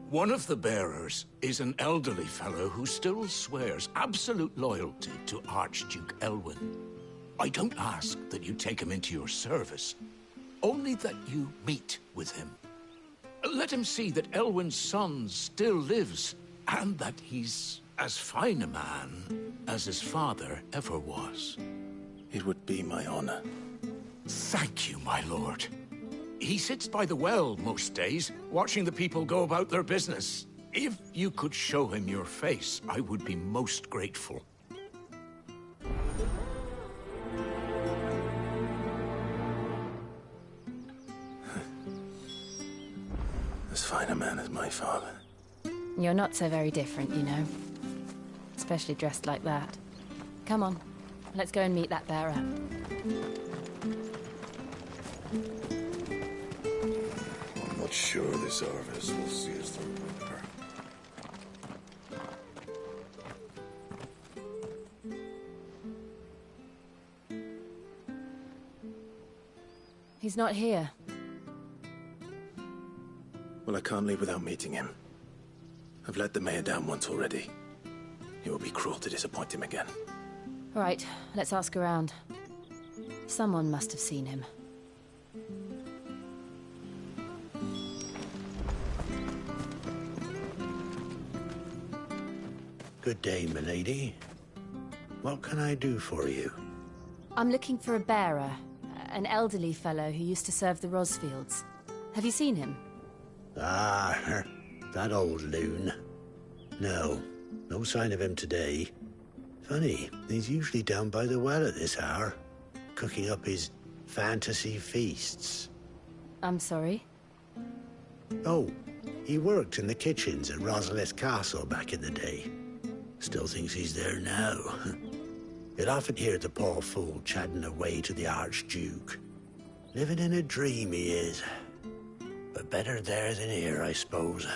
One of the bearers is an elderly fellow who still swears absolute loyalty to Archduke Elwyn. I don't ask that you take him into your service, only that you meet with him. Let him see that Elwyn's son still lives, and that he's as fine a man as his father ever was. It would be my honor. Thank you, my lord. He sits by the well most days, watching the people go about their business. If you could show him your face, I would be most grateful. As fine a man as my father. You're not so very different, you know. Especially dressed like that. Come on, let's go and meet that bearer. I'm not sure this Arvis will see us through winter. He's not here. Well, I can't leave without meeting him. I've let the mayor down once already. It would be cruel to disappoint him again. All right, let's ask around. Someone must have seen him. Good day, milady. What can I do for you? I'm looking for a bearer, an elderly fellow who used to serve the Rosfields. Have you seen him? Ah, that old loon. No sign of him today. Funny, he's usually down by the well at this hour, cooking up his fantasy feasts. I'm sorry? Oh, he worked in the kitchens at Rosalith Castle back in the day. Still thinks he's there now. You'll often hear the poor fool chatting away to the Archduke. Living in a dream he is. But better there than here, I suppose.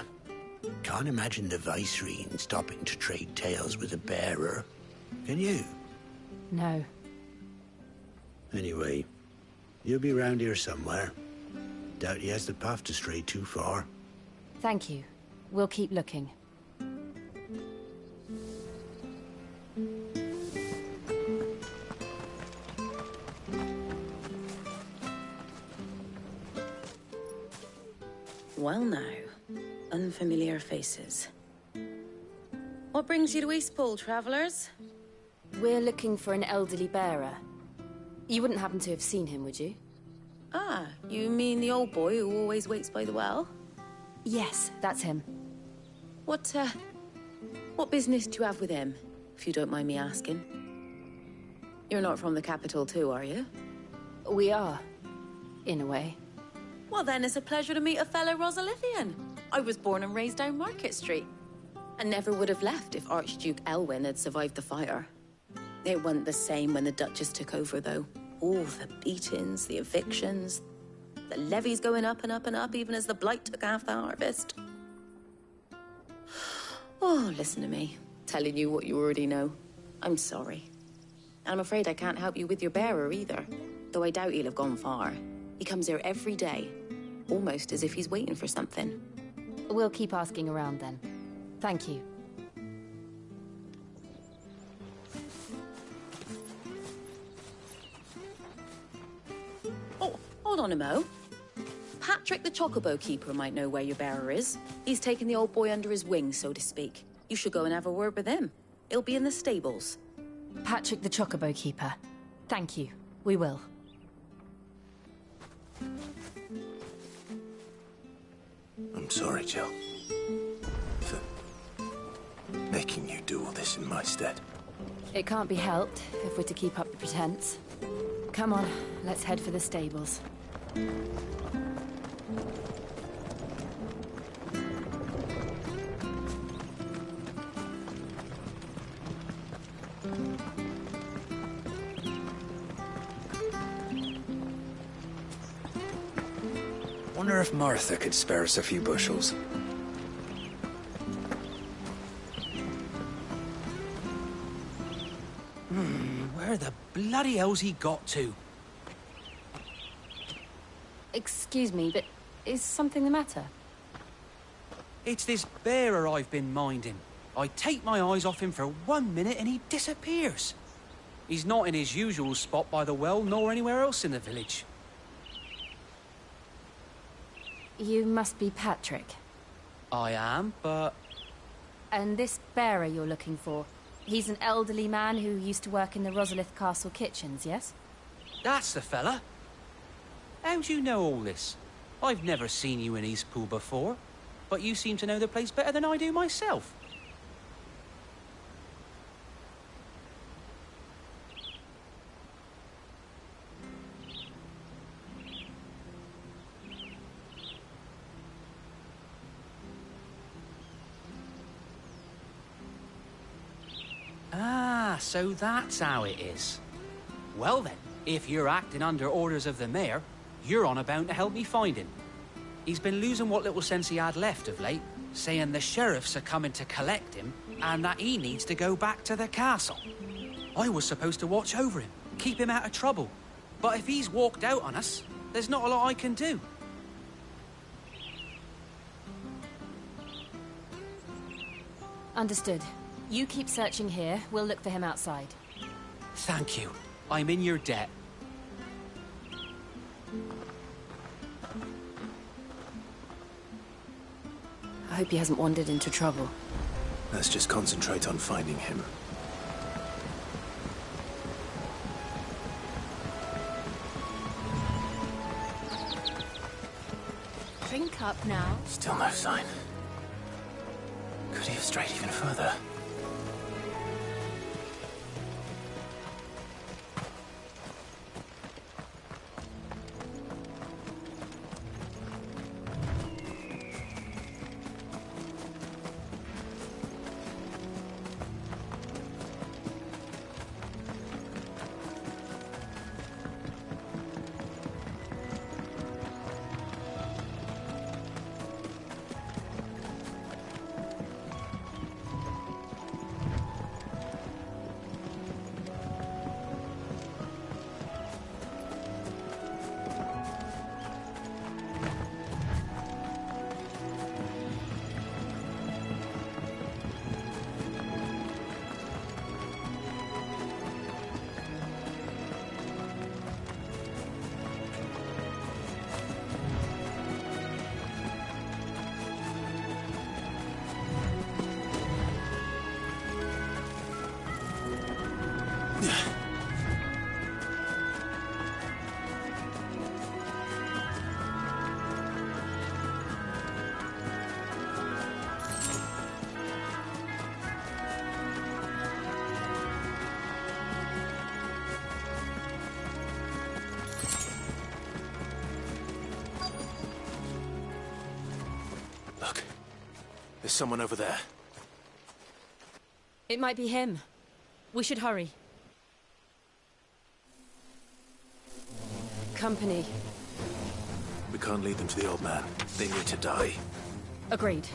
Can't imagine the Viceroy stopping to trade tales with a bearer. Can you? No. Anyway, you'll be round here somewhere. Doubt he has the path to stray too far. Thank you. We'll keep looking. Well now, unfamiliar faces. What brings you to Eastpool, travellers? We're looking for an elderly bearer. You wouldn't happen to have seen him, would you? Ah, you mean the old boy who always waits by the well? Yes, that's him. What business do you have with him, if you don't mind me asking? You're not from the capital too, are you? We are, in a way. Well then, it's a pleasure to meet a fellow Rosalithian. I was born and raised down Market Street. And never would have left if Archduke Elwyn had survived the fire. It wasn't the same when the Duchess took over, though. All the beatings, the evictions, the levies going up and up and up, even as the blight took half the harvest. Oh, listen to me, telling you what you already know. I'm sorry. And I'm afraid I can't help you with your bearer either, though I doubt he'll have gone far. He comes here every day, almost as if he's waiting for something. We'll keep asking around then. Thank you. Oh, hold on a mo. Patrick the Chocobo Keeper might know where your bearer is. He's taken the old boy under his wing, so to speak. You should go and have a word with him. He'll be in the stables. Patrick the Chocobo Keeper. Thank you. We will. I'm sorry, Jill. For making you do all this in my stead. It can't be helped if we're to keep up the pretense. Come on, let's head for the stables. Wonder if Martha could spare us a few bushels. Where the bloody hell's he got to? Excuse me, but is something the matter? It's this bearer I've been minding. I take my eyes off him for 1 minute and he disappears. He's not in his usual spot by the well, nor anywhere else in the village. You must be Patrick. I am, but... And this bearer you're looking for, he's an elderly man who used to work in the Rosalith Castle kitchens, yes? That's the fella. How do you know all this? I've never seen you in Eastpool before, but you seem to know the place better than I do myself. Ah, so that's how it is. Well then, if you're acting under orders of the mayor, you're on about to help me find him. He's been losing what little sense he had left of late, saying the sheriffs are coming to collect him and that he needs to go back to the castle. I was supposed to watch over him, keep him out of trouble. But if he's walked out on us, there's not a lot I can do. Understood. You keep searching here, we'll look for him outside. Thank you. I'm in your debt. I hope he hasn't wandered into trouble. Let's just concentrate on finding him. Drink up now. Still no sign. Could he have strayed even further? There's someone over there. It might be him. We should hurry. Company. We can't lead them to the old man. They need to die. Agreed.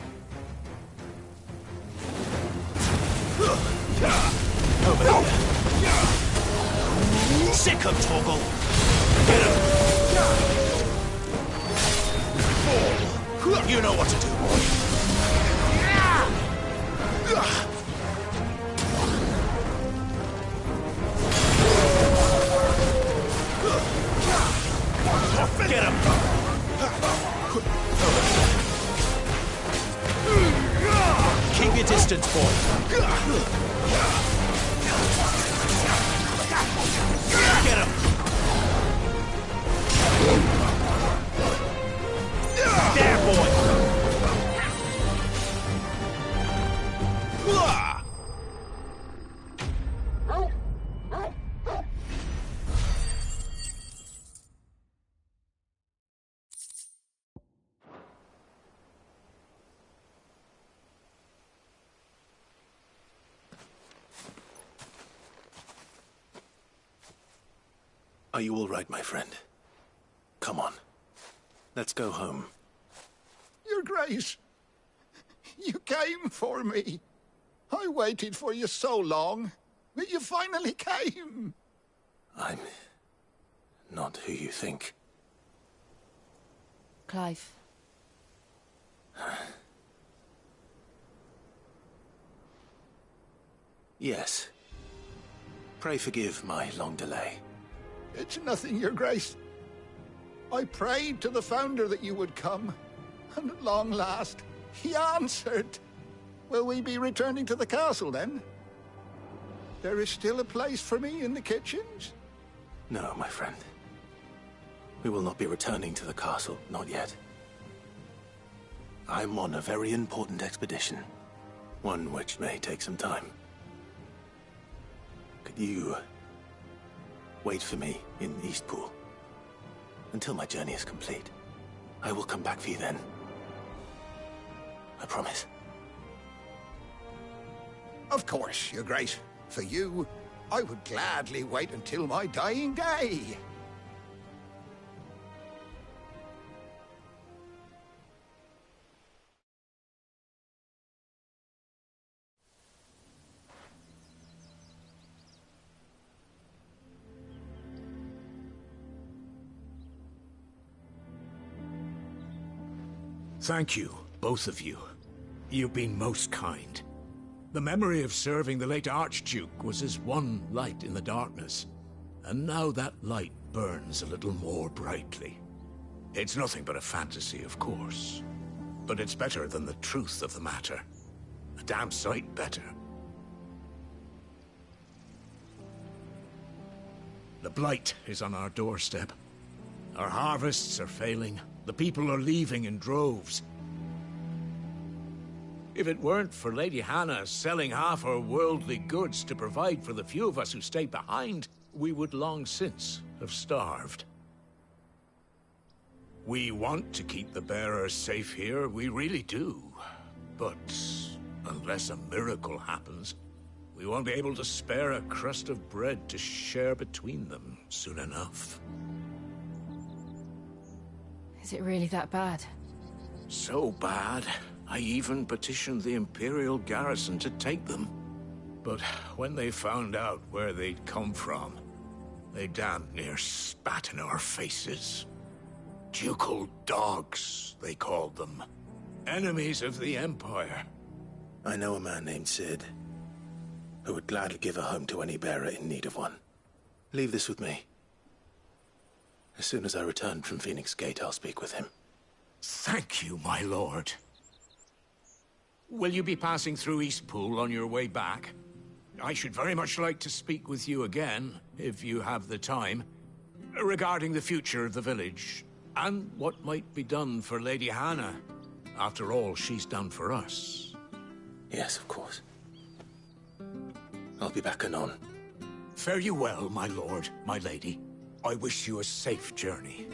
Over here. Sick of Torgal. Get him. Fall. You know what to do. Get him. Keep your distance, boy. Get him! There, boy! Are you all right, my friend? Come on. Let's go home. Your Grace, you came for me. I waited for you so long, but you finally came. I'm not who you think. Clive. Yes. Pray forgive my long delay. It's nothing, Your Grace. I prayed to the Founder that you would come, and at long last, he answered. Will we be returning to the castle, then? There is still a place for me in the kitchens? No, my friend. We will not be returning to the castle, not yet. I'm on a very important expedition, one which may take some time. Could you wait for me in Eastpool until my journey is complete? I will come back for you then. I promise. Of course, Your Grace. For you, I would gladly wait until my dying day. Thank you, both of you. You've been most kind. The memory of serving the late Archduke was as one light in the darkness, and now that light burns a little more brightly. It's nothing but a fantasy, of course, but it's better than the truth of the matter. A damn sight better. The blight is on our doorstep. Our harvests are failing. The people are leaving in droves. If it weren't for Lady Hannah selling half her worldly goods to provide for the few of us who stayed behind, we would long since have starved. We want to keep the bearers safe here, we really do. But unless a miracle happens, we won't be able to spare a crust of bread to share between them soon enough. Is it really that bad? So bad, I even petitioned the Imperial garrison to take them. But when they found out where they'd come from, they damn near spat in our faces. Ducal dogs, they called them. Enemies of the Empire. I know a man named Sid, who would gladly give a home to any bearer in need of one. Leave this with me. As soon as I return from Phoenix Gate, I'll speak with him. Thank you, my lord. Will you be passing through Eastpool on your way back? I should very much like to speak with you again, if you have the time, regarding the future of the village, and what might be done for Lady Hannah. After all she's done for us. Yes, of course. I'll be back anon. Fare you well, my lord, my lady. I wish you a safe journey.